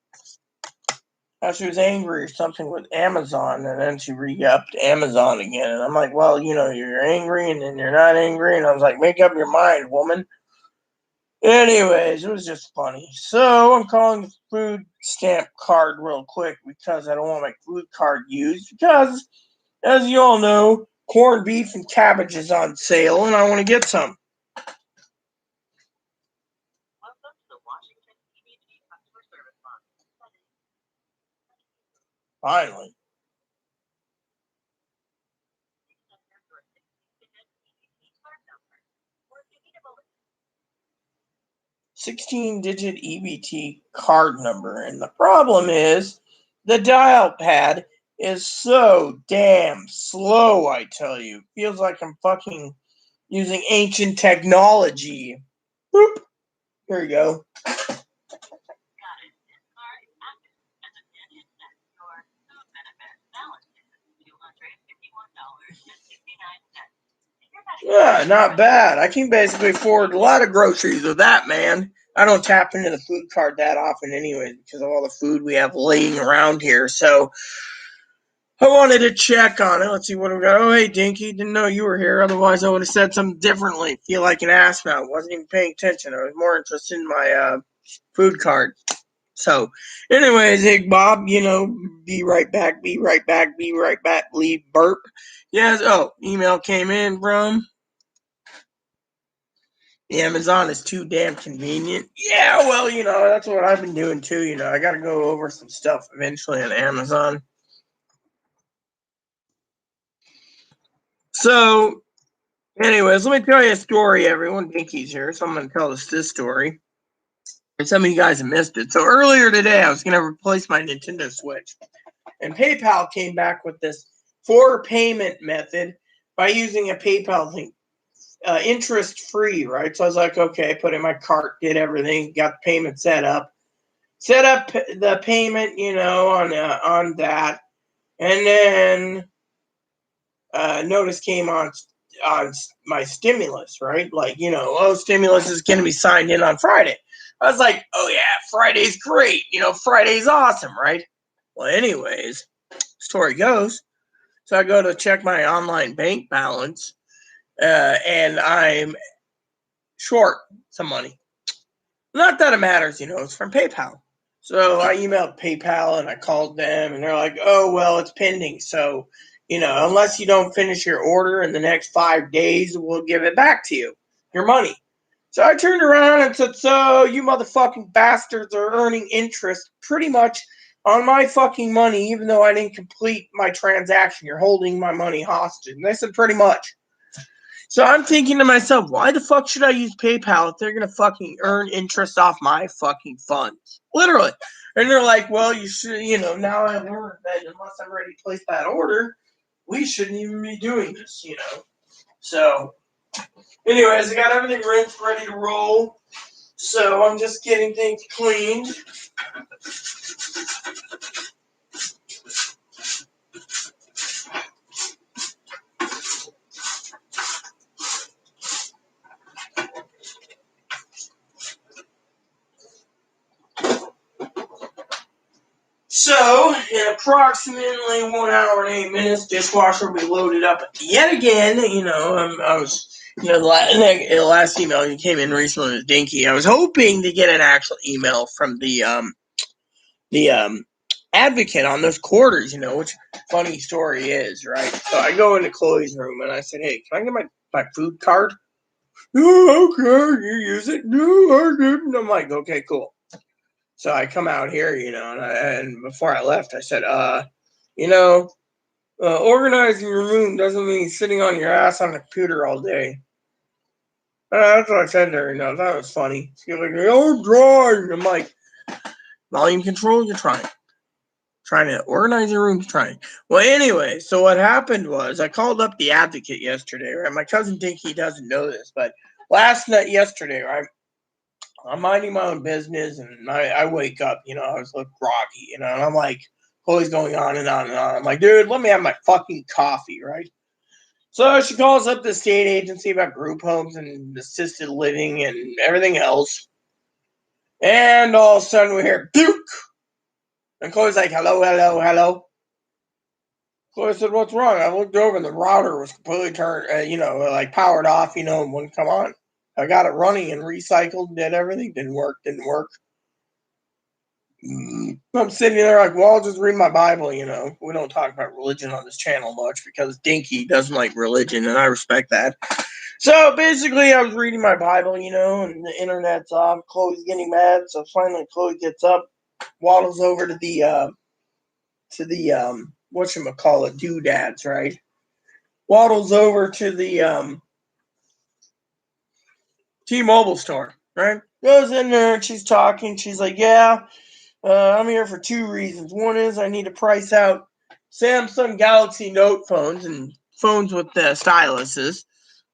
[SPEAKER 1] how she was angry or something with Amazon, and then she re-upped Amazon again. And I'm like, well, you're angry and then you're not angry, and I was like, make up your mind, woman. Anyways, it was just funny. So I'm calling the food stamp card real quick because I don't want my food card used because, as you all know, corned beef and cabbage is on sale and I want to get some. Finally. 16-digit EBT card number. And the problem is the dial pad is so damn slow, I tell you. Feels like I'm fucking using ancient technology. Boop. Here you go. Yeah, not bad. I can basically afford a lot of groceries with that, man. I don't tap into the food card that often anyway because of all the food we have laying around here. So I wanted to check on it. Let's see what we got. Oh, hey, Dinky. Didn't know you were here. Otherwise, I would have said something differently. Feel like an ass now. Wasn't even paying attention. I was more interested in my food card. So, anyways, Big Bob, be right back, be right back, be right back, leave burp. Yes, email came in from the Amazon is too damn convenient. Yeah, well, that's what I've been doing too. I got to go over some stuff eventually on Amazon. So, anyways, let me tell you a story, everyone. Dinky's here, so I'm going to tell us this story. And some of you guys have missed it. So, earlier today, I was going to replace my Nintendo Switch. And PayPal came back with this for payment method by using a PayPal link. Interest free, right? So I was like, okay, put in my cart, did everything, got the payment set up the payment, on that, and then notice came on my stimulus, right? Like, stimulus is going to be signed in on Friday. I was like, oh yeah, Friday's great. Friday's awesome, right? Well, anyways, story goes. So I go to check my online bank balance, and I'm short some money. Not that it matters, it's from PayPal. So I emailed PayPal and I called them and they're like, oh, well, it's pending. So, unless you don't finish your order in the next 5 days, we'll give it back to you, your money. So I turned around and said, so you motherfucking bastards are earning interest pretty much on my fucking money, even though I didn't complete my transaction. You're holding my money hostage. And they said, pretty much. So I'm thinking to myself, why the fuck should I use PayPal if they're gonna fucking earn interest off my fucking funds? Literally. And they're like, well, you should, now I learned that unless I'm ready to place that order, we shouldn't even be doing this. So, anyways, I got everything rinsed, ready to roll. So I'm just getting things cleaned. So, in approximately 1 hour and 8 minutes, dishwasher will be loaded up yet again. I was, the last email that came in recently was Dinky. I was hoping to get an actual email from the advocate on those quarters, which funny story is, right? So I go into Chloe's room and I said, hey, can I get my food card? Oh, okay, you use it? No, I didn't. I'm like, okay, cool. So I come out here, and before I left, I said, organizing your room doesn't mean sitting on your ass on the computer all day. That's what I said to her. That was funny. She's like, oh, drawing. I'm like, volume control, you're trying. Trying to organize your room, you're trying. Well, anyway, so what happened was I called up the advocate yesterday, right? My cousin Dinky doesn't know this, but yesterday, right? I'm minding my own business, and I wake up, I was like groggy, and I'm like, always going on and on and on. I'm like, dude, let me have my fucking coffee, right? So she calls up the state agency about group homes and assisted living and everything else. And all of a sudden we hear, Duke! And Chloe's like, hello, hello, hello. Chloe said, what's wrong? I looked over and the router was completely turned, like powered off, and wouldn't come on. I got it running and recycled, did everything, didn't work. I'm sitting there like, well, I'll just read my Bible, We don't talk about religion on this channel much because Dinky doesn't like religion, and I respect that. So basically, I was reading my Bible, and the internet's off. Chloe's getting mad, so finally Chloe gets up, waddles over to the whatchamacallit, doodads, right? Waddles over to the T-Mobile store, right? Goes in there and she's talking. She's like, yeah, I'm here for two reasons. One is I need to price out Samsung Galaxy Note phones and phones with the styluses.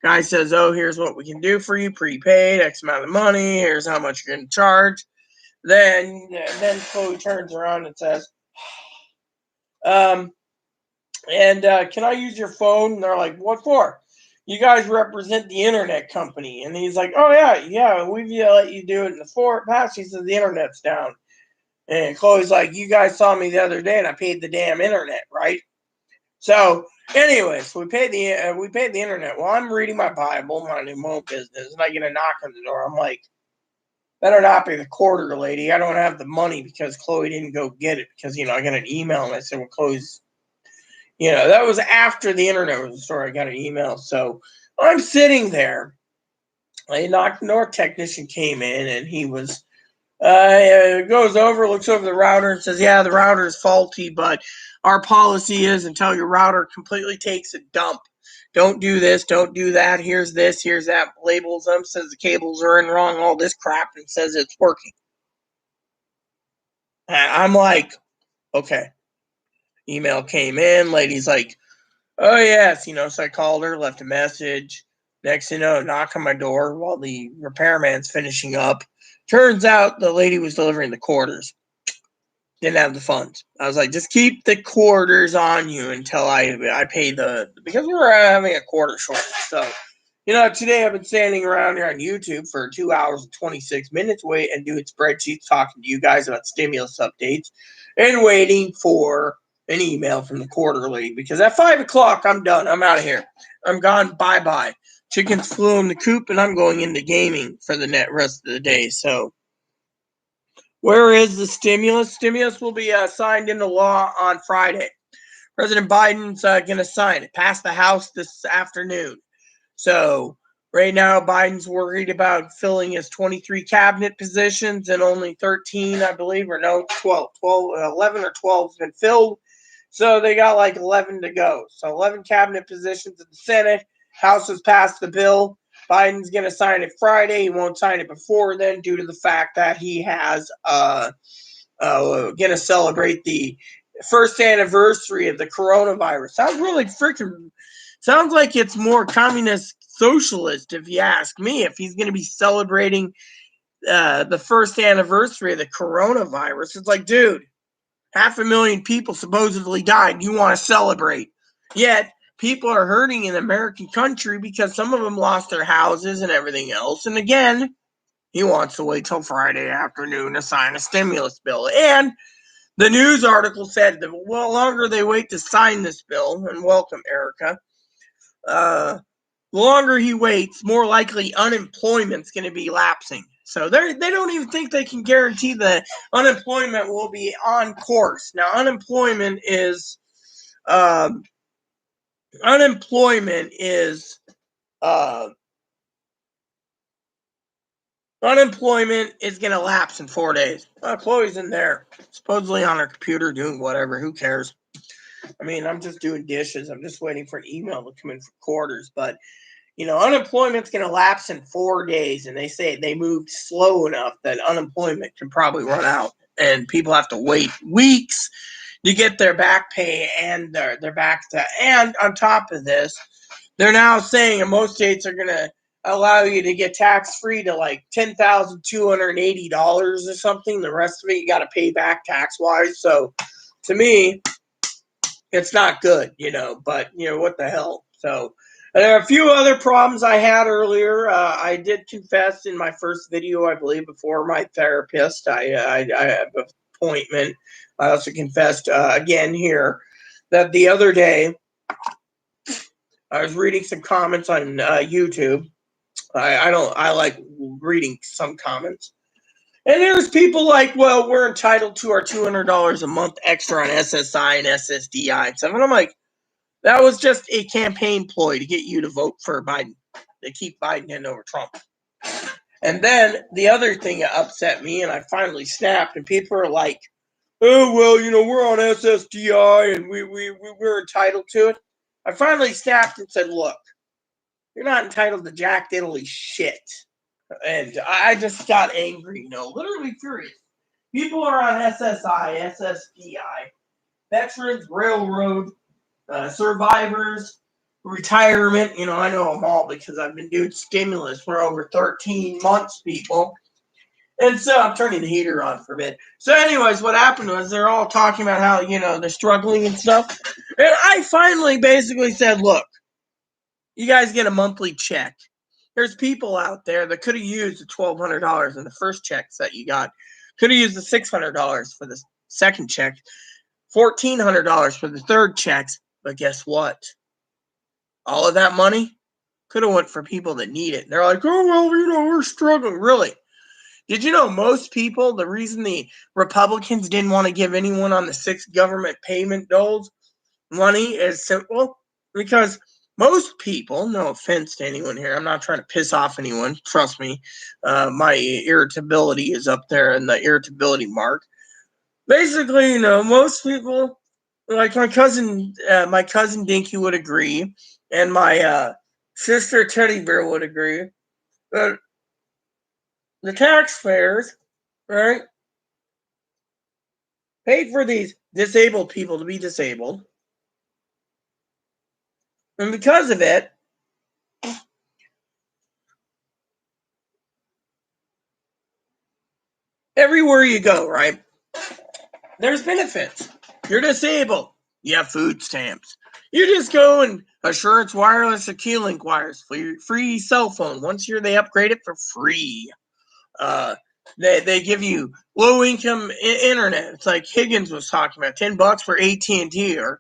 [SPEAKER 1] Guy says, oh, here's what we can do for you, prepaid, X amount of money. Here's how much you're going to charge. Then Chloe turns around and says, um, can I use your phone? And they're like, what for? You guys represent the internet company. And he's like, oh, yeah, we've let you do it in the past. He says, the internet's down. And Chloe's like, you guys saw me the other day and I paid the damn internet, right? So, anyways, we paid the internet. Well, I'm reading my Bible, minding my own business, and I get a knock on the door. I'm like, better not be the quarter lady. I don't have the money because Chloe didn't go get it because, I got an email and I said, well, Chloe's, that was after the internet was the story. I got an email. So I'm sitting there. A knocked door technician came in and he was goes over, looks over the router and says, yeah, the router is faulty, but our policy is until your router completely takes a dump. Don't do this, don't do that. Here's this, here's that. Labels them, says the cables are in wrong, all this crap, and says it's working. I'm like, okay. Email came in, lady's like, oh, yes, so I called her, left a message. Next thing you know, knock on my door while the repairman's finishing up. Turns out the lady was delivering the quarters. Didn't have the funds. I was like, just keep the quarters on you until I pay because we were having a quarter shortage. So, today I've been standing around here on YouTube for 2 hours and 26 minutes waiting and doing spreadsheets, talking to you guys about stimulus updates and waiting for an email from the quarterly because at 5 o'clock I'm done. I'm out of here. I'm gone. Bye-bye. Chickens flew in the coop and I'm going into gaming for the rest of the day. So, where is the stimulus? Stimulus will be signed into law on Friday. President Biden's going to sign it. Pass the House this afternoon. So right now, Biden's worried about filling his 23 cabinet positions and only 13, I believe, or no, 11 or 12 has been filled. So they got like 11 to go. So 11 cabinet positions in the Senate. House has passed the bill. Biden's going to sign it Friday. He won't sign it before then due to the fact that he has going to celebrate the first anniversary of the coronavirus. Sounds like it's more communist socialist, if you ask me, if he's going to be celebrating the first anniversary of the coronavirus. It's like, dude, 500,000 people supposedly died. You want to celebrate. Yet, people are hurting in the American country because some of them lost their houses and everything else. And again, he wants to wait till Friday afternoon to sign a stimulus bill. And the news article said the longer they wait to sign this bill, and welcome, Erica, the longer he waits, more likely unemployment's going to be lapsing. So they don't even think they can guarantee that unemployment will be on course. Now, unemployment is uh, unemployment is uh, unemployment is going to lapse in 4 days. Chloe's in there, supposedly on her computer doing whatever. Who cares? I mean, I'm just doing dishes. I'm just waiting for an email to come in for quarters. But, unemployment's going to lapse in 4 days. And they say they moved slow enough that unemployment can probably run out. And people have to wait weeks to get their back pay and their back to. And on top of this, they're now saying in most states are going to allow you to get tax free to like $10,280 or something. The rest of it you got to pay back tax wise. So to me, it's not good, but what the hell. So there are a few other problems I had earlier. I did confess in my first video, I believe, before my therapist. I have an appointment. I also confessed again here that the other day I was reading some comments on YouTube. I like reading some comments. And there's people like, well, we're entitled to our $200 a month extra on SSI and SSDI and stuff. And I'm like, that was just a campaign ploy to get you to vote for Biden, to keep Biden in over Trump. And then the other thing that upset me, and I finally snapped, and people are like, oh, well, we're on SSDI and we're entitled to it. I finally snapped and said, look, you're not entitled to Jack Diddley shit. And I just got angry, literally furious. People are on SSI, SSDI, Veterans, Railroad, survivors, retirement. I know them all because I've been doing stimulus for over 13 months, people. And so I'm turning the heater on for a bit. So, anyways, what happened was they're all talking about how, they're struggling and stuff. And I finally basically said, look, you guys get a monthly check. There's people out there that could have used the $1,200 in the first checks that you got, could have used the $600 for the second check, $1,400 for the third checks. But guess what? All of that money could have went for people that need it. They're like, oh, well, we're struggling. Really? Did you know most people, the reason the Republicans didn't want to give anyone on the 6 government payment doles money is simple? Because most people, no offense to anyone here, I'm not trying to piss off anyone. Trust me, my irritability is up there in the irritability mark. Basically, most people, like my cousin Dinky would agree, and my sister Teddy Bear would agree that the taxpayers, right, paid for these disabled people to be disabled, and because of it, everywhere you go, right, there's benefits. You're disabled. You have food stamps. You just go and Assurance Wireless or Keylink wires for your free cell phone. Once they upgrade it for free. Uh, they give you low income internet. It's like Higgins was talking about, $10 for AT&T or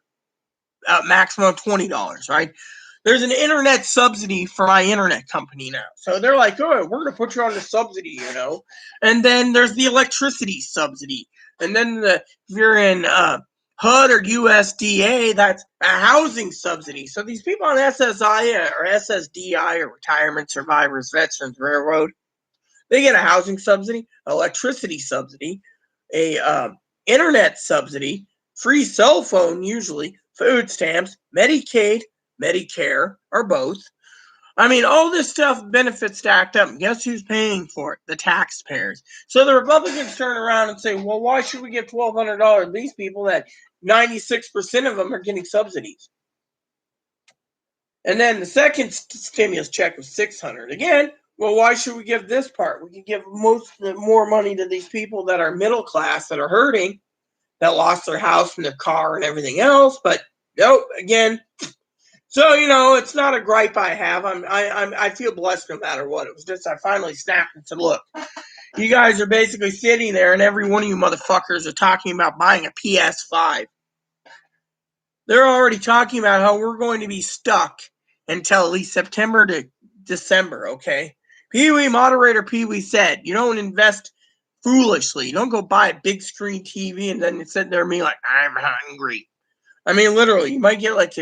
[SPEAKER 1] maximum $20, right? There's an internet subsidy for my internet company now. So they're like, oh, we're going to put you on the subsidy, And then there's the electricity subsidy. And then if you're in HUD or USDA, that's a housing subsidy. So these people on SSI or SSDI or Retirement Survivors Veterans Railroad, they get a housing subsidy, electricity subsidy, a internet subsidy, free cell phone usually, food stamps, Medicaid, Medicare, or both. I mean, all this stuff benefits stacked up. Guess who's paying for it? The taxpayers. So the Republicans turn around and say, well, why should we give $1,200 to these people that 96% of them are getting subsidies? And then the second stimulus check was $600. Again, well, why should we give this part? We could give more money to these people that are middle class, that are hurting, that lost their house and their car and everything else. But nope, again. So it's not a gripe I have. I feel blessed no matter what. It was just I finally snapped and said, look, you guys are basically sitting there, and every one of you motherfuckers are talking about buying a PS5. They're already talking about how we're going to be stuck until at least September to December, okay? Moderator Pee Wee said, you don't invest foolishly. You don't go buy a big screen TV and then sit there and be like, I'm hungry. I mean, literally, you might get like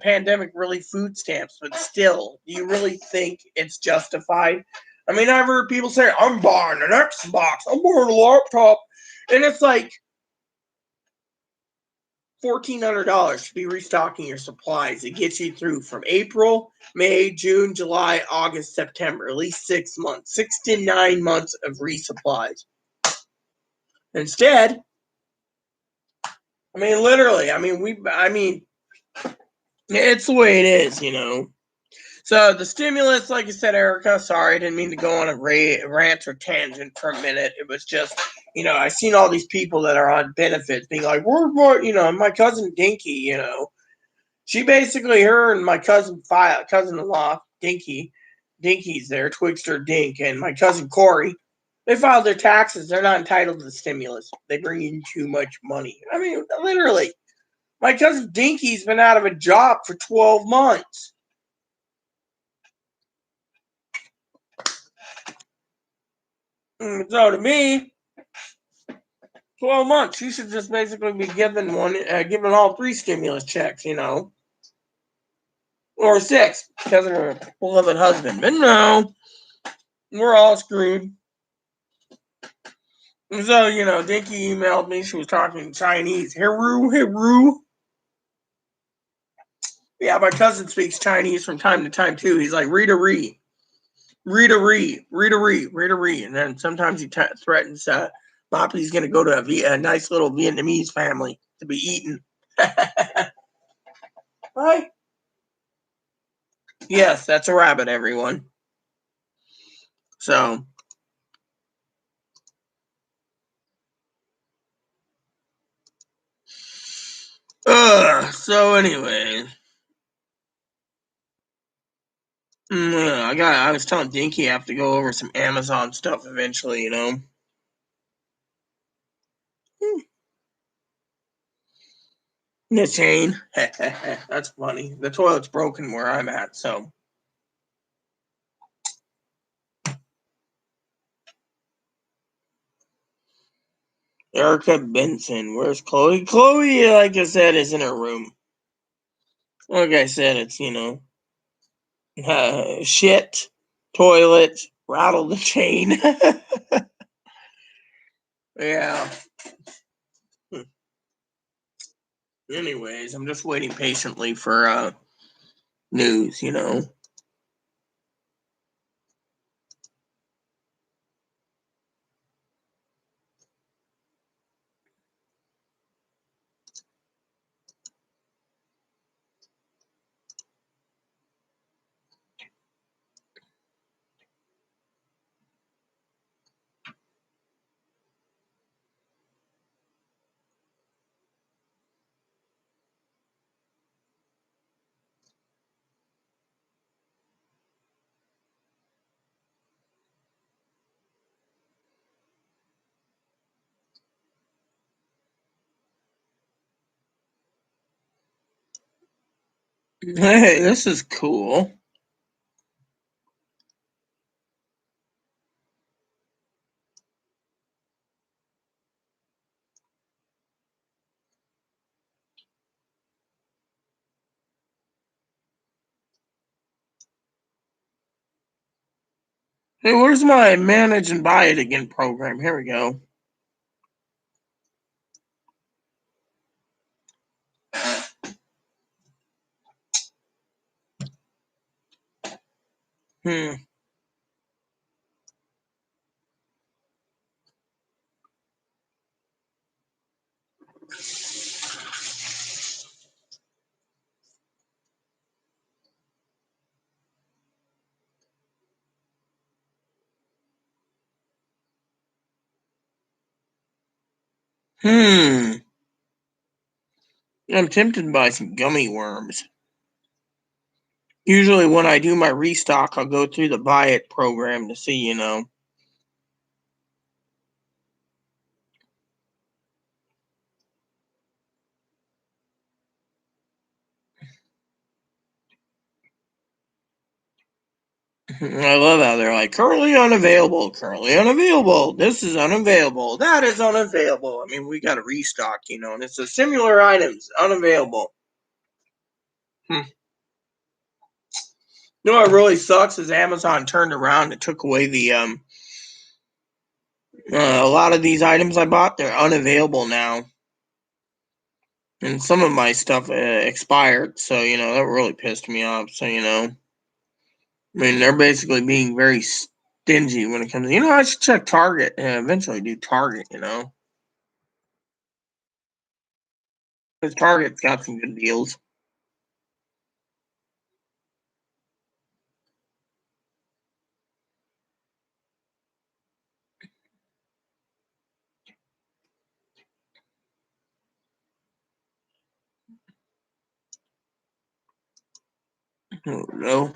[SPEAKER 1] pandemic relief food stamps, but still, do you really think it's justified? I mean, I've heard people say, I'm buying an Xbox, I'm buying a laptop. And it's like, $1,400 to be restocking your supplies. It gets you through from April, May, June, July, August, September. At least 6 months, 6 to 9 months of resupplies. Instead, I mean, literally, it's the way it is. So the stimulus, like you said, Erica, sorry, I didn't mean to go on a rant or tangent for a minute. It was just, I seen all these people that are on benefits being like, my cousin Dinky, she basically, her and my cousin-in-law, Dinky's there, Twigster Dink, and my cousin Corey, they filed their taxes. They're not entitled to the stimulus. They bring in too much money. I mean, literally, my cousin Dinky's been out of a job for 12 months. So to me, 12 months, she should just basically be given all 3 stimulus checks, or 6 because of her beloved husband. But no, we're all screwed. So, Dinky emailed me. She was talking Chinese. Heru, Heru. Yeah, my cousin speaks Chinese from time to time, too. He's like, read a re. Read a re. Read a re. Read a re. And then sometimes he threatens Moppy's going to go to a nice little Vietnamese family to be eaten. Right? Yes, that's a rabbit, everyone. So, so anyway, I was telling Dinky I have to go over some Amazon stuff eventually. The chain. That's funny. The toilet's broken where I'm at, so. Erica Benson. Where's Chloe? Chloe, like I said, is in her room. Like I said, it's, shit, toilet, rattle the chain. Yeah. Anyways, I'm just waiting patiently for news. Hey, this is cool. Hey, where's my manage and buy it again program? Here we go. Hmm. Hmm. I'm tempted to buy some gummy worms. Usually, when I do my restock, I'll go through the buy it program to see. I love how they're like currently unavailable, currently unavailable. This is unavailable. That is unavailable. I mean, we got a restock, and it's a similar items unavailable. Hmm. What really sucks is Amazon turned around and took away the. A lot of these items I bought, they're unavailable now, and some of my stuff expired. So that really pissed me off. So. I mean, they're basically being very stingy when it comes to, I should check Target and eventually do Target. Because Target's got some good deals. There we go.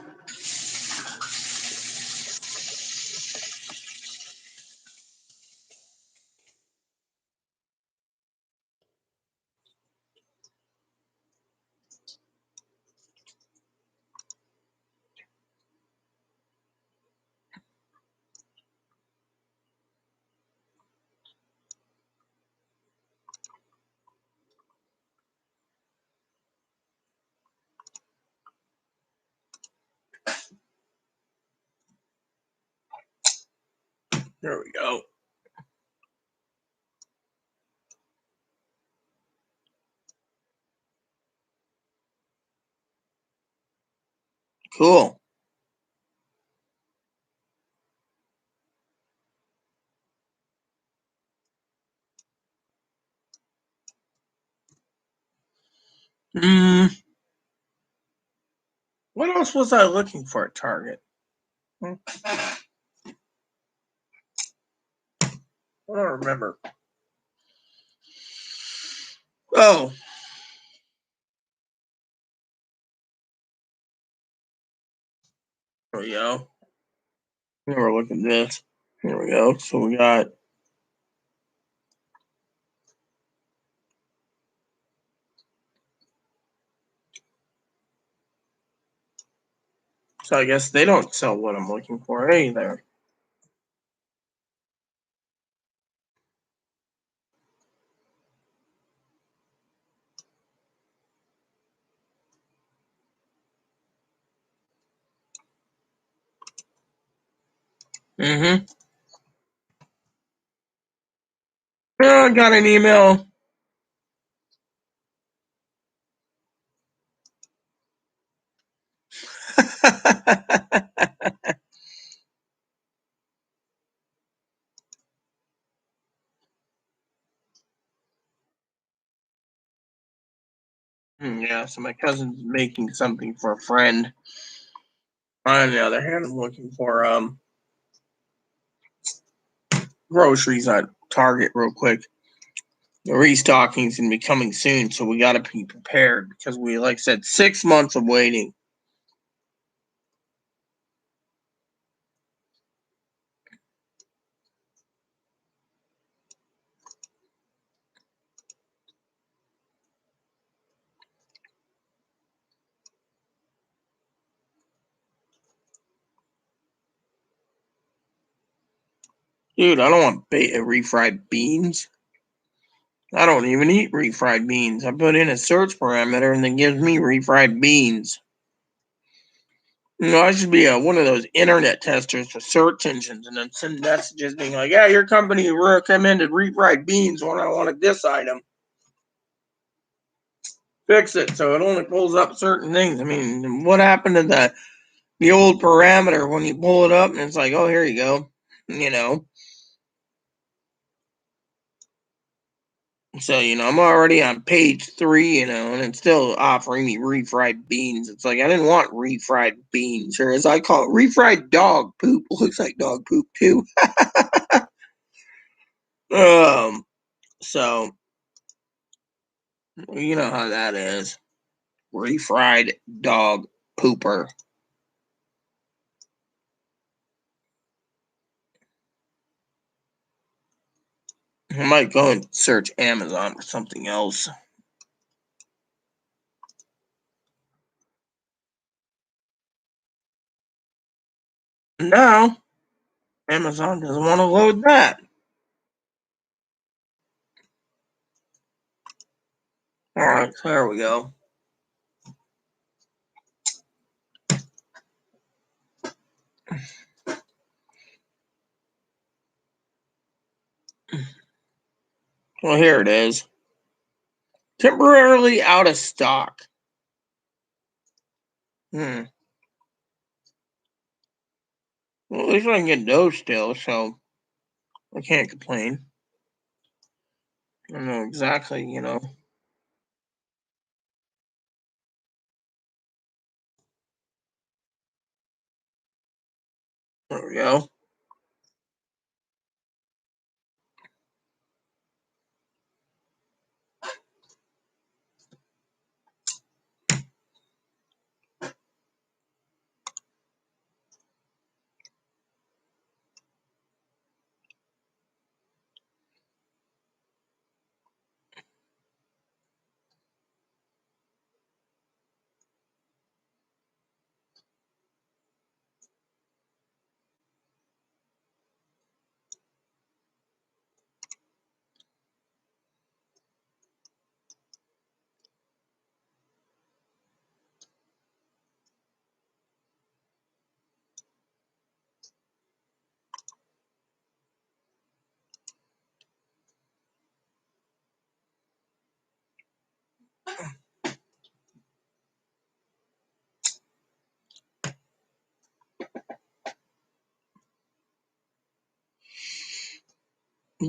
[SPEAKER 1] There we go. Cool. Hmm. What else was I looking for at Target? Hmm, I don't remember. Oh, there we go. Never look at this. Here we go. So we got. So I guess they don't sell what I'm looking for either. Mm-hmm. Oh, I got an email. Yeah, so my cousin's making something for a friend. On the other hand, I'm looking for groceries at Target real quick. The restocking's gonna be coming soon, so we gotta be prepared because we, like I said, 6 months of waiting. Dude, I don't want refried beans. I don't even eat refried beans. I put in a search parameter and it gives me refried beans. You know, I should be one of those internet testers for search engines and then send messages being like, yeah, your company recommended refried beans when I wanted this item. Fix it so it only pulls up certain things. I mean, what happened to the old parameter when you pull it up and it's like, oh, here you go. You know. So, I'm already on page 3, and it's still offering me refried beans. It's like I didn't want refried beans, or as I call it, refried dog poop. Looks like dog poop too. um, so you know how that is. Refried dog pooper. I might go and search Amazon for something else. Now, Amazon doesn't want to load that. All right, so there we go. Well, here it is. Temporarily out of stock. Hmm. Well, at least I can get those still, so I can't complain. I know exactly. There we go.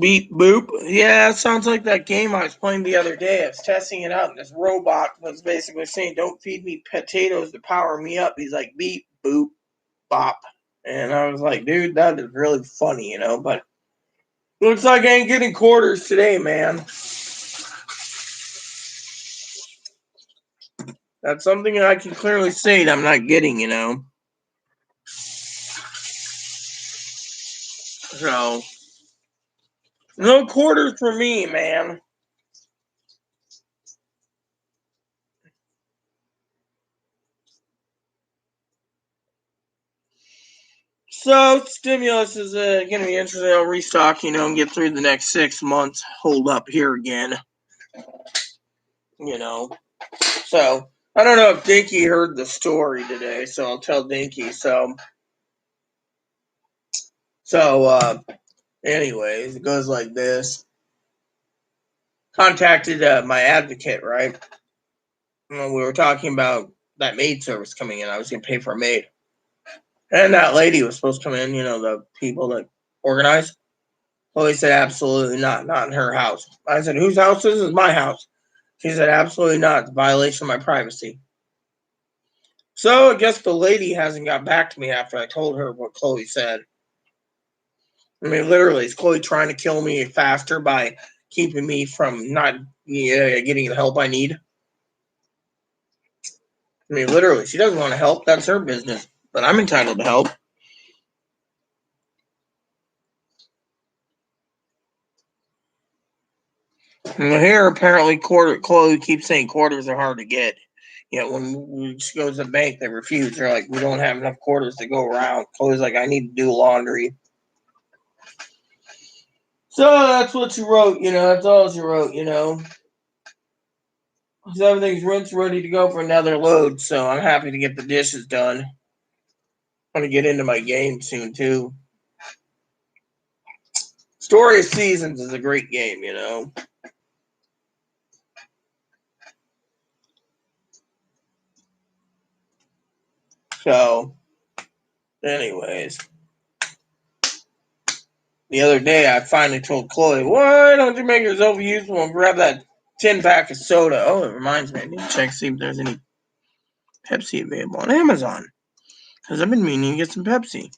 [SPEAKER 1] Beep boop. Yeah, it sounds like that game I was playing the other day. I was testing it out, and this robot was basically saying, "Don't feed me potatoes to power me up." He's like, "Beep boop bop," and I was like, "Dude, that is really funny, you know." But looks like I ain't getting quarters today, man. That's something I can clearly state I'm not getting, you know. So no quarters for me, man. So stimulus is going to be interesting. I'll restock, you know, and get through the next 6 months. Hold up here again, you know. So I don't know if Dinky heard the story today, so I'll tell Dinky. So anyways, it goes like this. Contacted my advocate, right? And we were talking about that maid service coming in. I was going to pay for a maid, and that lady was supposed to come in. You know, the people that organize. Well, he said absolutely not, not in her house. I said, whose house is? This is my house. She said, absolutely not. It's a violation of my privacy. So I guess the lady hasn't got back to me after I told her what Chloe said. I mean, literally, is Chloe trying to kill me faster by keeping me from not getting the help I need? I mean, literally, she doesn't want to help. That's her business. But I'm entitled to help. And here, apparently, Chloe keeps saying quarters are hard to get. You know, when she goes to the bank, they refuse. They're like, we don't have enough quarters to go around. Chloe's like, I need to do laundry. So that's what she wrote, you know. That's all she wrote, you know. So everything's rinsed, ready to go for another load. So I'm happy to get the dishes done. I'm going to get into my game soon, too. Story of Seasons is a great game, you know. So, anyways, the other day I finally told Chloe, why don't you make yourself useful and grab that 10 pack of soda? Oh, it reminds me, I need to check see if there's any Pepsi available on Amazon. Because I've been meaning to get some Pepsi.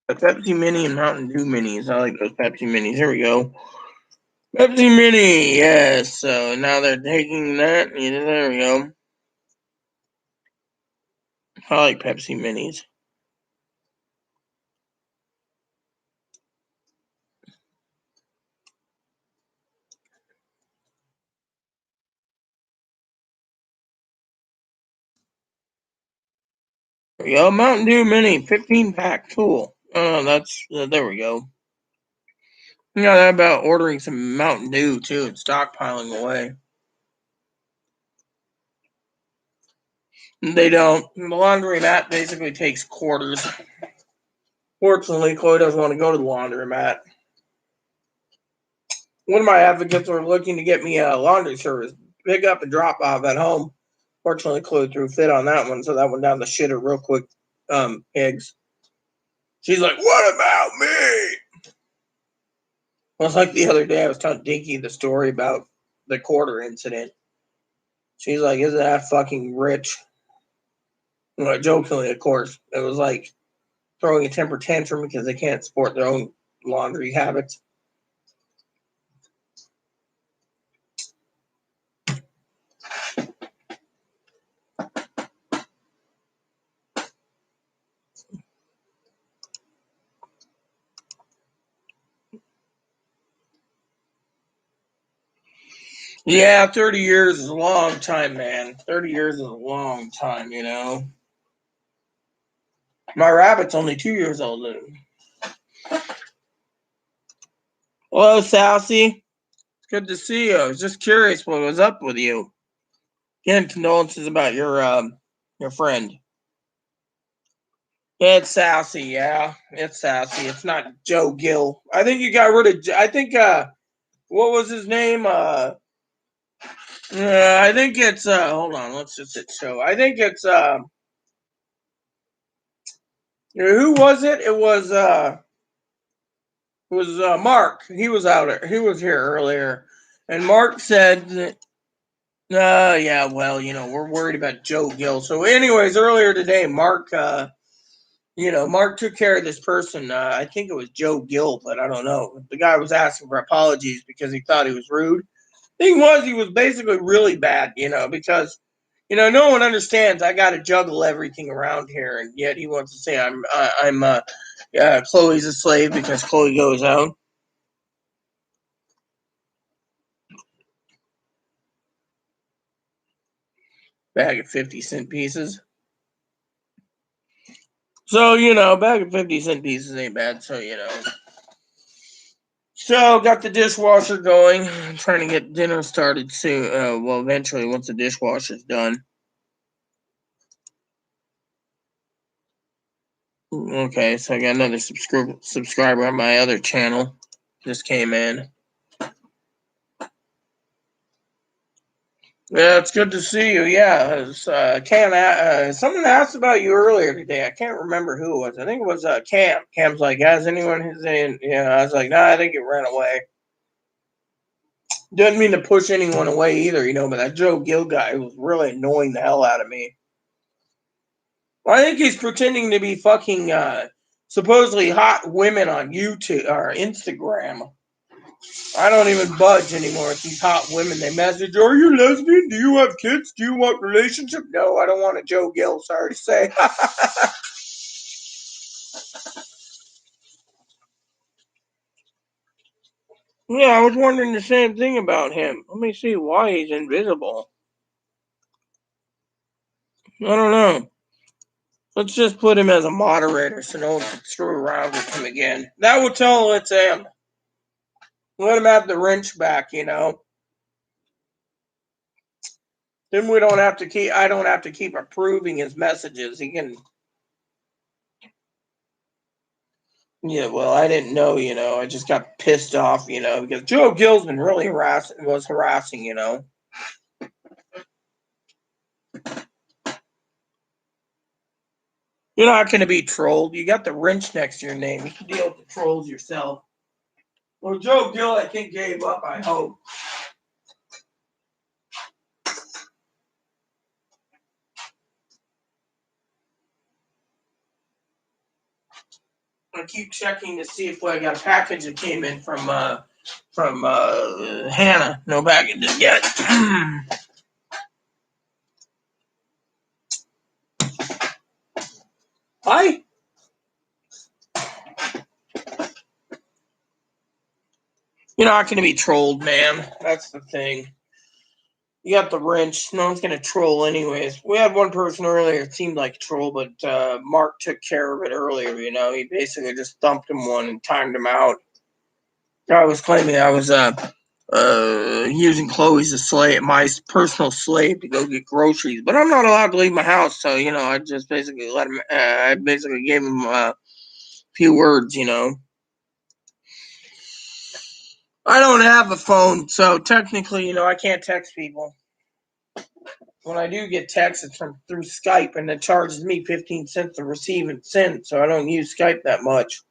[SPEAKER 1] A Pepsi Mini and Mountain Dew Minis. I like those Pepsi Minis. Here we go. Pepsi Mini, yes. So now they're taking that. Yeah, there we go. I like Pepsi Minis. There we go. Mountain Dew Mini, 15 pack. Cool. Oh, that's there we go. You know that about ordering some Mountain Dew too and stockpiling away. They don't. The laundromat basically takes quarters. Fortunately, Chloe doesn't want to go to the laundromat. One of my advocates were looking to get me a laundry service, pick up and drop off at home. Fortunately, Chloe threw a fit on that one, so that went down the shitter real quick. Pigs. She's like, "What about me?" Well, like the other day, I was telling Dinky the story about the quarter incident. She's like, "Isn't that fucking rich?" Well, jokingly, of course. It was like throwing a temper tantrum because they can't support their own laundry habits. Yeah, 30 years is a long time, man. 30 years is a long time, you know. My rabbit's only 2 years old. Hello, Sousie. It's good to see you. I was just curious what was up with you. Again, condolences about your friend. It's Sousie, yeah. It's Sousie. It's not Joe Gill. I think you got rid of I think what was his name? I think it's hold on, let's just hit show. I think it's who was it? It was was Mark. He was out. He was here earlier, and Mark said that, yeah, well, we're worried about Joe Gill. So, anyways, earlier today, Mark, Mark took care of this person. I think it was Joe Gill, but I don't know. The guy was asking for apologies because he thought he was rude. Thing was, he was basically really bad, because no one understands. I got to juggle everything around here, and yet he wants to say Chloe's a slave because Chloe goes out. Bag of 50-cent pieces. So bag of 50-cent pieces ain't bad. So got the dishwasher going. I'm trying to get dinner started soon. Well, eventually once the dishwasher's done. Okay, so I got another subscriber on my other channel. Just came in. Yeah, it's good to see you. Yeah, someone asked about you earlier today. I can't remember who it was. I think it was Cam. Cam's like, has anyone saying? Yeah, I was like, nah, I think it ran away. Doesn't mean to push anyone away either, but that Joe Gill guy was really annoying the hell out of me. Well, I think he's pretending to be fucking supposedly hot women on YouTube or Instagram. I don't even budge anymore with these hot women. They message, are you lesbian? Do you have kids? Do you want relationship? No, I don't want a Joe Gill, sorry to say. Yeah, I was wondering the same thing about him. Let me see why he's invisible. I don't know. Let's just put him as a moderator so no one can screw around with him again. That would tell it's him. Let him have the wrench back. Then we don't have to keep. I don't have to keep approving his messages. He can. Yeah, well, I didn't know. I just got pissed off, because Joe Gill's been really harassing. You're not going to be trolled. You got the wrench next to your name. You can deal with the trolls yourself. Well, Joe Gill, I think, gave up, I hope. I keep checking to see if I got a package that came in from Hannah. No package yet. Hi. You're not going to be trolled, man. That's the thing. You got the wrench. No one's going to troll anyways. We had one person earlier. It seemed like a troll, but Mark took care of it earlier. He basically just thumped him one and timed him out. I was claiming I was using Chloe as a slave, my personal slave, to go get groceries, but I'm not allowed to leave my house. So I just basically let him. I basically gave him a few words. I don't have a phone, so technically, I can't text people. When I do get texts, it's through Skype, and it charges me 15 cents to receive and send, so I don't use Skype that much.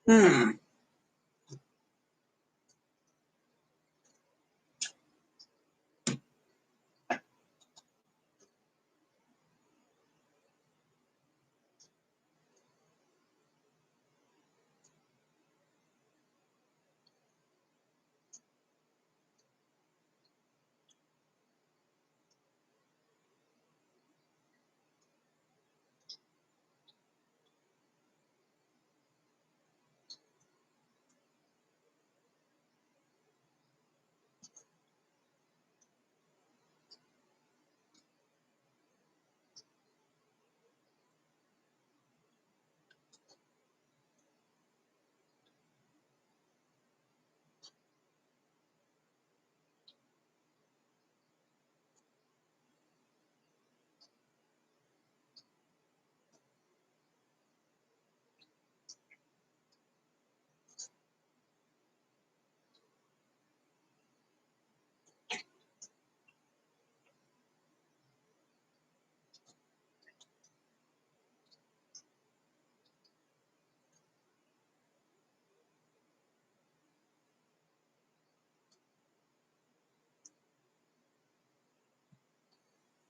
[SPEAKER 1] Hmm.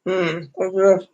[SPEAKER 1] Okay.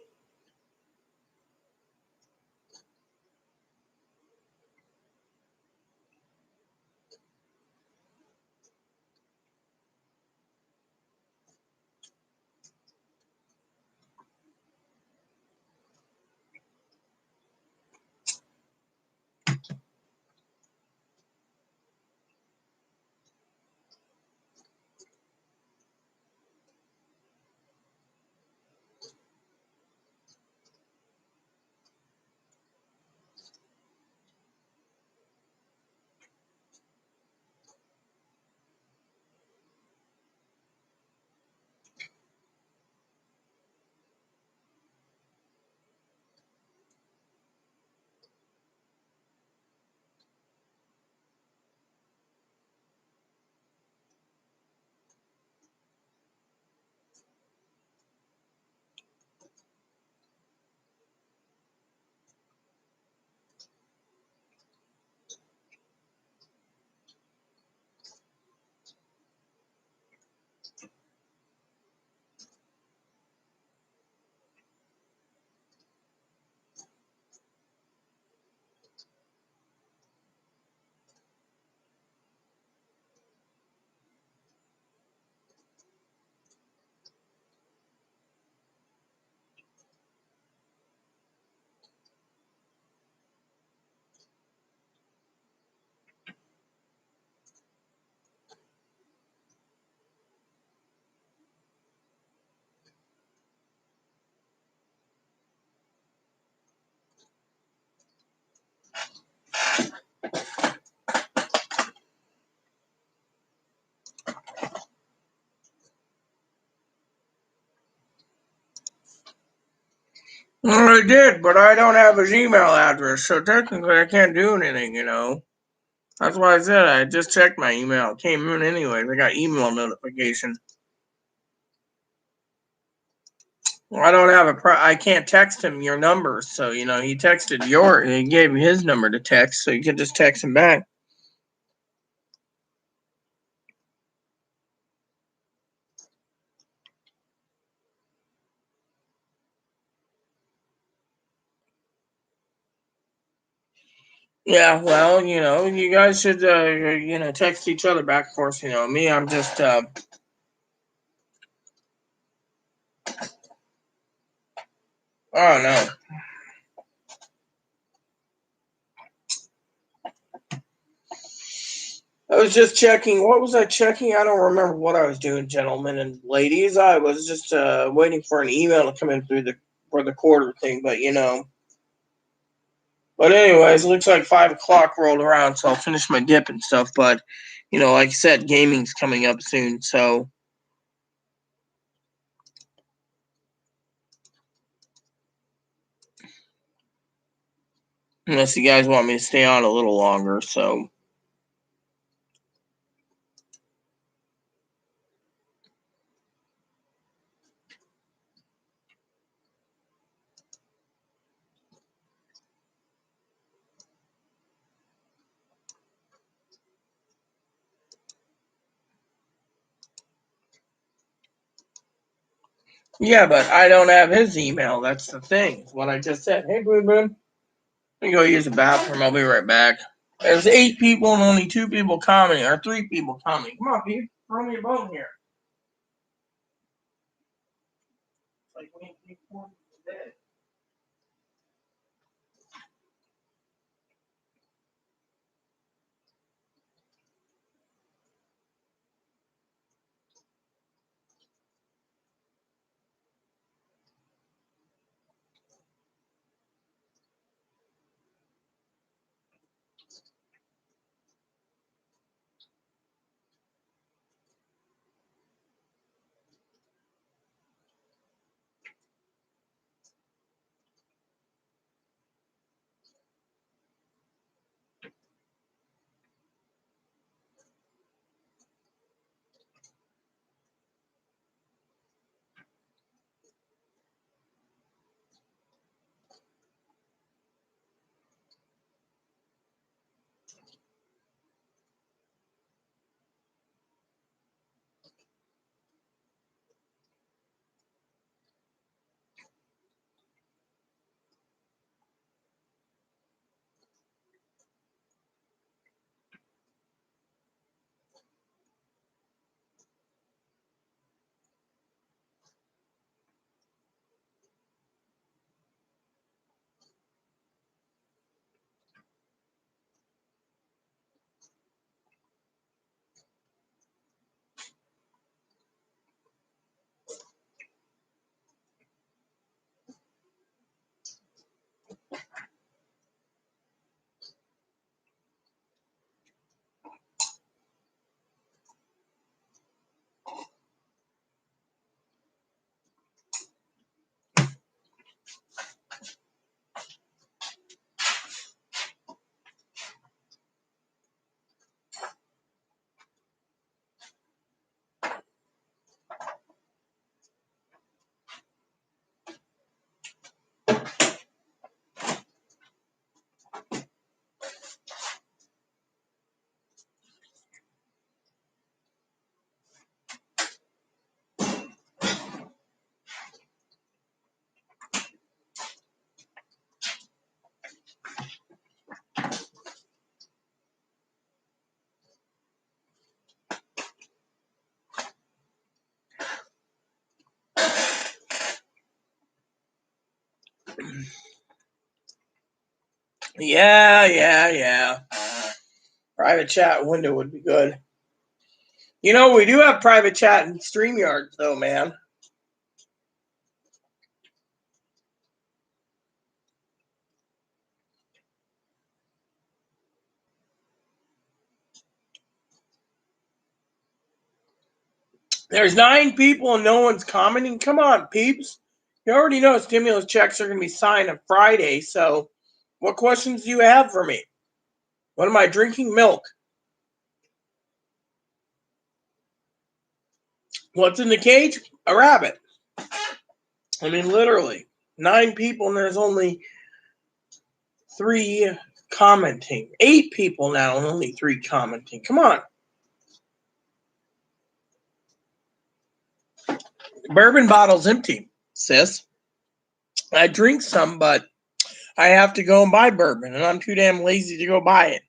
[SPEAKER 1] Well, I did, but I don't have his email address, so technically I can't do anything. That's why I said I just checked my email. It came in anyways. I got email notification. Well, I don't have I can't text him your number, so he gave me his number to text, so you can just text him back. Yeah, well, you guys should text each other back and forth. Me, I'm just oh no. I was just checking. What was I checking? I don't remember what I was doing, gentlemen and ladies. I was just waiting for an email to come in for the quarter thing, but. But anyways, it looks like 5 o'clock rolled around, so I'll finish my dip and stuff. But like I said, gaming's coming up soon, so unless you guys want me to stay on a little longer, so yeah. But I don't have his email. That's the thing. What I just said. Hey, Boon Boon, let me go use the bathroom. I'll be right back. There's 8 people and only 2 people commenting, or 3 people commenting. Come on, Pete, throw me a bone here. It's like we need 4 people dead. Yeah. Private chat window would be good. You know, we do have private chat in StreamYard, though, man. There's 9 people and no one's commenting. Come on, peeps. You already know stimulus checks are going to be signed on Friday, so what questions do you have for me? What am I drinking? Milk. What's in the cage? A rabbit. I mean, literally. 9 people and there's only 3 commenting. 8 people now and only 3 commenting. Come on. Bourbon bottle's empty, sis. I drink some, but I have to go and buy bourbon, and I'm too damn lazy to go buy it.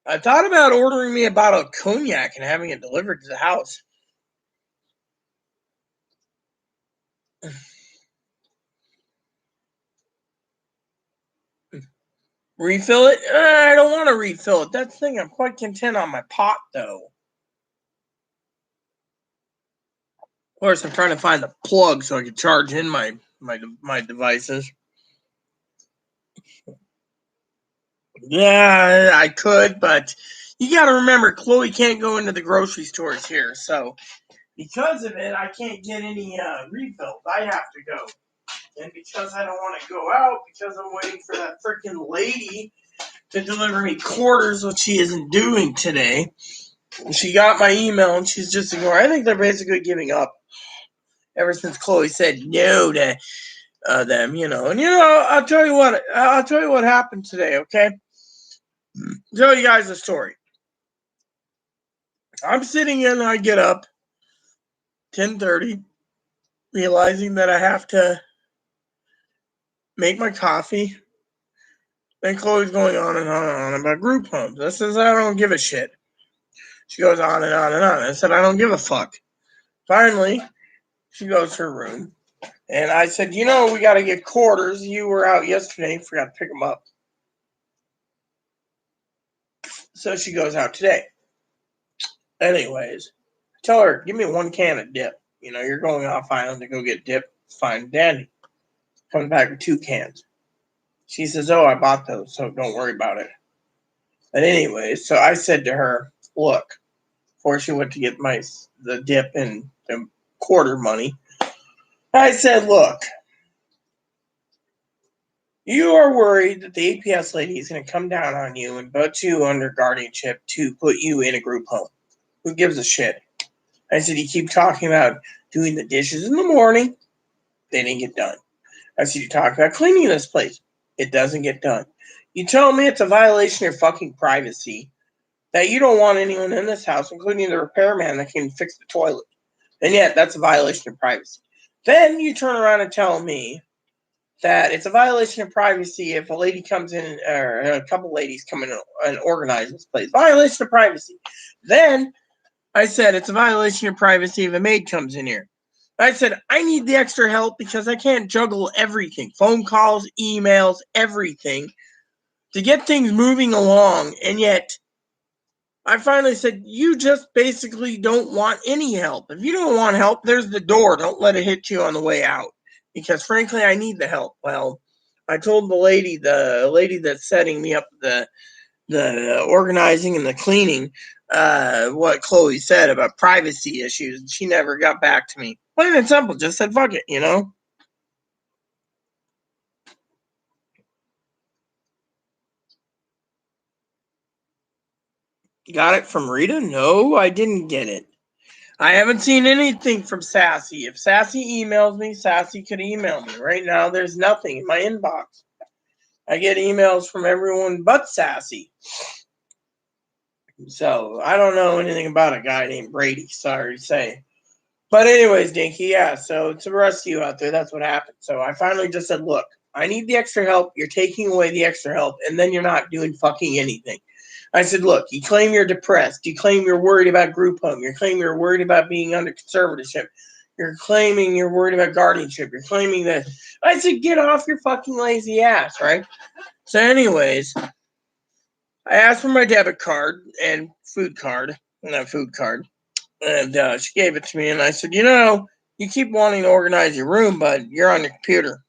[SPEAKER 1] I thought about ordering me a bottle of cognac and having it delivered to the house. Refill it? I don't want to refill it. That's the thing. I'm quite content on my pot, though. Of course, I'm trying to find the plug so I can charge in my devices. Yeah, I could, but you got to remember, Chloe can't go into the grocery stores here, so because of it, I can't get any refills. I have to go. And because I don't want to go out, because I'm waiting for that freaking lady to deliver me quarters, which she isn't doing today, she got my email and she's just ignoring. I think they're basically giving up ever since Chloe said no to them, you know. And I'll tell you what happened today, okay? I'll tell you guys a story. I'm sitting in, I get up 10:30, realizing that I have to make my coffee. And Chloe's going on and on and on about group homes. I says, I don't give a shit. She goes on and on and on. I said, I don't give a fuck. Finally, she goes to her room. And I said, we got to get quarters. You were out yesterday. Forgot to pick them up. So she goes out today. Anyways, I tell her, give me 1 can of dip. You're going off island to go get dip. Fine, dandy. Comes back with 2 cans. She says, oh, I bought those, so don't worry about it. But anyways, so I said to her, look, before she went to get the dip and the quarter money, I said, look, you are worried that the APS lady is going to come down on you and put you under guardianship to put you in a group home. Who gives a shit? I said, you keep talking about doing the dishes in the morning. They didn't get done. I said, you talk about cleaning this place. It doesn't get done. You tell me it's a violation of your fucking privacy that you don't want anyone in this house, including the repairman that can fix the toilet. And yet, that's a violation of privacy. Then you turn around and tell me that it's a violation of privacy if a lady comes in, or a couple ladies come in and organize this place. Violation of privacy. Then I said it's a violation of privacy if a maid comes in here. I said, I need the extra help because I can't juggle everything. Phone calls, emails, everything to get things moving along. And yet, I finally said, you just basically don't want any help. If you don't want help, there's the door. Don't let it hit you on the way out. Because frankly, I need the help. Well, I told the lady that's setting me up the organizing and the cleaning, what Chloe said about privacy issues. She never got back to me. Plain and simple, just said fuck it, Got it from Rita? No, I didn't get it. I haven't seen anything from Sassy. If Sassy emails me, Sassy could email me. Right now, there's nothing in my inbox. I get emails from everyone but Sassy. So, I don't know anything about a guy named Brady, sorry to say. But anyways, Dinky, yeah, so to the rest of you out there, that's what happened. So I finally just said, look, I need the extra help. You're taking away the extra help, and then you're not doing fucking anything. I said, look, you claim you're depressed. You claim you're worried about group home. You claim you're worried about being under conservatorship. You're claiming you're worried about guardianship. You're claiming that. I said, get off your fucking lazy ass, right? So, anyways, I asked for my debit card and food card, not food card, and she gave it to me. And I said, you keep wanting to organize your room, but you're on your computer.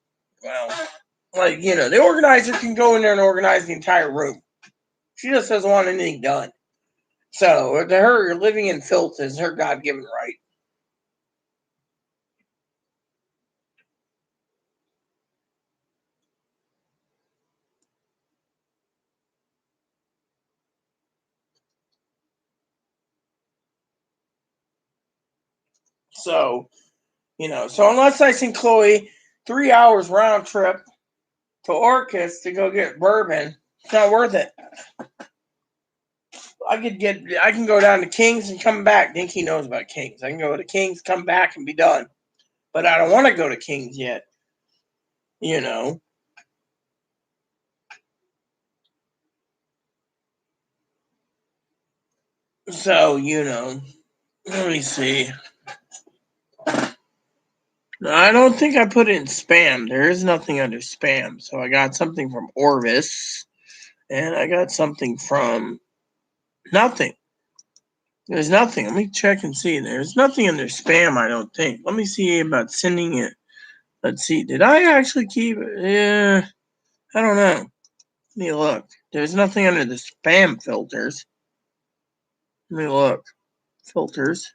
[SPEAKER 1] Well, the organizer can go in there and organize the entire room. She just doesn't want anything done. So, to her, living in filth is her God-given right. So, so unless I send Chloe 3 hours round trip to Orcas to go get bourbon, it's not worth it. I can go down to King's and come back. Dinky knows about King's. I can go to King's, come back, and be done. But I don't want to go to King's yet. You know. So, let me see. I don't think I put it in spam. There is nothing under spam. So I got something from Orvis. And I got something from nothing. There's nothing. Let me check and see. There's nothing under spam, I don't think. Let me see about sending it. Let's see. Did I actually keep it? Yeah. I don't know. Let me look. There's nothing under the spam filters. Let me look. Filters.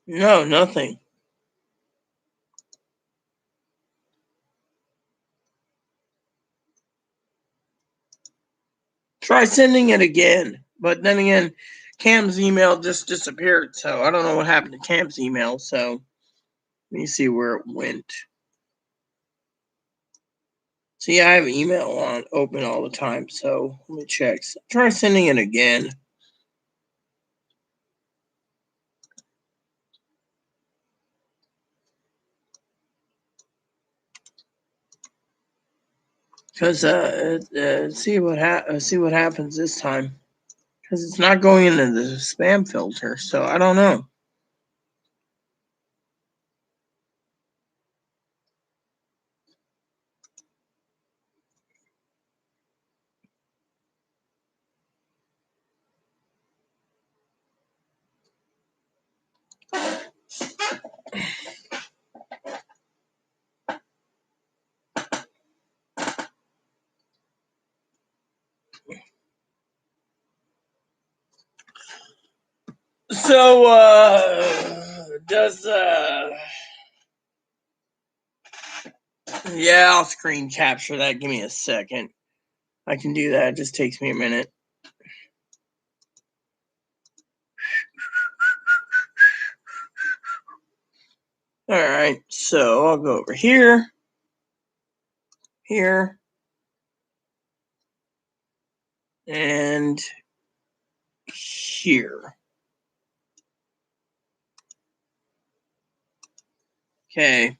[SPEAKER 1] No, nothing. Try sending it again. But then again, Cam's email just disappeared. So I don't know what happened to Cam's email. So let me see where it went. See, I have email on open all the time. So let me check. Try sending it again. Because see what happens this time. Because it's not going into the spam filter, so I don't know. So does yeah, I'll screen capture that. Give me a second. I can do that. It just takes me a minute. All right, so I'll go over here, and here. Okay.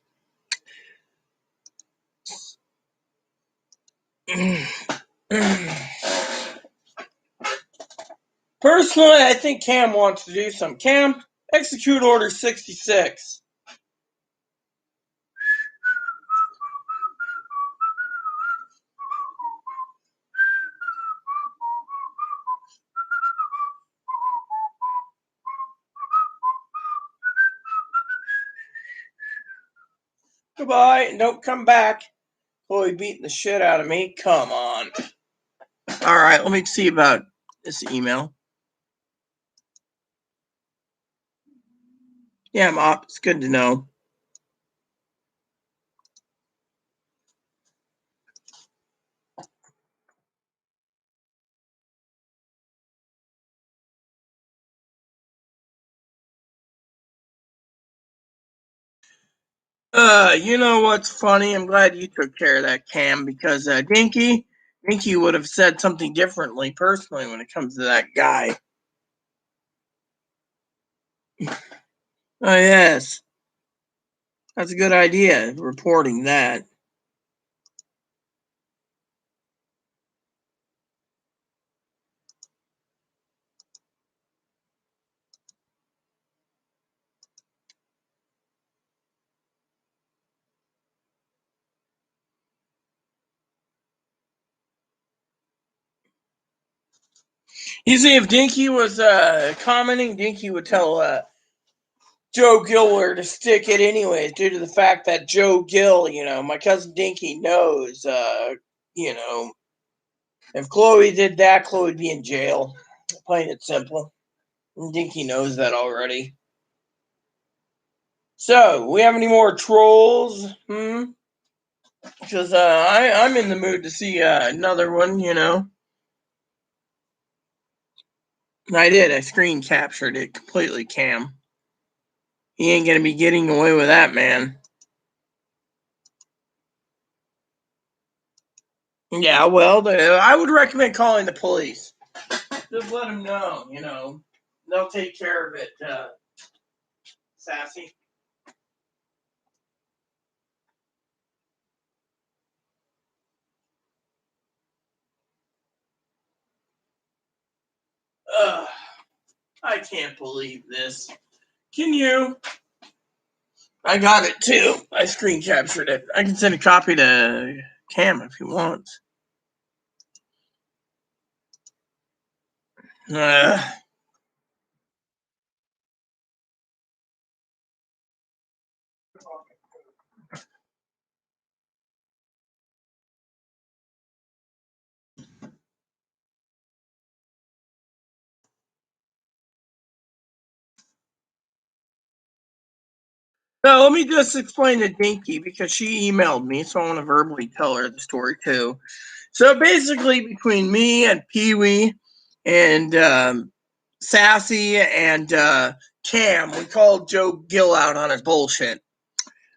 [SPEAKER 1] Personally, I think Cam wants to do some. Cam, execute order 66. Goodbye, and don't come back. Chloe beating the shit out of me. Come on. All right, let me see about this email. Yeah, Mop, it's good to know. You know what's funny? I'm glad you took care of that, Cam, because Dinky would have said something differently personally when it comes to that guy. Oh yes. That's a good idea, reporting that. You see, if Dinky was commenting, Dinky would tell Joe Gill where to stick it anyways, due to the fact that Joe Gill, my cousin Dinky knows, if Chloe did that, Chloe would be in jail. Plain and simple. And Dinky knows that already. So, we have any more trolls? Because I'm in the mood to see another one, I did. I screen captured it completely, Cam. He ain't going to be getting away with that, man. Yeah, well, I would recommend calling the police. Just let them know, they'll take care of it, Sassy. Ugh, I can't believe this. Can you? I got it too. I screen captured it. I can send a copy to Cam if he wants. Uh, so let me just explain to Dinky because she emailed me, so I want to verbally tell her the story too. So basically, between me and Pee Wee and Sassy and Cam, we called Joe Gill out on his bullshit.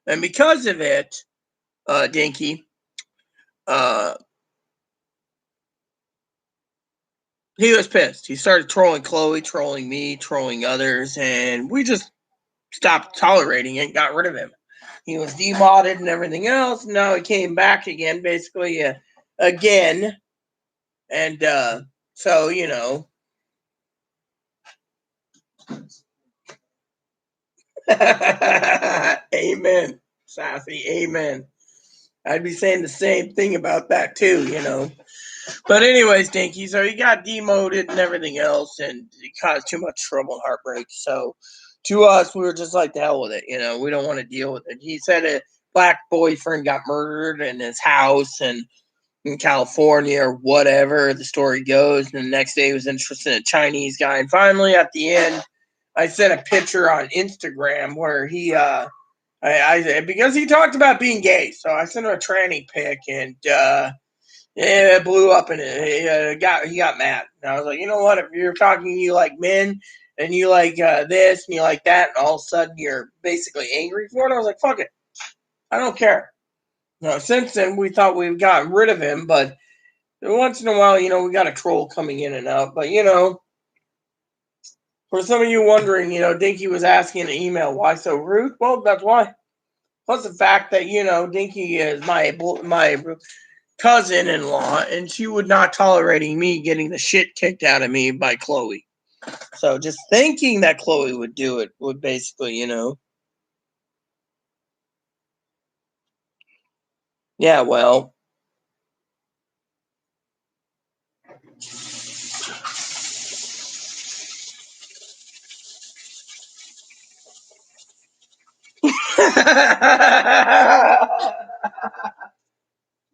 [SPEAKER 1] And because of it, Dinky, uh, he was pissed. He started trolling Chloe, trolling me, trolling others, and we just stopped tolerating it and got rid of him. He was demodded and everything else. And now he came back again, basically, again. And so, amen, Sassy, amen. I'd be saying the same thing about that too. But anyways, Dinky, so he got demoted and everything else, and it caused too much trouble and heartbreak. So to us, we were just like, the hell with it. We don't want to deal with it. He said a black boyfriend got murdered in his house and in California or whatever the story goes. And the next day he was interested in a Chinese guy. And finally, at the end, I sent a picture on Instagram where he because he talked about being gay, so I sent him a tranny pic, and it blew up, and he got mad. And I was like, you know what? If you're talking, you like men, and you like this, and you like that, and all of a sudden you're basically angry for it. I was like, fuck it, I don't care. Since then we thought we've gotten rid of him, but once in a while, we got a troll coming in and out. But for some of you wondering, Dinky was asking in an email, why so rude? Well, that's why. Plus the fact that Dinky is my cousin-in-law, and she would not tolerating me getting the shit kicked out of me by Chloe. So just thinking that Chloe would do it would basically, yeah, well.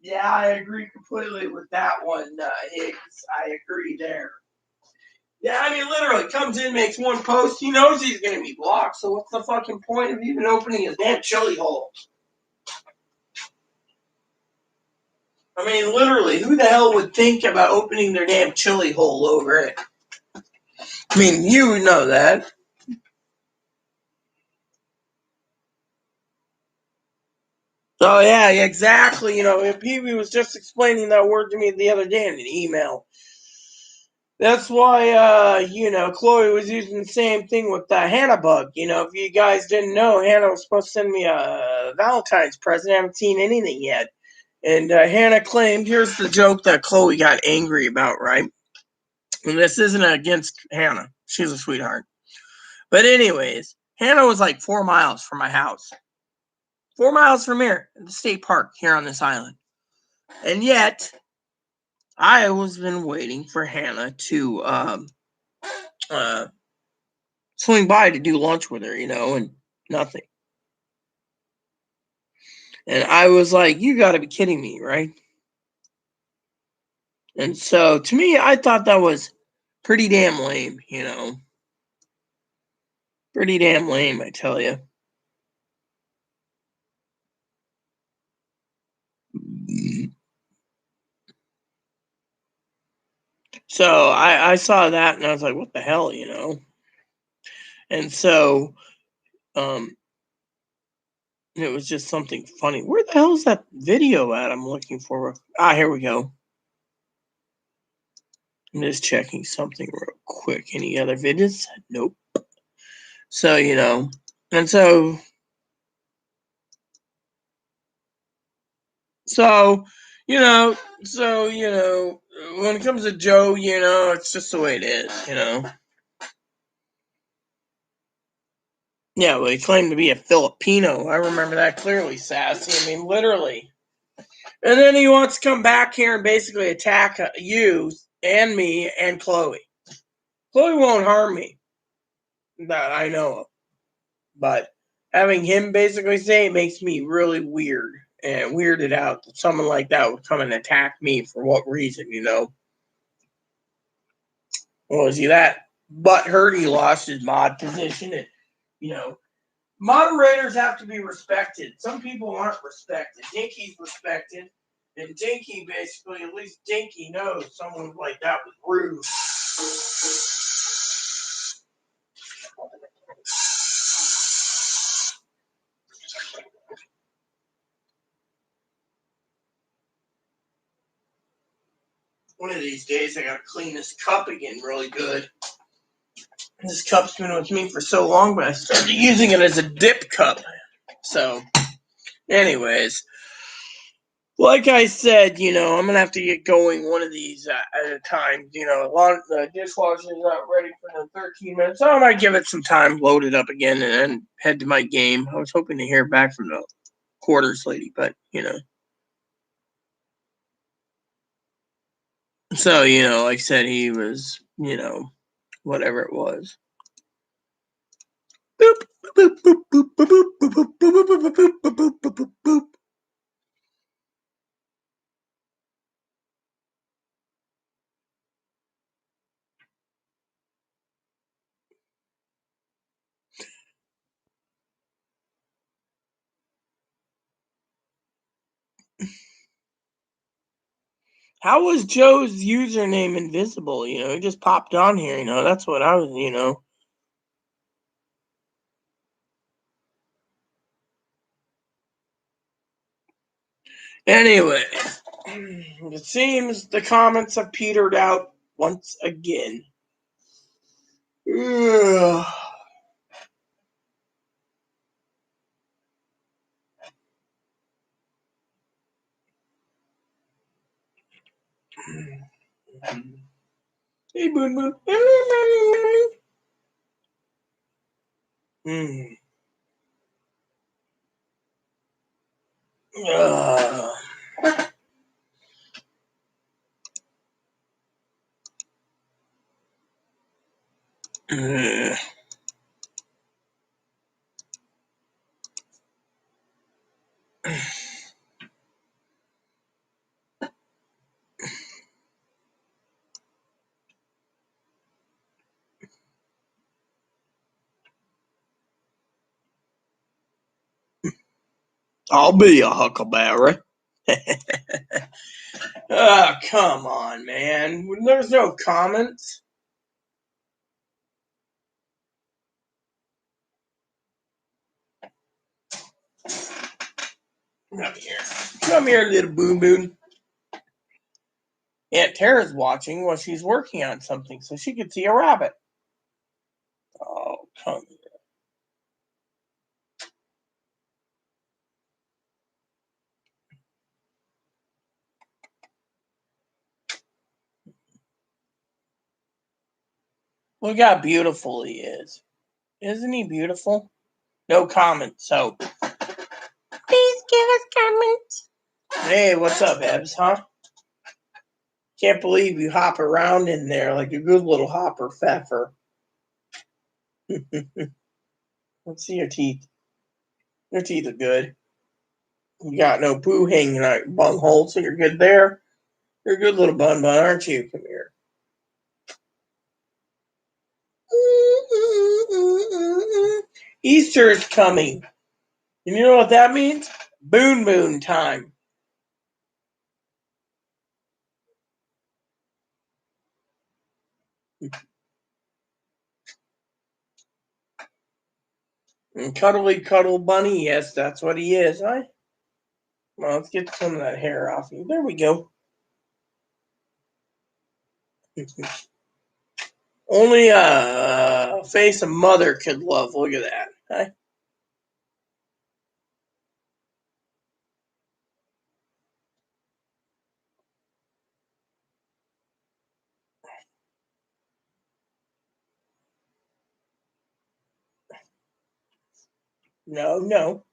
[SPEAKER 1] Yeah, I agree completely with that one, Higgs. I agree there. Yeah, I mean, literally comes in, makes one post. He knows he's going to be blocked. So what's the fucking point of even opening his damn chili hole? I mean, literally, who the hell would think about opening their damn chili hole over it? I mean, you know that. Oh yeah, exactly. Pee Wee was just explaining that word to me the other day in an email. That's why, Chloe was using the same thing with the Hannah bug. If you guys didn't know, Hannah was supposed to send me a Valentine's present. I haven't seen anything yet. And Hannah claimed, here's the joke that Chloe got angry about, right? And this isn't against Hannah. She's a sweetheart. But anyways, Hannah was like 4 miles from my house. 4 miles from here, at the state park here on this island. And yet, I was been waiting for Hannah to swing by to do lunch with her, and nothing. And I was like, you got to be kidding me, right? And so to me, I thought that was pretty damn lame, Pretty damn lame, I tell you. So I saw that and I was like, what the hell, And so it was just something funny. Where the hell is that video at I'm looking for? Here we go. I'm just checking something real quick. Any other videos? Nope. So, and so So, when it comes to Joe, it's just the way it is. Yeah, well, he claimed to be a Filipino. I remember that clearly, Sassy. I mean, literally. And then he wants to come back here and basically attack you and me and Chloe. Chloe won't harm me, that I know of. But having him basically say it makes me really weird and weirded out that someone like that would come and attack me for what reason. Well, is he that butthurt he lost his mod position? And, you know, moderators have to be respected. Some people aren't respected. Dinky's respected. And Dinky basically, at least Dinky knows someone like that was rude. One of these days I gotta clean this cup again really good. This cup's been with me for so long, but I started using it as a dip cup. So, anyways, like I said, I'm gonna have to get going one of these at a time. A lot of the dishwasher's not ready for another 13 minutes. So I might give it some time, load it up again, and then head to my game. I was hoping to hear back from the quarters lady, but So like I said, he was whatever it was. Boop boop boop boop boop boop boop boop boop boop boop boop boop boop boop. How was Joe's username invisible? He just popped on here. That's what I was. Anyway, it seems the comments have petered out once again. Ugh. Hey, Boon Boon. Mm. Ugh. Ugh. I'll be a huckleberry. Oh, come on, man. There's no comments. Come here. Come here, little Boon Boon. Aunt Tara's watching while she's working on something so she could see a rabbit. Oh, come here. Look how beautiful he is. Isn't he beautiful? No comment, so please give us comments. Hey, what's up, Ebbs, huh? Can't believe you hop around in there like a good little hopper pfeffer. Let's see your teeth. Your teeth are good. You got no poo hanging out your bung hole, so you're good there. You're a good little bun, aren't you? Come here. Easter is coming. And you know what that means? Boon time. And cuddly cuddle bunny, yes, that's what he is, huh? Well, let's get some of that hair off you. There we go. Only a face a mother could love. Look at that. Huh? No, no.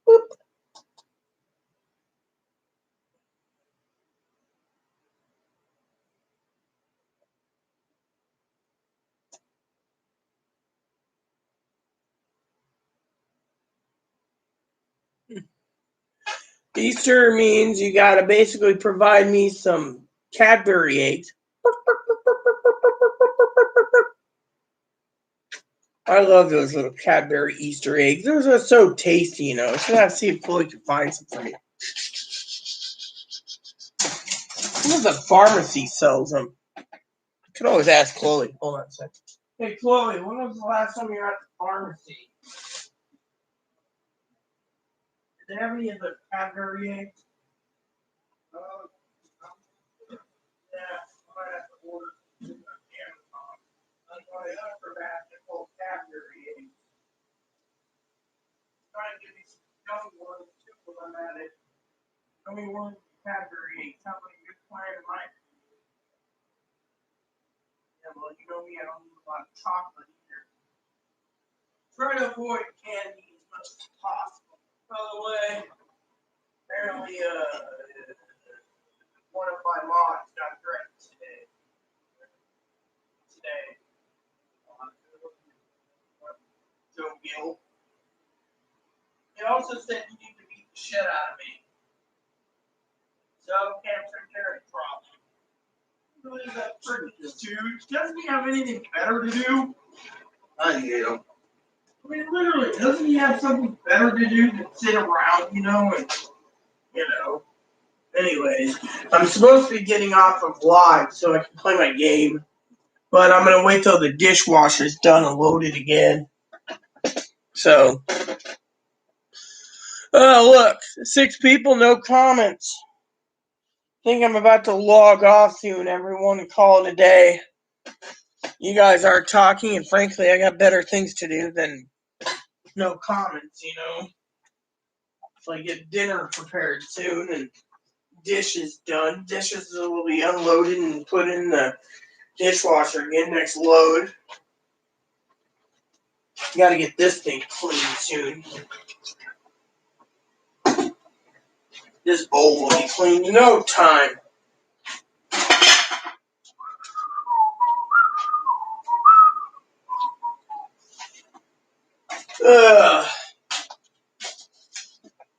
[SPEAKER 1] Boop. Easter means you gotta basically provide me some Cadbury eggs. I love those little Cadbury Easter eggs. Those are so tasty, you know. So I have to see if Chloe can find some for me. What the pharmacy sells them? I could always ask Chloe. Hold on a second. Hey, Chloe, when was the last time you were at the pharmacy? Did they have any of the Cadbury eggs? Yeah, I might have to order some on Amazon. That's why I asked for that. They're called Cadbury eggs. Trying to give me some gummy worms too while I'm at it. Gummy worms and Cadbury eggs. Sounds like a good plan in my opinion. Yeah, well, you know me, I don't eat a lot of chocolate either. Try to avoid candy as much as possible. By the way, apparently, one of my mods got threatened today. Joe Gill. He also said you need to beat the shit out of me. So, cancer carrot problem. Who is that freaking dude? Doesn't he have anything better to do?
[SPEAKER 2] I hate him.
[SPEAKER 1] I mean, literally, doesn't he have something better to do than sit around, you know, and, you know. Anyways, I'm supposed to be getting off of live so I can play my game, but I'm going to wait till the dishwasher's done and loaded again. So, look, 6 people, no comments. I think I'm about to log off soon, everyone, and call it a day. You guys are talking, and frankly, I got better things to do than no comments, you know. So I get dinner prepared soon and dishes done. Dishes will be unloaded and put in the dishwasher again next load. Got to get this thing clean soon. This bowl will be clean in no time.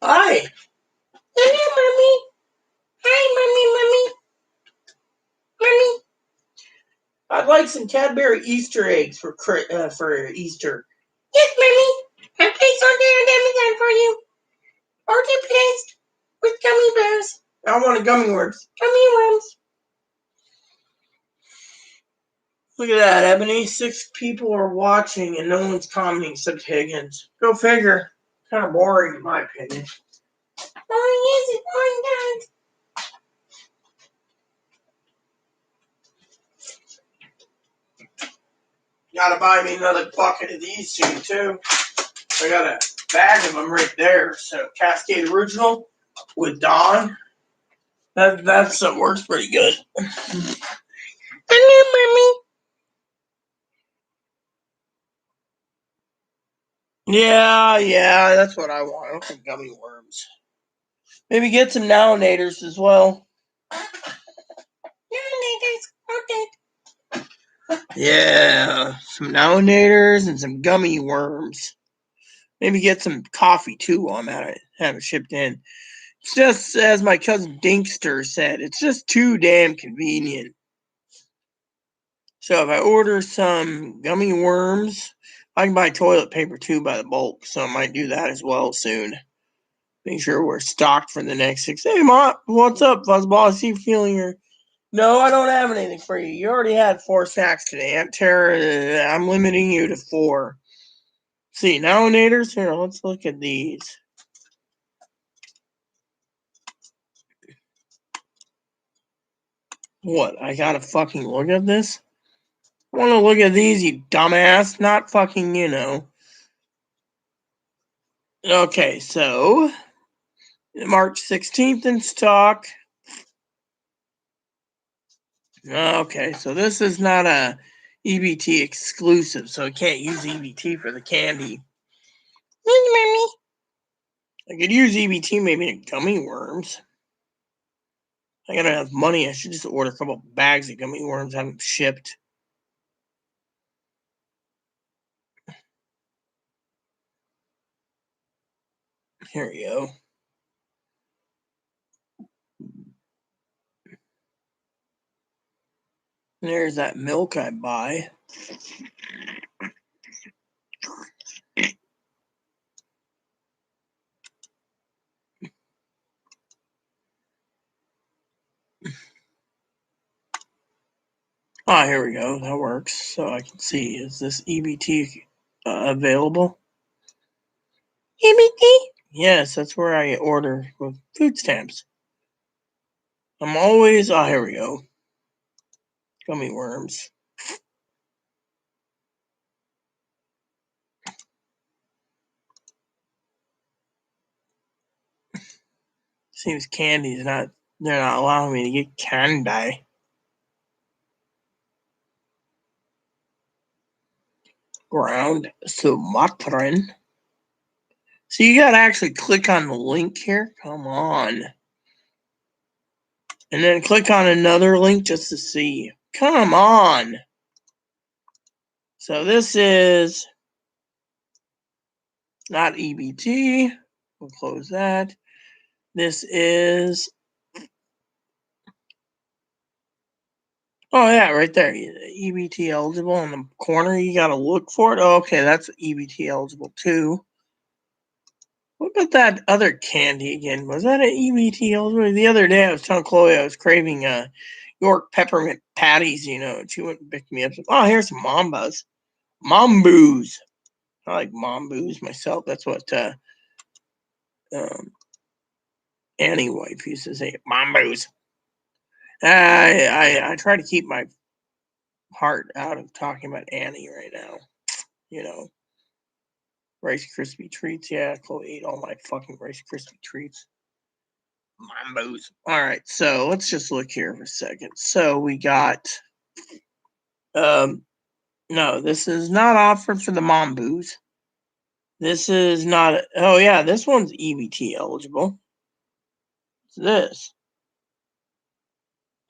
[SPEAKER 1] Hi. Hello, Mommy. Hi, Mommy. I'd like some Cadbury Easter eggs for Easter. Yes, Mommy. I placed on there on Amazon for you. Order placed with gummy bears. I want a gummy worms. Gummy worms. Look at that, Ebony. 6 people are watching and no one's commenting except Higgins. Go figure. Kind of boring in my opinion. Oh, yes, it's boring, guys. Gotta buy me another bucket of these soon, too. I got a bag of them right there. So, Cascade Original with Dawn. That works pretty good. Yeah, that's what I want. I don't think gummy worms. Maybe get some nownators as well. Yeah, some nownators and some gummy worms. Maybe get some coffee too while I'm at it. Have it shipped in. It's just, as my cousin Dinkster said, it's just too damn convenient. So if I order some gummy worms, I can buy toilet paper too by the bulk. So I might do that as well soon. Make sure we're stocked for the next 6. Hey, Ma, what's up, Fuzzball? I see you feeling your... No, I don't have anything for you. You already had 4 snacks today. Aunt Tara, I'm limiting you to 4. See, nownators? Here, let's look at these. What, I gotta fucking look at this? I wanna look at these, you dumbass. Not fucking, Okay, so... March 16th in stock. Okay, so this is not a EBT exclusive, so I can't use EBT for the candy. I could use EBT maybe in gummy worms. I gotta have money. I should just order a couple bags of gummy worms, have them shipped. Here we go. There's that milk I buy. Ah, here we go. That works. So I can see, is this EBT available? EBT? Yes, that's where I order with food stamps. I'm always... here we go. Gummy worms. Seems candy's not... They're not allowing me to get candy. Ground Sumatran. So you gotta actually click on the link here. Come on. And then click on another link just to see. Come on. So this is not EBT. We'll close that. This is... Oh yeah, right there. EBT eligible in the corner. You gotta look for it. Oh, okay, that's EBT eligible too. What about that other candy again? Was that an EBT eligible? The other day I was telling Chloe I was craving York peppermint patties, and she went and picked me up. Oh, here's some Mambas. Mamboos. I like Mamboos myself. That's what Annie wife used to say. Mamboos. I try to keep my heart out of talking about Annie right now. Rice Krispie treats. Yeah, Chloe ate all my fucking Rice Krispie treats. Mambos. All right, so let's just look here for a second. So we got... no, this is not offered for the Mambos. This is not... Oh yeah, this one's EBT eligible. What's this?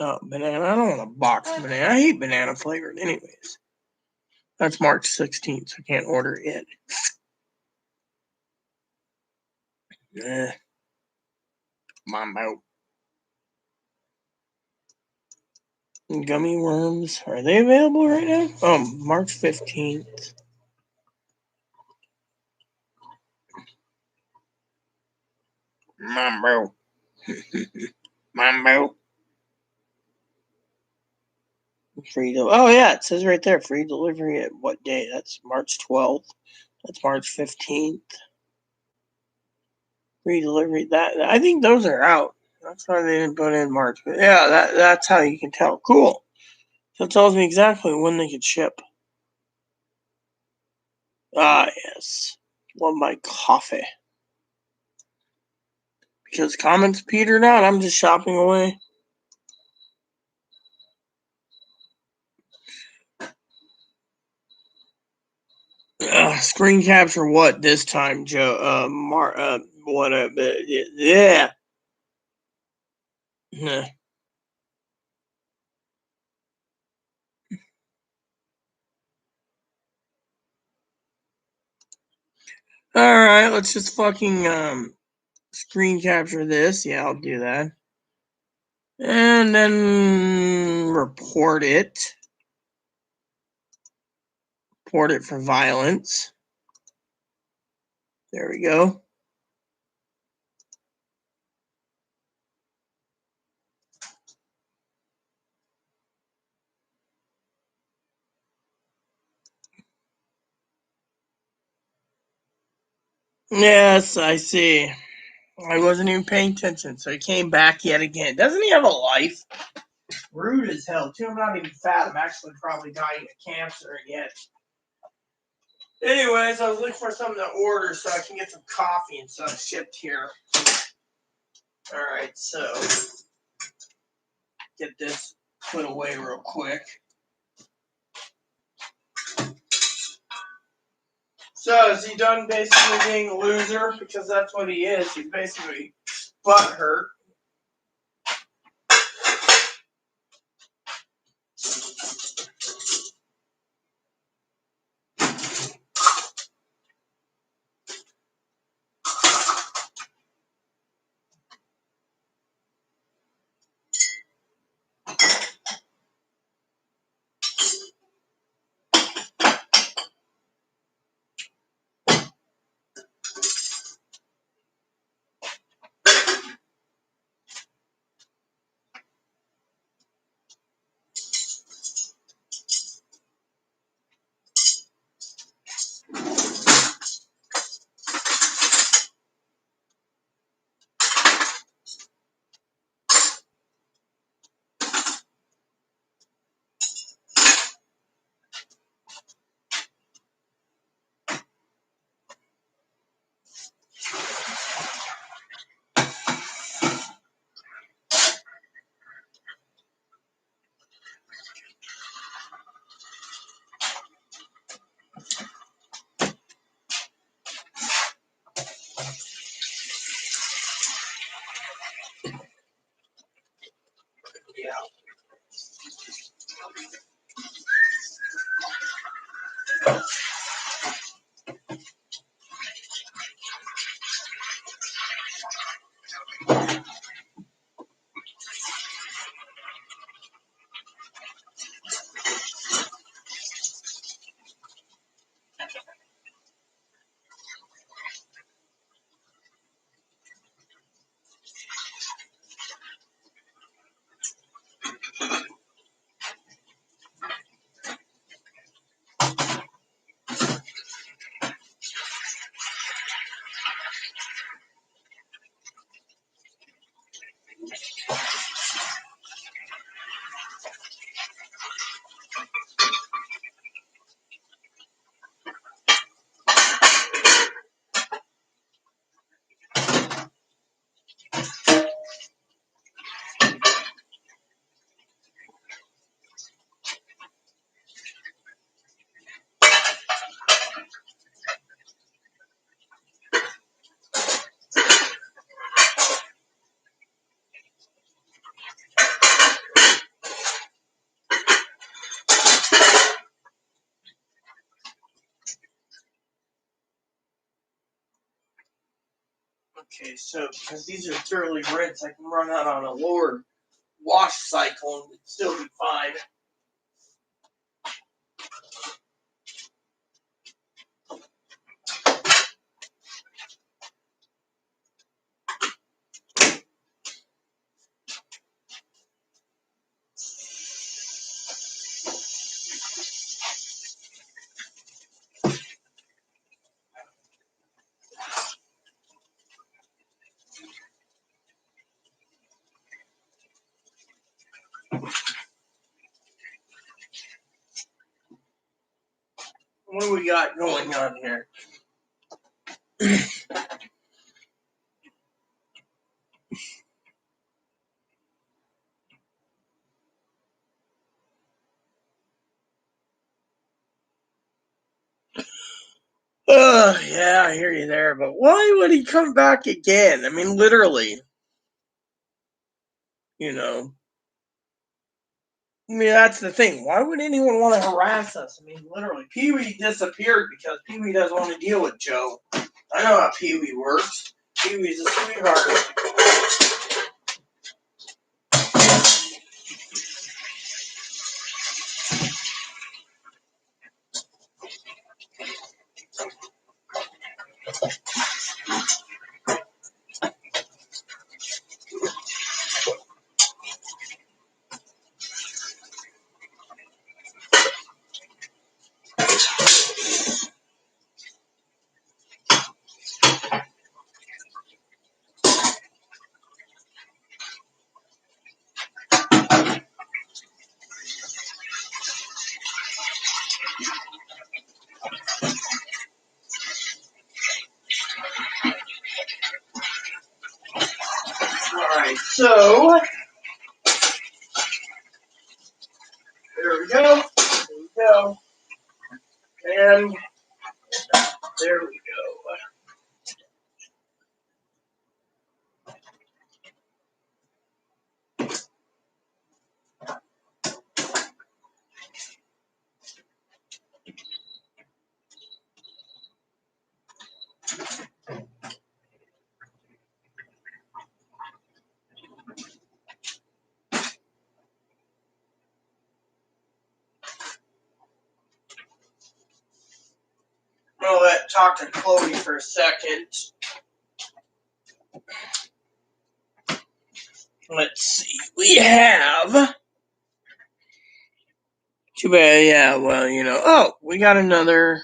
[SPEAKER 1] Oh, banana. I don't want a box of banana. I hate banana flavored anyways. That's March 16th, so I can't order it. Mambo. Gummy worms. Are they available right now? Oh, March 15th. Mambo. Mambo. Oh yeah, it says right there, free delivery at what day? That's March 12th. That's March 15th. Free delivery. That, I think those are out. That's why they didn't put in March. But yeah, that's how you can tell. Cool. So it tells me exactly when they could ship. Ah, yes. Love my coffee. Because comments petered out, I'm just shopping away. Screen capture what this time, Joe? What? Yeah. All right, let's just fucking screen capture this. Yeah, I'll do that. And then report it. Report it for violence. There we go. Yes, I see. I wasn't even paying attention, so he came back yet again. Doesn't he have a life? Rude as hell, too. I'm not even fat. I'm actually probably dying of cancer yet. Anyways, I was looking for something to order so I can get some coffee and stuff shipped here. Alright, so get this put away real quick. So, is he done basically being a loser? Because that's what he is. He's basically butthurt. Yeah. Okay, so because these are thoroughly rinsed, I can run out on a lower wash cycle and it'd still be fine. What do we got going on here? Yeah, I hear you there, but why would he come back again? I mean, literally, you know. I mean, that's the thing. Why would anyone want to harass us? I mean, literally, Pee Wee disappeared because Pee Wee doesn't want to deal with Joe. I know how Pee Wee works. Pee Wee's a sweetheart. Alright, so, there we go. There we go. And there we go. I'm going to talk to Chloe for a second. Let's see. We have. Too bad, yeah, well, you know. Oh, we got another.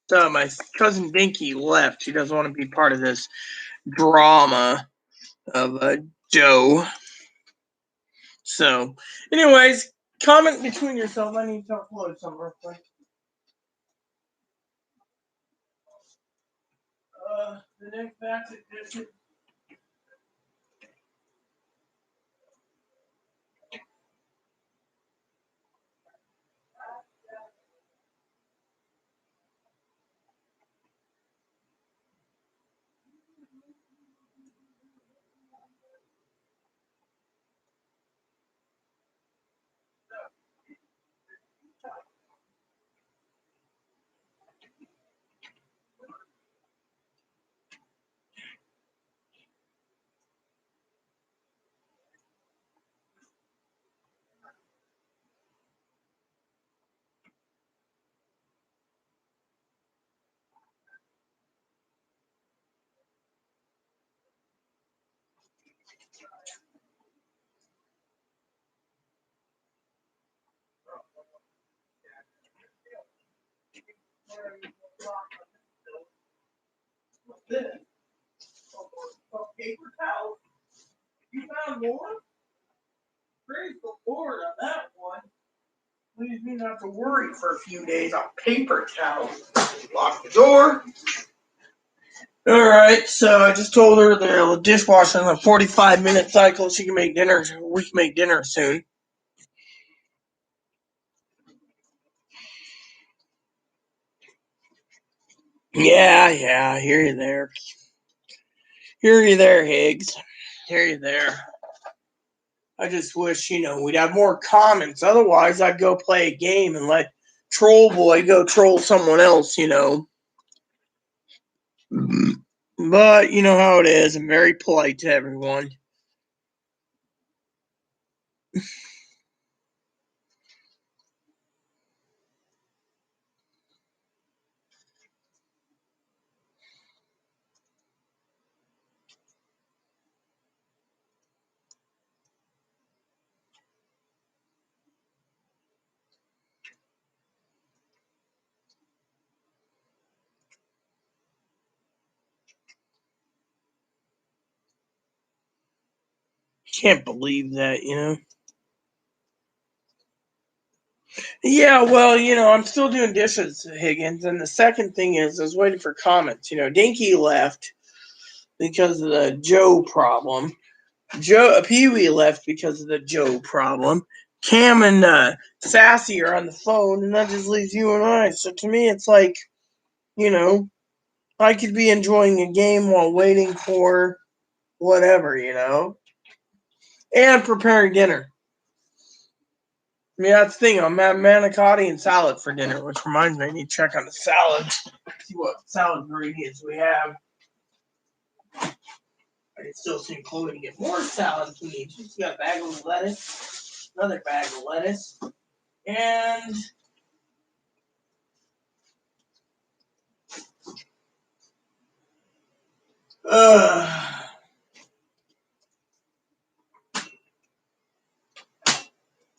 [SPEAKER 1] So my cousin Dinky left. She doesn't want to be part of this drama of Joe. So, anyways, comment between yourself. I need to upload something real quick. The next batch edition. What's this? Paper towel? You found more? Praise the Lord on that one. Leaves me not to worry for a few days on paper towels. Lock the door. Alright, so I just told her the dishwasher in a 45-minute cycle. She can make dinner. We can make dinner soon. Yeah, hear you there. Hear you there, Higgs. Hear you there. I just wish, we'd have more comments. Otherwise, I'd go play a game and let Troll Boy go troll someone else, But you know how it is. I'm very polite to everyone. Can't believe that, Yeah, well, I'm still doing dishes, Higgins. And the second thing is, I was waiting for comments. Dinky left because of the Joe problem. Pee Wee left because of the Joe problem. Cam and Sassy are on the phone, and that just leaves you and I. So to me, it's like, you know, I could be enjoying a game while waiting for whatever, and preparing dinner. I mean, that's the thing. I'm having manicotti and salad for dinner, which reminds me, I need to check on the salads, see what salad ingredients we have. I can still send Chloe to get more salad if we need. She's got a bag of lettuce, another bag of lettuce, and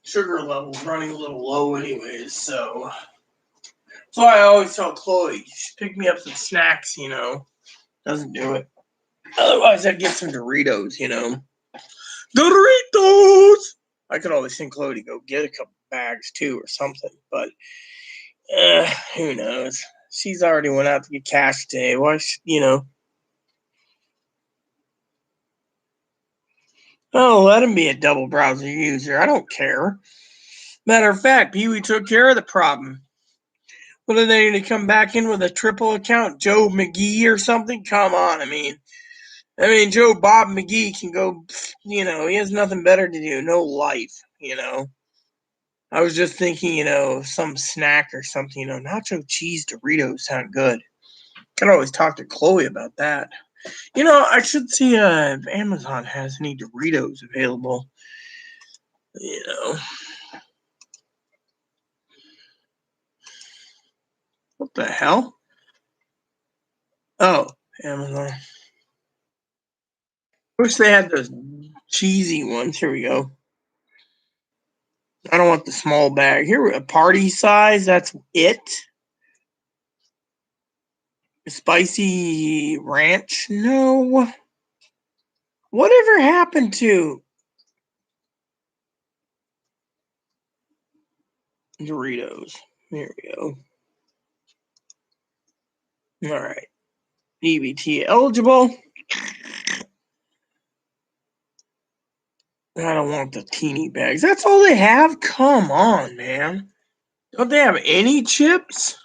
[SPEAKER 1] sugar levels running a little low anyways, so that's why I always tell Chloe, pick me up some snacks, Doesn't do it. Otherwise I'd get some Doritos, Doritos! I could always send Chloe to go get a couple bags too or something, but who knows? She's already went out to get cash today. Why, Oh, let him be a double browser user. I don't care. Matter of fact, Pee Wee took care of the problem. What do they need to come back in with a triple account? Joe McGee or something? Come on, I mean, Joe Bob McGee can go, he has nothing better to do. No life. I was just thinking, some snack or something, nacho cheese Doritos sound good. Could always talk to Chloe about that. I should see if Amazon has any Doritos available. What the hell? Oh, Amazon. Wish they had those cheesy ones. Here we go. I don't want the small bag. Here, a party size. That's it. Spicy ranch. No. Whatever happened to Doritos? Here we go. All right. EBT eligible. I don't want the teeny bags. That's all they have? Come on, man. Don't they have any chips?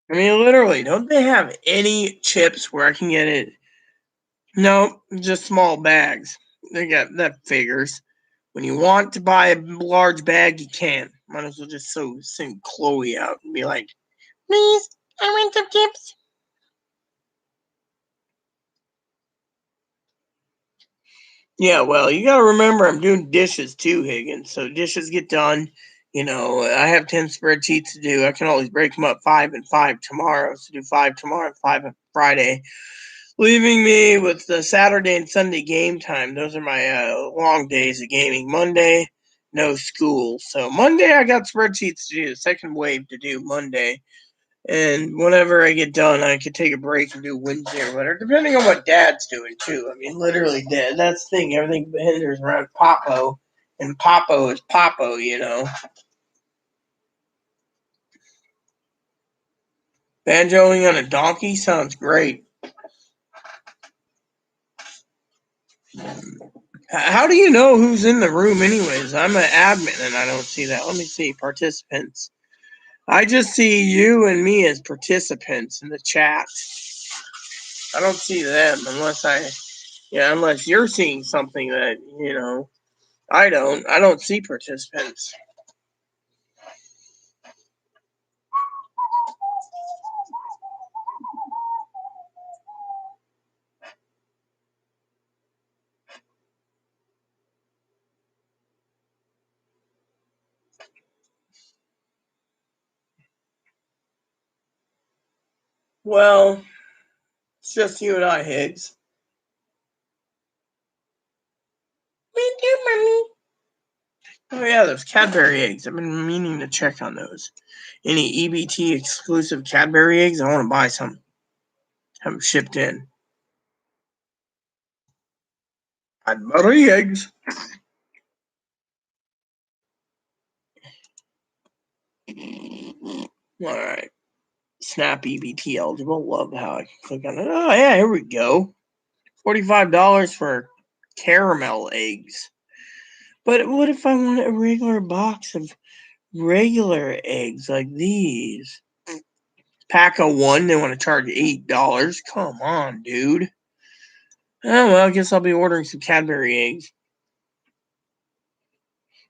[SPEAKER 1] Literally, don't they have any chips where I can get it? No, just small bags. They got that figures. When you want to buy a large bag, you can. Might as well just send Chloe out and be like, please, I want some chips. Yeah, well, you got to remember I'm doing dishes too, Higgins. So dishes get done. I have 10 spreadsheets to do. I can always break them up 5 and 5 tomorrow. So do 5 tomorrow and 5 on Friday. Leaving me with the Saturday and Sunday game time. Those are my long days of gaming. Monday, no school. So Monday, I got spreadsheets to do. The second wave to do Monday. And whenever I get done, I could take a break and do Wednesday or whatever, depending on what Dad's doing too. Literally, Dad. That's the thing. Everything hinders around Popo, and Popo is Popo. Banjoing on a donkey sounds great. How do you know who's in the room, anyways? I'm an admin and I don't see that. Let me see participants. I just see you and me as participants in the chat. I don't see them unless you're seeing something that, I don't. I don't see participants. Well, it's just you and I, Higgs. Me too, Mommy. Oh yeah, those Cadbury eggs. I've been meaning to check on those. Any EBT exclusive Cadbury eggs? I want to buy some. Have them shipped in. Cadbury eggs. All right. Snap EBT eligible. Love how I can click on it. Oh, yeah, here we go. $45 for caramel eggs. But what if I want a regular box of regular eggs like these? Pack of one, they want to charge $8. Come on, dude. Oh, well, I guess I'll be ordering some Cadbury eggs.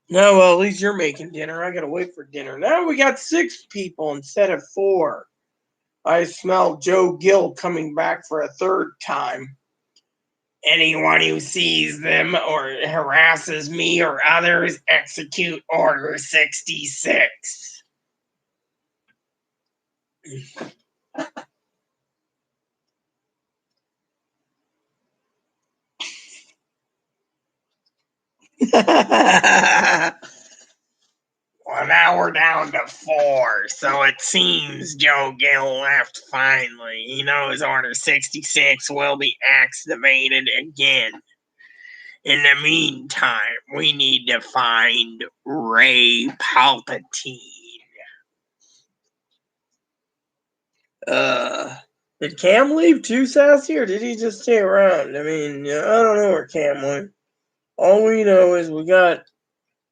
[SPEAKER 1] No, well, at least you're making dinner. I gotta wait for dinner. Now we got 6 people instead of 4. I smell Joe Gill coming back for a third time. Anyone who sees them or harasses me or others, execute Order 66. Well, now we're down to 4, so it seems Joe Gill left finally. He knows Order 66 will be activated again. In the meantime, we need to find Ray Palpatine. Did Cam leave too, Sassy, or did he just stay around? I mean, I don't know where Cam went. All we know is I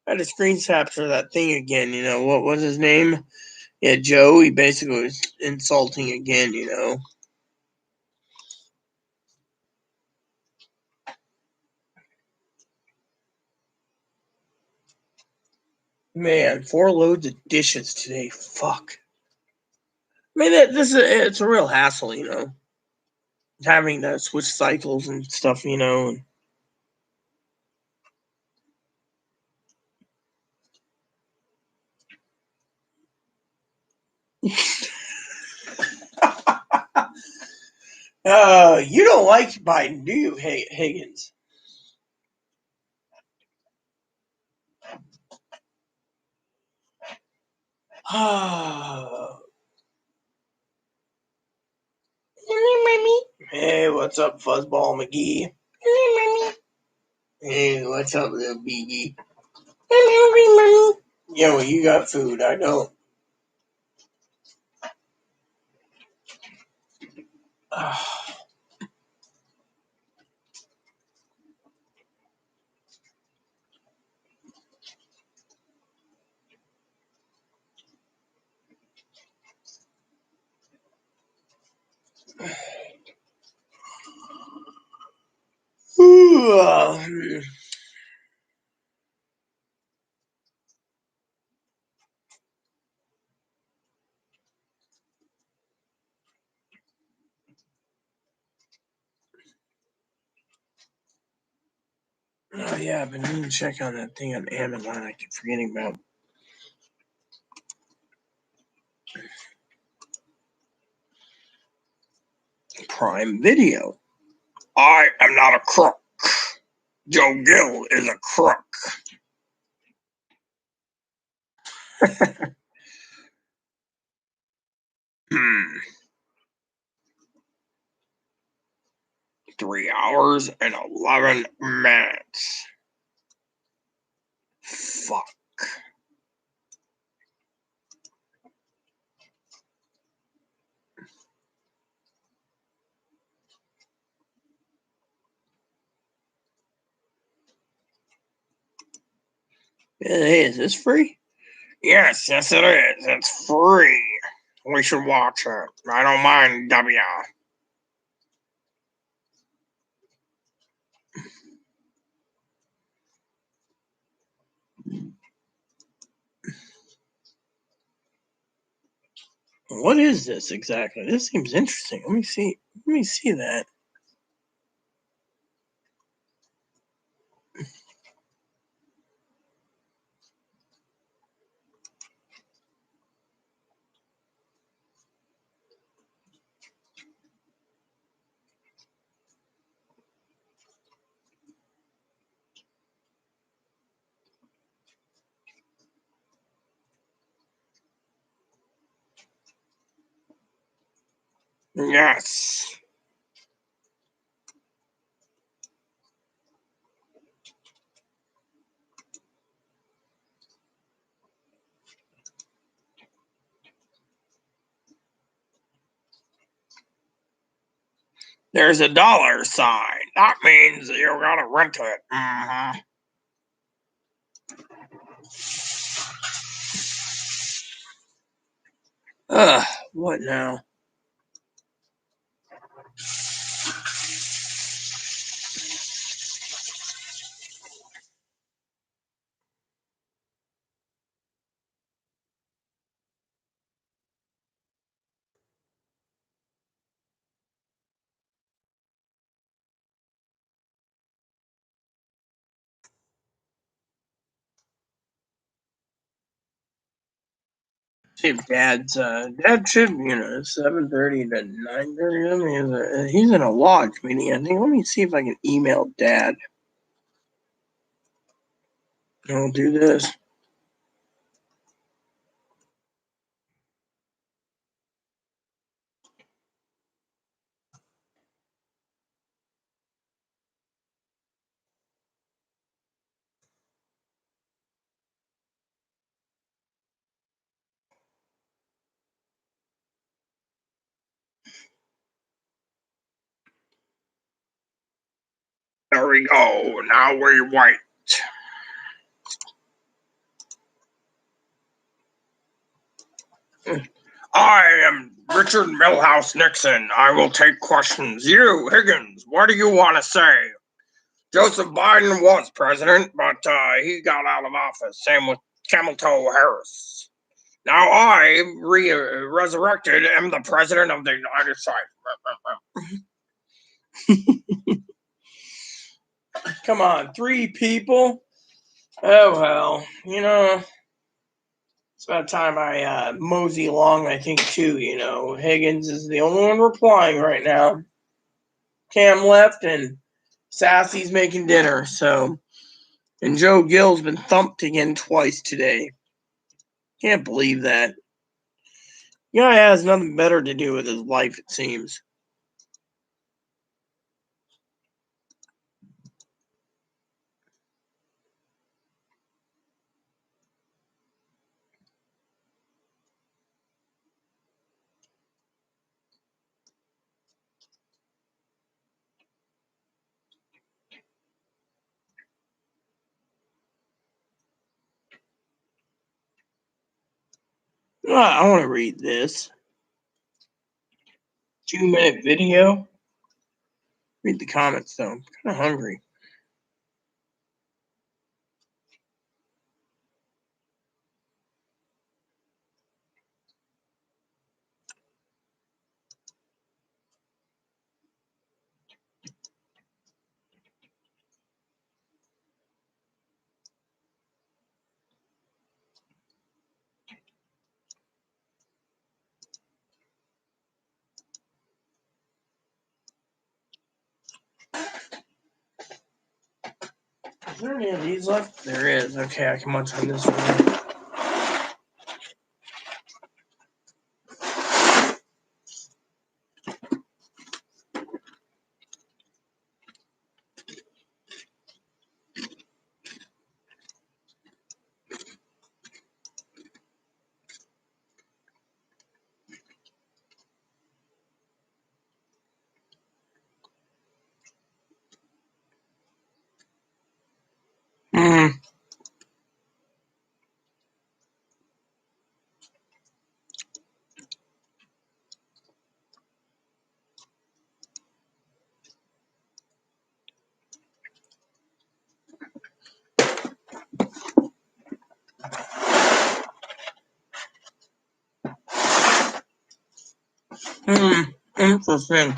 [SPEAKER 1] had to screen capture that thing again. What was his name? Yeah, Joe. He basically was insulting again. Man, 4 loads of dishes today. Fuck. I mean, it's a real hassle. Having to switch cycles and stuff. You don't like Biden, do you, Higgins? Hey, what's up, Fuzzball McGee? Hey, what's up, little BG? Yo, you got food. I don't. Oh yeah, I've been meaning to check on that thing on Amazon. I keep forgetting about Prime Video. I am not a crook. Joe Gill is a crook. Hmm. 3 hours and 11 minutes. Fuck. Hey, is this free? Yes, it is. It's free. We should watch it. I don't mind W. What is this exactly? This seems interesting. Let me see. Let me see that. Yes. There's a dollar sign. That means you're gonna rent it. What now? See if Dad should, 7:30 to 9:30. I mean, he's in a lodge meeting. I think. Let me see if I can email Dad. I'll do this. There we go. Now we wait. I am Richard Milhouse Nixon. I will take questions. You, Higgins, what do you want to say? Joseph Biden was president, but he got out of office. Same with Camel Toe Harris. Now I, resurrected, am the president of the United States. Come on, 3 people? Oh, well, it's about time I mosey along, I think, too. Higgins is the only one replying right now. Cam left, and Sassy's making dinner, so. And Joe Gill's been thumped again twice today. Can't believe that. Guy has nothing better to do with his life, it seems. I want to read this 2-minute video. Read the comments, though. I'm kind of hungry. Is there any of these left? There is. Okay, I can munch on this one. Interesting.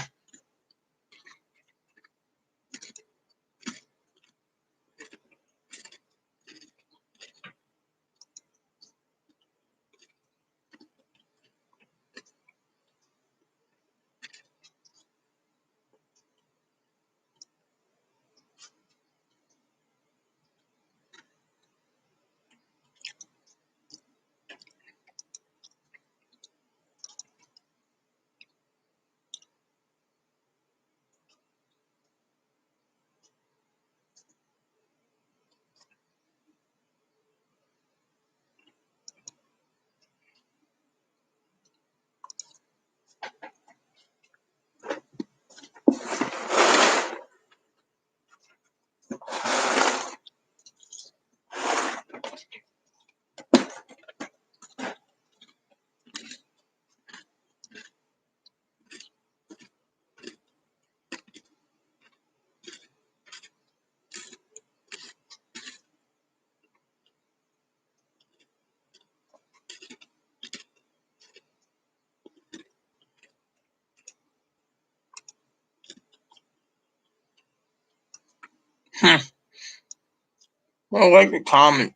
[SPEAKER 1] I like the comment.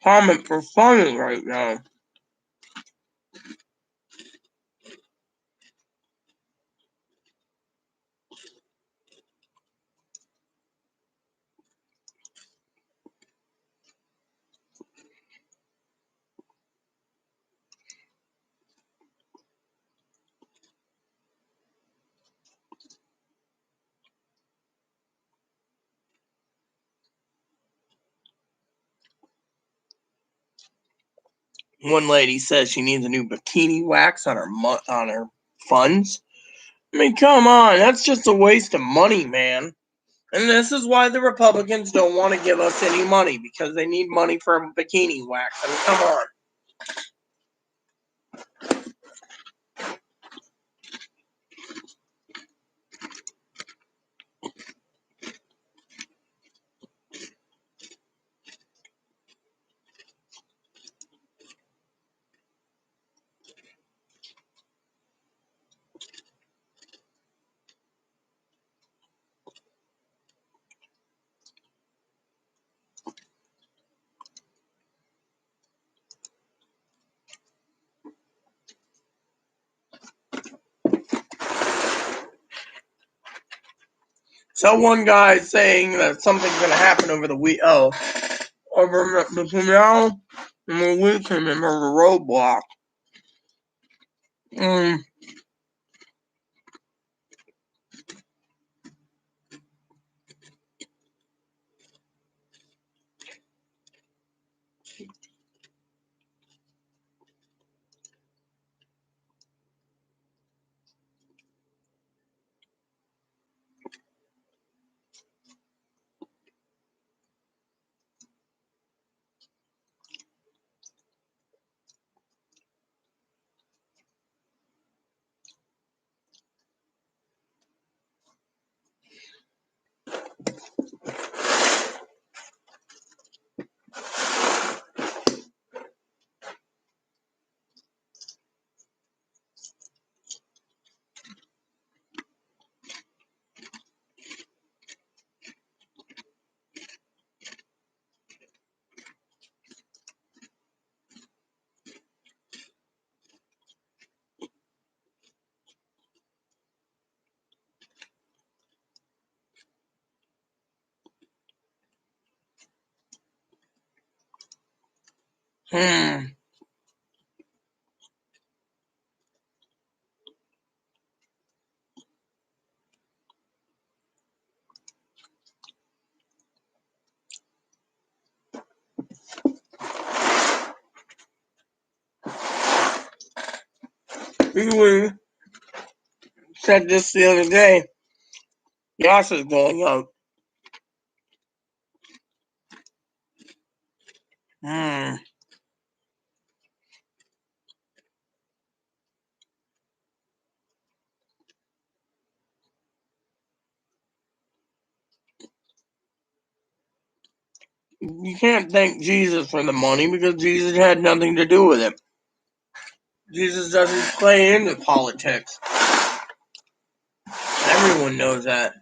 [SPEAKER 1] Comment for funny right now. One lady says she needs a new bikini wax on her funds. I mean, come on, that's just a waste of money, man. And this is why the Republicans don't want to give us any money, because they need money for a bikini wax. I mean, come on. So one guy is saying that something's going to happen over the week. Over between now and the weekend, and there's a roadblock. We said this the other day. Gas is going up. You can't thank Jesus for the money, because Jesus had nothing to do with it. Jesus doesn't play into politics. Everyone knows that.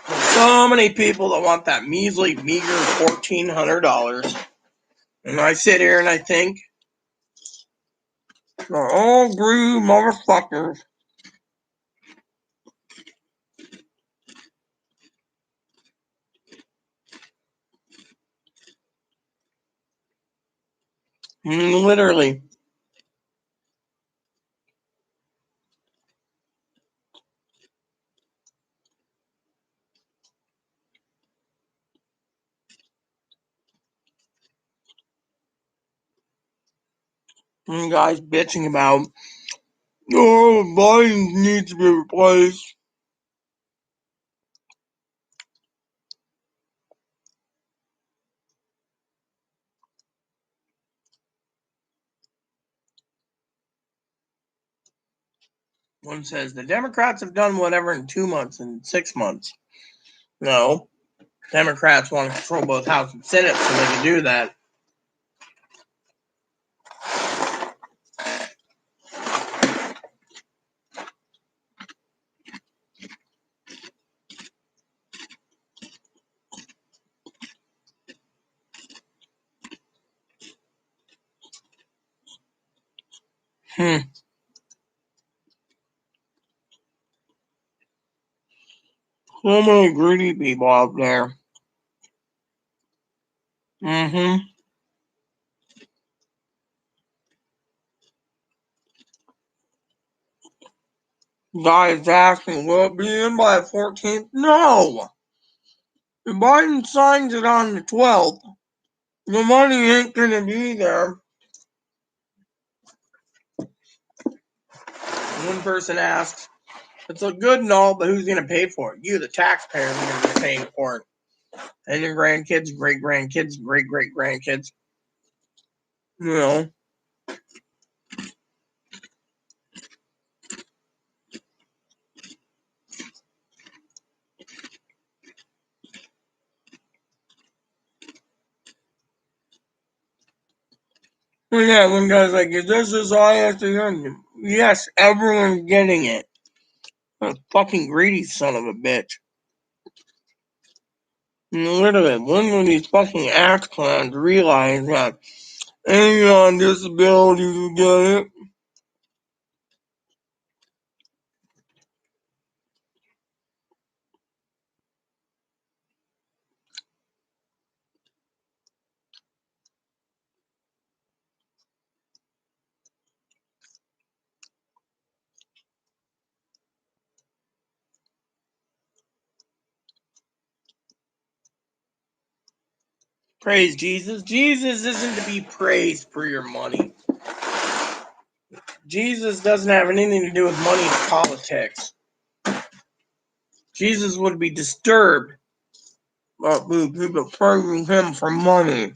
[SPEAKER 1] So many people that want that measly, meager $1,400. And I sit here and I think, they're all greedy motherfuckers. Literally. You guys bitching about, oh, Biden needs to be replaced. One says the Democrats have done whatever in 2 months and 6 months. No. Democrats want to control both House and Senate so they can do that. So many greedy people out there. Guys asking, will it be in by the 14th? No. If Biden signs it on the 12th, the money ain't gonna be there. One person asks, it's a good and all, but who's gonna pay for it? You, the taxpayer, are gonna be paying for it. And your grandkids, great grandkids, great great grandkids. You know. Well, yeah, one guy's like, is this all I have to hear? Yes, everyone's getting it. A fucking greedy son of a bitch. Literally, when will these fucking axe clowns realize that anyone on disability will get it? Praise Jesus. Jesus isn't to be praised for your money. Jesus doesn't have anything to do with money and politics. Jesus would be disturbed about people praising him for money.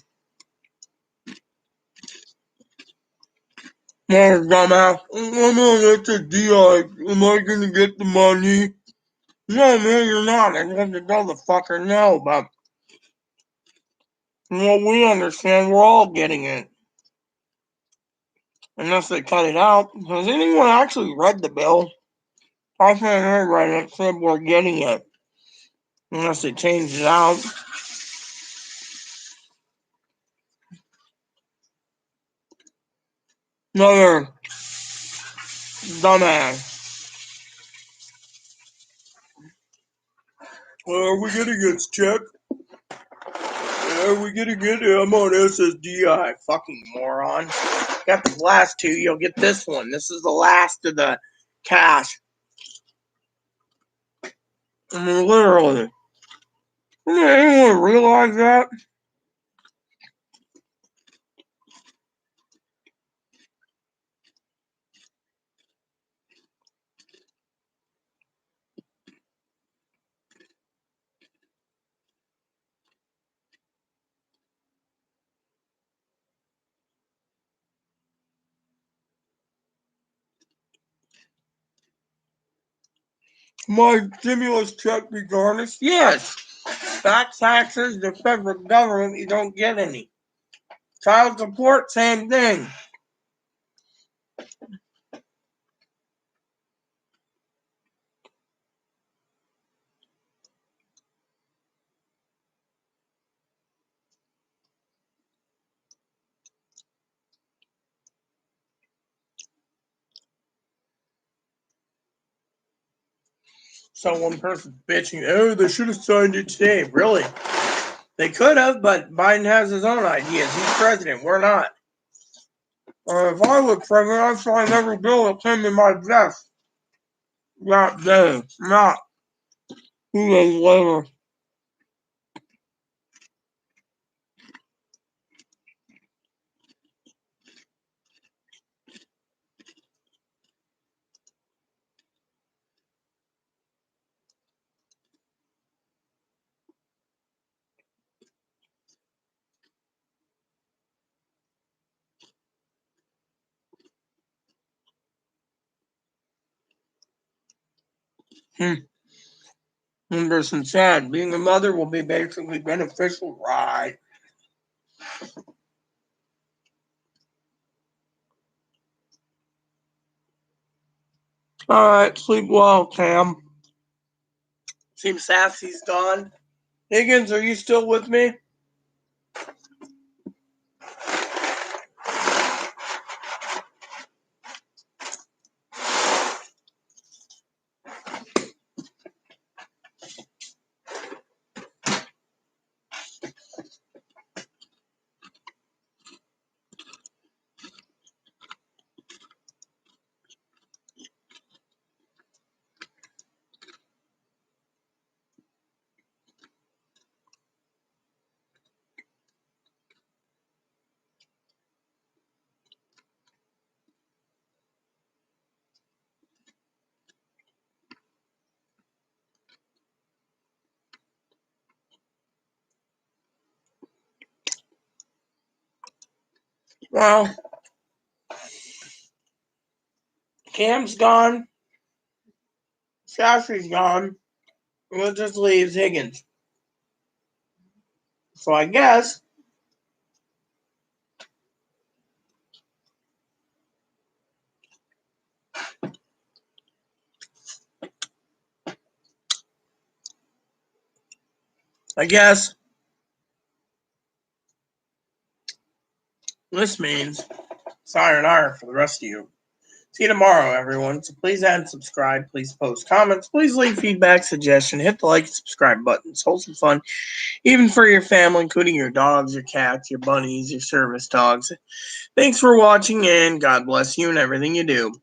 [SPEAKER 1] Man, dumbass. Oh no, that's a DI. Am I gonna get the money? No, man, you're not. I want to tell the fucker no, but we understand we're all getting it. Unless they cut it out. Has anyone actually read the bill? I haven't read it, said we're getting it. Unless they changed it out. Another dumbass. Are we gonna get checked? Are we gonna get it? I'm on SSDI. Fucking moron. Got the last two, you'll get this one. This is the last of the cash. I mean, literally. Doesn't anyone realize that? My stimulus check be garnished? Yes. Back taxes, the federal government, you don't get any. Child support, same thing. So one person's bitching, oh, they should have signed it today. Really? They could have, but Biden has his own ideas. He's president. We're not. If I was president, I'd sign every bill that came in my desk. Not day. Not 2 days later. Henderson said, being a mother will be basically beneficial. Right. All right. Sleep well, Cam. Seems Sassy's gone. Higgins, are you still with me? Well, Cam's gone. Sassy's gone. It just leaves Higgins. So I guess this means sayonara for the rest of you. See you tomorrow, everyone. So please add and subscribe. Please post comments. Please leave feedback, suggestion. Hit the like and subscribe buttons. Hold some fun, even for your family, including your dogs, your cats, your bunnies, your service dogs. Thanks for watching, and God bless you and everything you do.